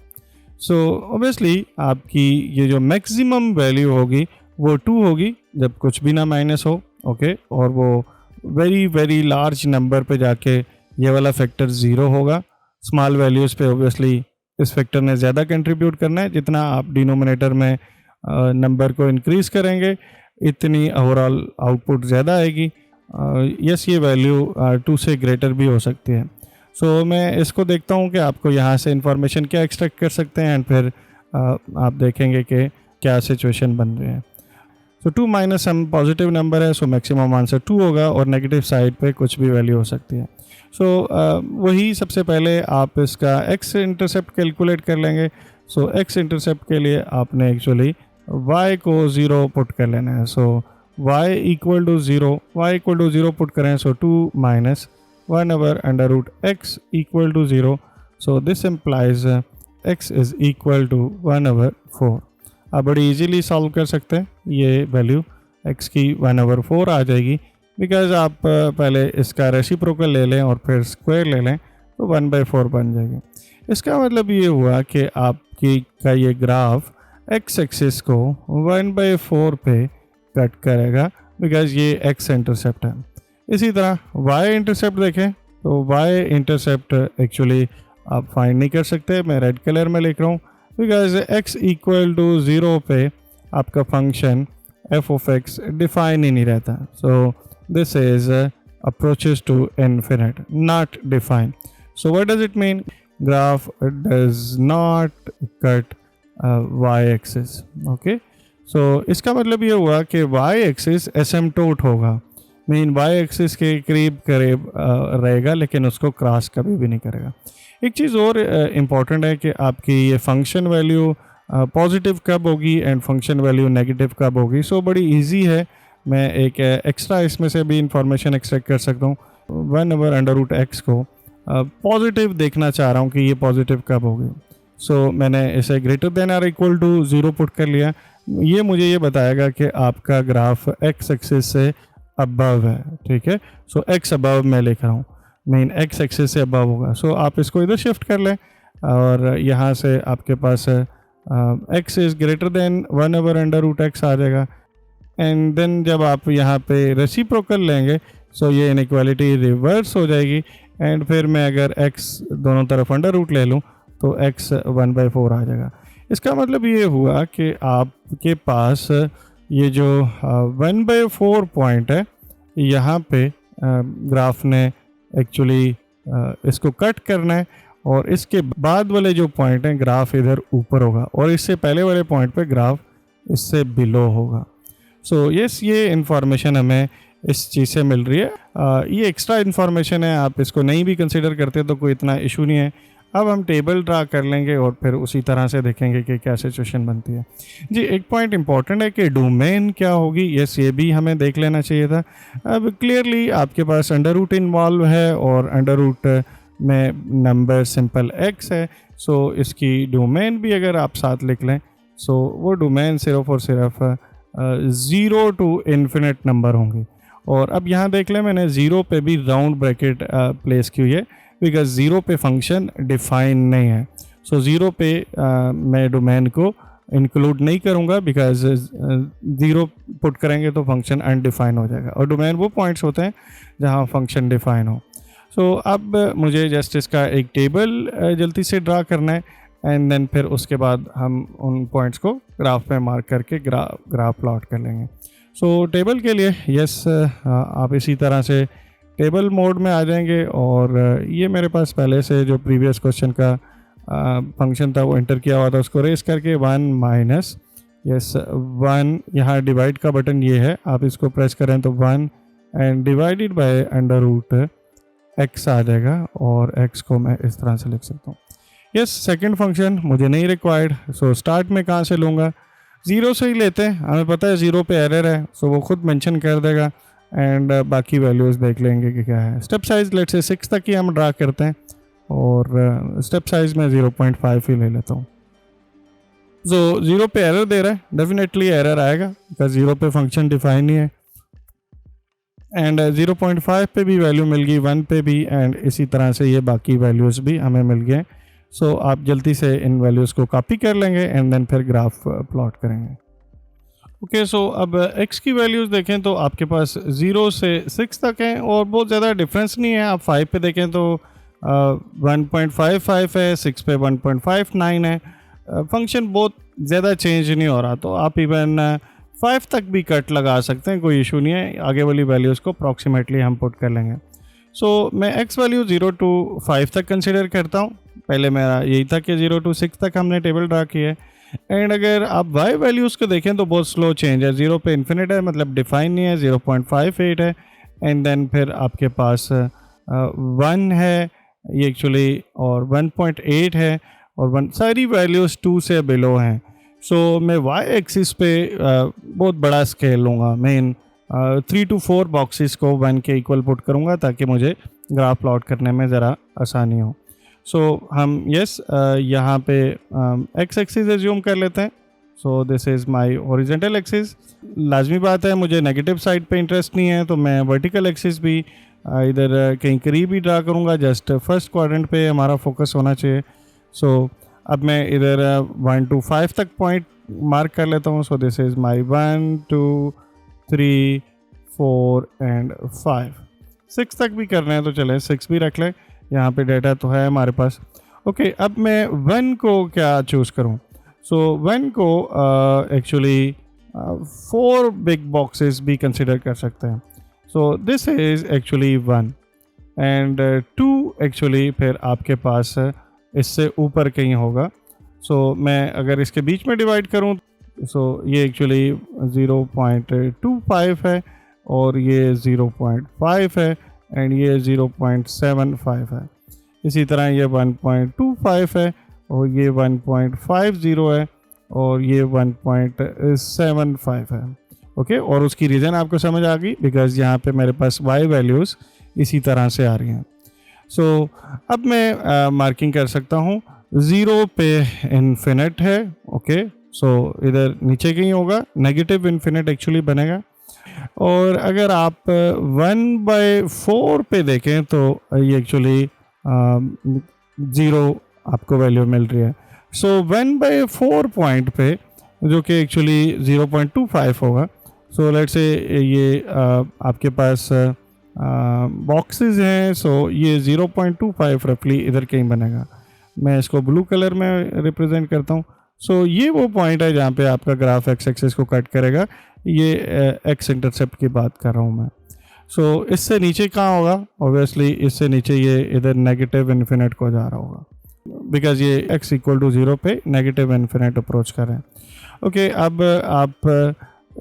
सो ऑब्वियसली आपकी ये जो मैक्सिमम वैल्यू होगी वो 2 होगी जब कुछ भी ना माइनस हो, ओके, और वो वेरी वेरी लार्ज नंबर पे जाके ये वाला फैक्टर 0 होगा। स्मॉल वैल्यूज़ पे ऑब्वियसली इस फैक्टर ने ज़्यादा कंट्रीब्यूट करना है। जितना आप डिनोमिनेटर में नंबर को इंक्रीज़ करेंगे इतनी ओवरऑल आउटपुट ज़्यादा आएगी। यस ये वैल्यू 2 से ग्रेटर भी हो सकती है। सो मैं इसको देखता हूँ कि आपको यहाँ से इंफॉर्मेशन क्या एक्सट्रैक्ट कर सकते हैं एंड फिर आप देखेंगे कि क्या सिचुएशन बन रही है। सो 2 माइनस हम पॉजिटिव नंबर है, सो मैक्सिमम आंसर 2 होगा और नेगेटिव साइड पे कुछ भी वैल्यू हो सकती है। सो वही सबसे पहले आप इसका x इंटरसेप्ट कैलकुलेट कर लेंगे। सो x इंटरसेप्ट के लिए आपने एक्चुअली y को 0 पुट कर लेना है। So y equal to 0 put करें, so 2 minus 1/√x equal to 0। So this implies x is equal to 1/4। आप बड़ी इजीली सॉल्व कर सकते हैं। ये वैल्यू x की 1/4 आ जाएगी, बिकॉज आप पहले इसका रेसिप्रोकल ले लें और फिर स्क्वायर ले लें तो 1/4 बन जाएगी। इसका मतलब ये हुआ कि आपकी का ये ग्राफ x एक्सिस को 1/4 पे कट करेगा, बिकॉज ये x इंटरसेप्ट है। इसी तरह y इंटरसेप्ट देखें तो y इंटरसेप्ट एक्चुअली आप फाइंड नहीं कर सकते। मैं रेड कलर में लिख रहा हूँ बिकॉज x इक्वल टू 0 पे आपका function f of x define ही नहीं रहता। So this is approaches to infinite, not define. So what does it mean? Graph does not cut y axis, okay. So इसका मतलब ये हुआ कि y एक्सिस एसिम्प्टोट होगा, मीन y एक्सिस के करीब रहेगा लेकिन उसको क्रॉस कभी भी नहीं करेगा। एक चीज़ और इम्पॉर्टेंट है कि आपकी ये फंक्शन वैल्यू पॉजिटिव कब होगी एंड फंक्शन वैल्यू नेगेटिव कब होगी। सो बड़ी इजी है, मैं एक एक्स्ट्रा इसमें से भी इंफॉर्मेशन एक्सट्रैक्ट कर सकता हूँ। 1/√x को पॉजिटिव देखना चाह रहा हूँ कि ये पॉजिटिव कब होगी। सो मैंने इसे ग्रेटर देन और इक्वल टू 0 पुट कर लिया। ये मुझे ये बताएगा कि आपका ग्राफ एक्स एक्सिस से अबव है, ठीक है। सो एक्स अबव मैं लिख रहा हूँ, मीन एक्स एक्सिस से अबव होगा। सो आप इसको इधर शिफ्ट कर लें और यहाँ से आपके पास X is greater than 1/√x आ जाएगा। एंड देन जब आप यहाँ पे रेसिप्रोकल लेंगे सो ये इनइक्वालिटी रिवर्स हो जाएगी। एंड फिर मैं अगर x दोनों तरफ अंडर रूट ले लूँ तो x 1/4 आ जाएगा। इसका मतलब ये हुआ कि आपके पास ये जो 1/4 पॉइंट है, यहाँ पे ग्राफ ने एक्चुअली इसको कट करना है और इसके बाद वाले जो पॉइंट हैं ग्राफ इधर ऊपर होगा और इससे पहले वाले पॉइंट पे ग्राफ इससे बिलो होगा। सो यस, ये इंफॉर्मेशन हमें इस चीज़ से मिल रही है। ये एक्स्ट्रा इन्फॉर्मेशन है, आप इसको नहीं भी कंसिडर करते तो कोई इतना इशू नहीं है। अब हम टेबल ड्रा कर लेंगे और फिर उसी तरह से देखेंगे कि क्या सिचुएशन बनती है। जी, एक पॉइंट इंपॉर्टेंट है कि डोमेन क्या होगी, यस ये भी हमें देख लेना चाहिए था। अब क्लियरली आपके पास अंडर रूट इन्वॉल्व है और अंडर रूट में नंबर सिंपल x है। सो इसकी डोमेन भी अगर आप साथ लिख लें सो वो डोमेन सिर्फ और सिर्फ 0 टू इन्फिनिट नंबर होंगे। और अब यहाँ देख लें, मैंने 0 पे भी राउंड ब्रैकेट प्लेस की हुई है बिकॉज 0 पे फंक्शन डिफाइन नहीं है। सो 0 पे मैं डोमेन को इंक्लूड नहीं करूँगा बिकॉज 0 पुट करेंगे तो फंक्शन अनडिफाइन हो जाएगा और डोमेन वो पॉइंट्स होते हैं जहाँ फंक्शन डिफाइन हो। सो अब मुझे जस्ट इसका एक टेबल जल्दी से ड्रा करना है एंड देन फिर उसके बाद हम उन पॉइंट्स को ग्राफ पे मार्क करके ग्राफ प्लॉट कर लेंगे। सो टेबल के लिए यस आप इसी तरह से टेबल मोड में आ जाएंगे और ये मेरे पास पहले से जो प्रीवियस क्वेश्चन का फंक्शन था वो एंटर किया हुआ था, उसको रेस करके 1 माइनस 1 यहाँ डिवाइड का बटन ये है, आप इसको प्रेस करें तो 1 and divided by under root x आ जाएगा और x को मैं इस तरह से लिख सकता हूँ। यस, सेकंड फंक्शन मुझे नहीं रिक्वायर्ड। सो स्टार्ट में कहाँ से लूँगा, 0 से ही लेते हैं, हमें पता है 0 पे एरर है सो वो खुद मेंशन कर देगा एंड बाकी वैल्यूज़ देख लेंगे कि क्या है। स्टेप साइज़ लेट से 6 तक ही हम ड्रा करते हैं और स्टेप साइज़ में 0.5 ही ले लेता हूँ। सो 0 पे एरर दे रहा है, डेफिनेटली एरर आएगा बिकॉज 0 पे फंक्शन डिफाइन नहीं है एंड 0.5 पे भी वैल्यू मिल गई, 1 पे भी एंड इसी तरह से ये बाकी वैल्यूज़ भी हमें मिल गए। सो आप जल्दी से इन वैल्यूज़ को कॉपी कर लेंगे एंड देन फिर ग्राफ प्लॉट करेंगे। ओके, सो अब x की वैल्यूज़ देखें तो आपके पास 0 से 6 तक हैं और बहुत ज़्यादा डिफरेंस नहीं है। आप 5 पे देखें तो 1.55 है, 6 पे 1.59 है। फंक्शन बहुत ज़्यादा चेंज नहीं हो रहा, तो आप इवन 5 तक भी कट लगा सकते हैं, कोई इशू नहीं है। आगे वाली वैल्यूज़ को अप्रॉक्सीमेटली हम पुट कर लेंगे। सो मैं x वैल्यू 0 टू 5 तक कंसिडर करता हूँ। पहले मेरा यही था कि 0 टू 6 तक हमने टेबल ड्रा किया है एंड अगर आप y वैल्यूज़ को देखें तो बहुत स्लो चेंज है। 0 पे इन्फिनिट है, मतलब डिफाइन नहीं है, 0.58 है एंड देन फिर आपके पास 1 है ये एक्चुअली और 1.8 है और 1 सारी वैल्यूज़ 2 से बिलो हैं। सो मैं y एक्सिस पे बहुत बड़ा स्केल लूँगा, मैं इन 3 to 4 बॉक्सेस को 1 के इक्वल पुट करूँगा ताकि मुझे ग्राफ प्लॉट करने में ज़रा आसानी हो। सो हम यहाँ पे x एक्सिस एज्यूम कर लेते हैं। सो this is my horizontal axis. लाजमी बात है मुझे नेगेटिव साइड पे इंटरेस्ट नहीं है तो मैं वर्टिकल एक्सिस भी इधर कहीं करीब ही ड्रा करूँगा, जस्ट फर्स्ट क्वाड्रेंट पे हमारा फोकस होना चाहिए। सो अब मैं इधर 1 to 5 तक पॉइंट मार्क कर लेता हूँ। सो दिस इज़ माई 1 2 3 4 एंड 5। 6 तक भी करना है तो चले 6 भी रख लें, यहाँ पे डेटा तो है हमारे पास। ओके, अब मैं 1 को क्या चूज़ करूँ। सो 1 को एक्चुअली 4 बिग बॉक्सेस भी कंसिडर कर सकते हैं। सो this is actually 1 and 2 actually फिर आपके पास इससे ऊपर कहीं होगा। सो मैं अगर इसके बीच में डिवाइड करूं सो ये एक्चुअली 0.25 है और ये 0.5 है एंड ये 0.75 है। इसी तरह ये 1.25 है और ये 1.50 है और ये 1.75 है। ओके, और उसकी रीज़न आपको समझ आ गई, बिकॉज यहाँ पे मेरे पास y वैल्यूज़ इसी तरह से आ रही हैं। सो अब मैं मार्किंग कर सकता हूँ, 0 पे इन्फिनिट है। ओके, सो इधर नीचे कहीं होगा, नेगेटिव इन्फिनिट एक्चुअली बनेगा। और अगर आप 1/4 पे देखें तो ये एक्चुअली 0 आपको वैल्यू मिल रही है। सो 1/4 पॉइंट पे, जो कि एक्चुअली 0.25 होगा, सो लेट्स से ये आपके पास बॉक्सेस हैं, सो ये 0.25 रफली इधर कहीं बनेगा। मैं इसको ब्लू कलर में रिप्रेजेंट करता हूँ। सो ये वो पॉइंट है जहाँ पे आपका ग्राफ एक्स एक्सिस को कट करेगा। ये एक्स इंटरसेप्ट की बात कर रहा हूँ मैं। सो इससे नीचे कहाँ होगा? ऑब्वियसली इससे नीचे ये इधर नेगेटिव इन्फिनिट को जा रहा होगा, बिकॉज ये x इक्वल टू 0 पे नेगेटिव इन्फिनिट अप्रोच कर रहे हैं। ओके, अब आप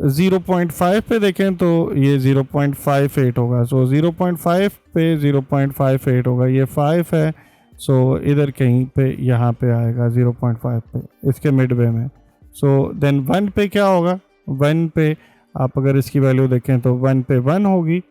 0.5 पे देखें तो ये 0.58 होगा। सो 0.5 पे 0.58 होगा, ये 5 है। सो इधर कहीं पे यहाँ पे आएगा 0.5 पे, इसके मिडवे में। सो देन 1 पे क्या होगा? 1 पे आप अगर इसकी वैल्यू देखें तो 1 पे 1 होगी,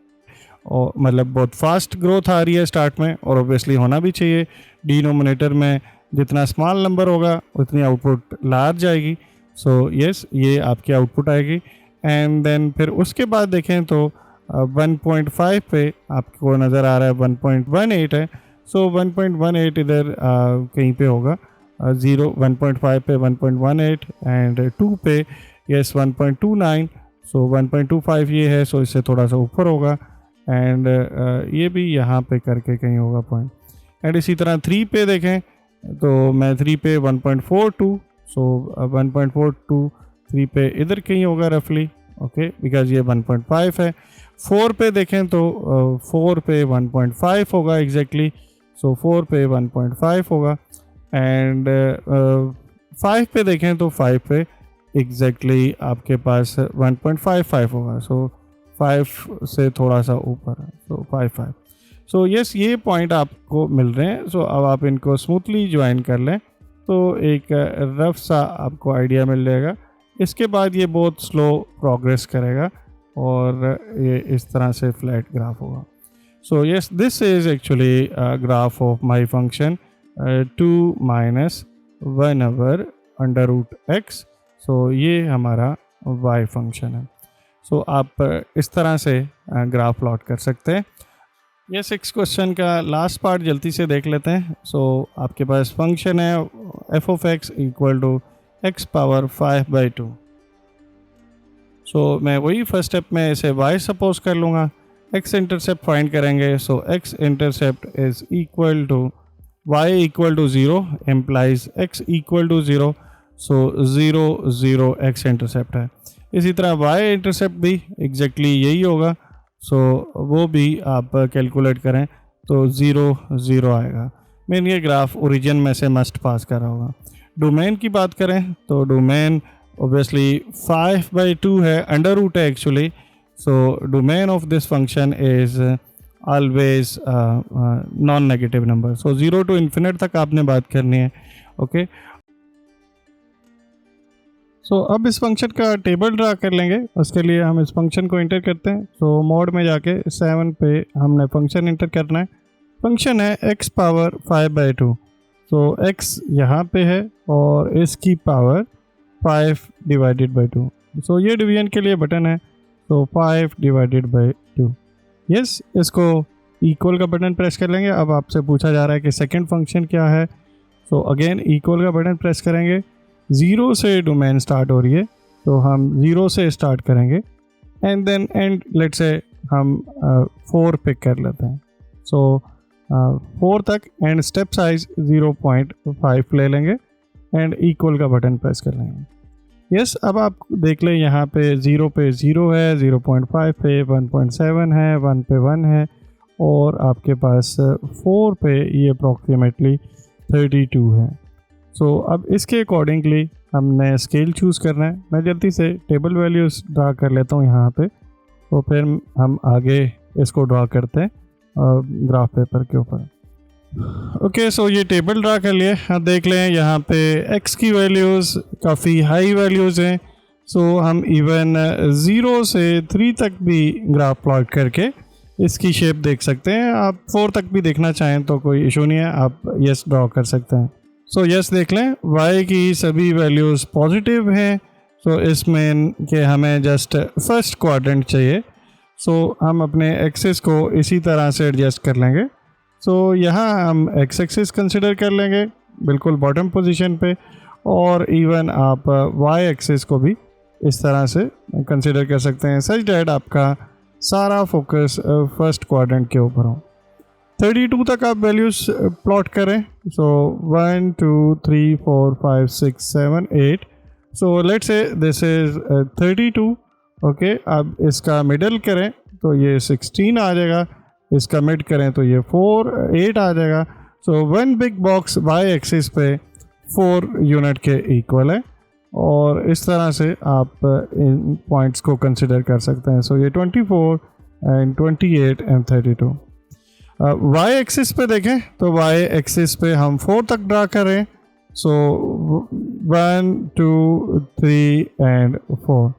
और मतलब बहुत फास्ट ग्रोथ आ रही है स्टार्ट में, और ऑब्वियसली होना भी चाहिए। डिनोमिनेटर में जितना स्मॉल नंबर होगा उतनी आउटपुट लार्ज आएगी। सो यस, ये आपकी आउटपुट आएगी। एंड देन फिर उसके बाद देखें तो 1.5 पे आपको नज़र आ रहा है 1.18 है। सो 1.18 इधर कहीं पे होगा, 1.5 पे 1.18 एंड 2 पे यस 1.29। सो 1.25 ये है, सो इससे थोड़ा सा ऊपर होगा। एंड ये भी यहाँ पे करके कहीं होगा पॉइंट। एंड इसी तरह 3 पे देखें तो मैं 3 पे 1.42, सो 1.42 3 पे इधर कहीं होगा रफली। ओके, बिकॉज ये 1.5 है। 4 पे देखें तो 4 पे 1.5 होगा एग्जैक्टली। सो 4 पे 1.5 होगा। एंड 5 पे देखें तो 5 पे एग्जैक्टली आपके पास 1.55 होगा। सो 5 से थोड़ा सा ऊपर है, सो 55। सो यस, ये पॉइंट आपको मिल रहे हैं। सो अब आप इनको स्मूथली ज्वाइन कर लें तो एक रफ सा आपको आइडिया मिल जाएगा। इसके बाद ये बहुत स्लो प्रोग्रेस करेगा और ये इस तरह से फ्लैट ग्राफ होगा। So yes, this is actually graph of my function 2 minus 1/√x। सो ये हमारा y फंक्शन है। सो आप इस तरह से ग्राफ प्लॉट कर सकते हैं। ये 6 क्वेश्चन का लास्ट पार्ट जल्दी से देख लेते हैं। सो आपके पास फंक्शन है f(x) equal to x power 5/2। So मैं वही फर्स्ट स्टेप में इसे y सपोज कर लूँगा। x इंटरसेप्ट फाइंड करेंगे। So x intercept is equal to y equal to 0 implies x equal to 0। So 0 0 x intercept है। इसी तरह y इंटरसेप्ट भी एग्जैक्टली यही होगा। सो वो भी आप कैलकुलेट करें तो 0 0 आएगा। मीन ये ग्राफ ओरिजिन में से मस्ट पास कर रहा होगा। डोमेन की बात करें तो डोमेन ऑब्वियसली 5/2 है, अंडर रूट है actually. So domain of this function is always non negative number. So 0 to infinite तक आपने बात करनी है। ओके, सो अब इस फंक्शन का टेबल ड्रा कर लेंगे। उसके लिए हम इस फंक्शन को इंटर करते हैं। सो मोड में जाके 7 पे हमने फंक्शन इंटर करना है। फंक्शन है x पावर 5/2। सो x यहाँ पे है और इसकी पावर 5/2। सो ये डिवीजन के लिए बटन है। सो 5/2। यस, इसको इक्वल का बटन प्रेस कर लेंगे। अब आपसे पूछा जा रहा है कि सेकेंड फंक्शन क्या है। सो अगेन इक्वल का बटन प्रेस करेंगे। 0 से डोमेन स्टार्ट हो रही है तो हम 0 से स्टार्ट करेंगे and then and let's say हम 4 पिक कर लेते हैं। सो 4 तक एंड स्टेप साइज 0.5 ले लेंगे एंड इक्वल का बटन प्रेस कर लेंगे। यस, अब आप देख लें यहाँ पे 0 पे 0 है, 0.5 पे 1.7 है, 1 पे 1 है और आपके पास 4 पे ये अप्रॉक्सीमेटली 32 है। सो अब इसके अकॉर्डिंगली हमने स्केल चूज़ करना है। मैं जल्दी से टेबल वैल्यूज़ ड्रा कर लेता हूँ यहाँ पे, तो फिर हम आगे इसको ड्रा करते हैं ग्राफ पेपर के ऊपर। ओके, सो ये टेबल ड्रा कर लिए। हाँ, देख लें यहाँ पे x की वैल्यूज़ काफ़ी हाई वैल्यूज़ हैं। सो हम इवन 0 से 3 तक भी ग्राफ प्लॉट करके इसकी शेप देख सकते हैं। आप 4 तक भी देखना चाहें तो कोई इशू नहीं है, आप यस ड्रॉ कर सकते हैं। सो यस देख लें, y की सभी वैल्यूज़ पॉजिटिव हैं। सो इसमें कि हमें जस्ट फर्स्ट क्वाड्रेंट चाहिए। सो हम अपने एक्सिस को इसी तरह से एडजस्ट कर लेंगे। सो यहाँ हम एक्स एक्सिस कंसिडर कर लेंगे बिल्कुल बॉटम पोजीशन पे, और इवन आप वाई एक्सिस को भी इस तरह से कंसिडर कर सकते हैं, सच डैट आपका सारा फोकस फर्स्ट क्वाड्रेंट के ऊपर हो। 32 तक आप वैल्यूज़ प्लॉट करें। सो 1 2 3 4 5 6 7 8। So let's say this is 32। Okay, अब इसका मिडल करें तो ये 16 आ जाएगा, इसका मिड करें तो ये 8 आ जाएगा। So one big box Y axis पे 4 यूनिट के इक्वल है, और इस तरह से आप इन पॉइंट्स को कंसिडर कर सकते हैं। सो ये 24 एंड 28 एंड 32। वाई एक्सिस पे देखें तो वाई एक्सिस पे हम 4 तक ड्रा करें। सो 1 2 3 एंड 4।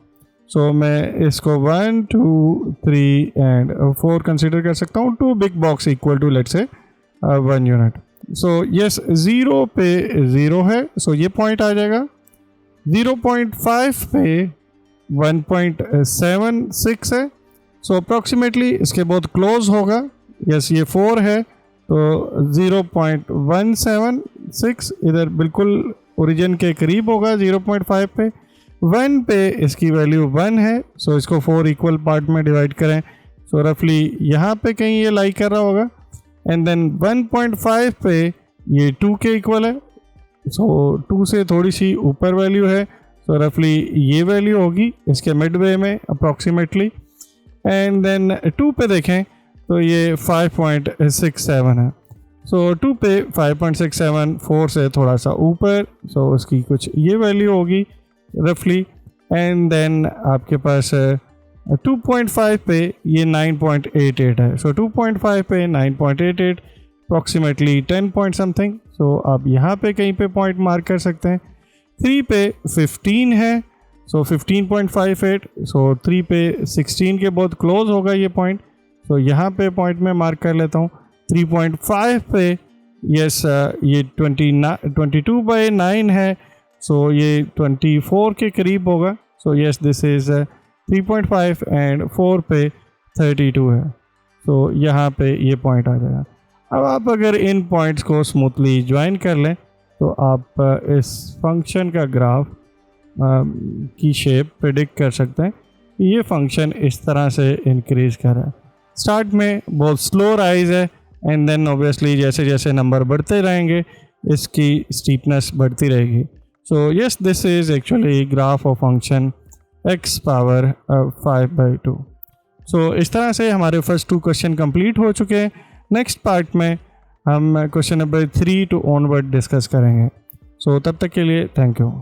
सो मैं इसको 1 2 3 एंड 4 कंसिडर कर सकता हूँ। 2 big box equal to let's say 1 unit. So yes, 0 पे 0 है, सो ये पॉइंट आ जाएगा। 0.5 पे 1.76 है, सो अप्रॉक्सीमेटली इसके बहुत क्लोज होगा। यस, ये 4 है तो 0.176 इधर बिल्कुल ओरिजिन के करीब होगा। 0.5 पे 1 पे इसकी वैल्यू 1 है, सो इसको 4 इक्वल पार्ट में डिवाइड करें। सो रफली यहाँ पे कहीं ये लाई कर रहा होगा। एंड देन 1.5 पे ये 2 के इक्वल है, सो 2 से थोड़ी सी ऊपर वैल्यू है। सो रफली ये वैल्यू होगी इसके मिडवे में अप्रॉक्सीमेटली। एंड देन 2 पे देखें तो ये 5.67 है। सो 2 पे 5.67 4 से थोड़ा सा ऊपर, सो उसकी कुछ ये वैल्यू होगी रफली। एंड देन आपके पास 2.5 पे ये 9.88 है। सो 2.5 पे 9.88 अप्रॉक्सीमेटली 10 पॉइंट समथिंग। सो आप यहाँ पे कहीं पे पॉइंट मार्क कर सकते हैं। 3 पे 15 है, सो 15.58। सो 3 पे 16 के बहुत क्लोज होगा ये पॉइंट, सो यहाँ पे पॉइंट में मार्क कर लेता हूँ। 3.5 पे यस ये 22/9 है, सो ये 24 के करीब होगा। So yes, this is 3.5 and 4 पे 32 है, सो यहाँ पे ये पॉइंट आ जाएगा। अब आप अगर इन पॉइंट्स को स्मूथली ज्वाइन कर लें तो आप इस फंक्शन का ग्राफ की शेप प्रिडिक्ट कर सकते हैं। ये फंक्शन इस तरह से इंक्रीज कर रहा है। स्टार्ट में बहुत स्लो राइज है, एंड देन ऑब्वियसली जैसे जैसे नंबर बढ़ते रहेंगे इसकी स्टीपनेस बढ़ती रहेगी। सो yes, this is actually graph of function x power 5/2। सो इस तरह से हमारे फर्स्ट 2 क्वेश्चन कंप्लीट हो चुके हैं। नेक्स्ट पार्ट में हम question number 3 to onward discuss करेंगे। सो तब तक के लिए थैंक यू।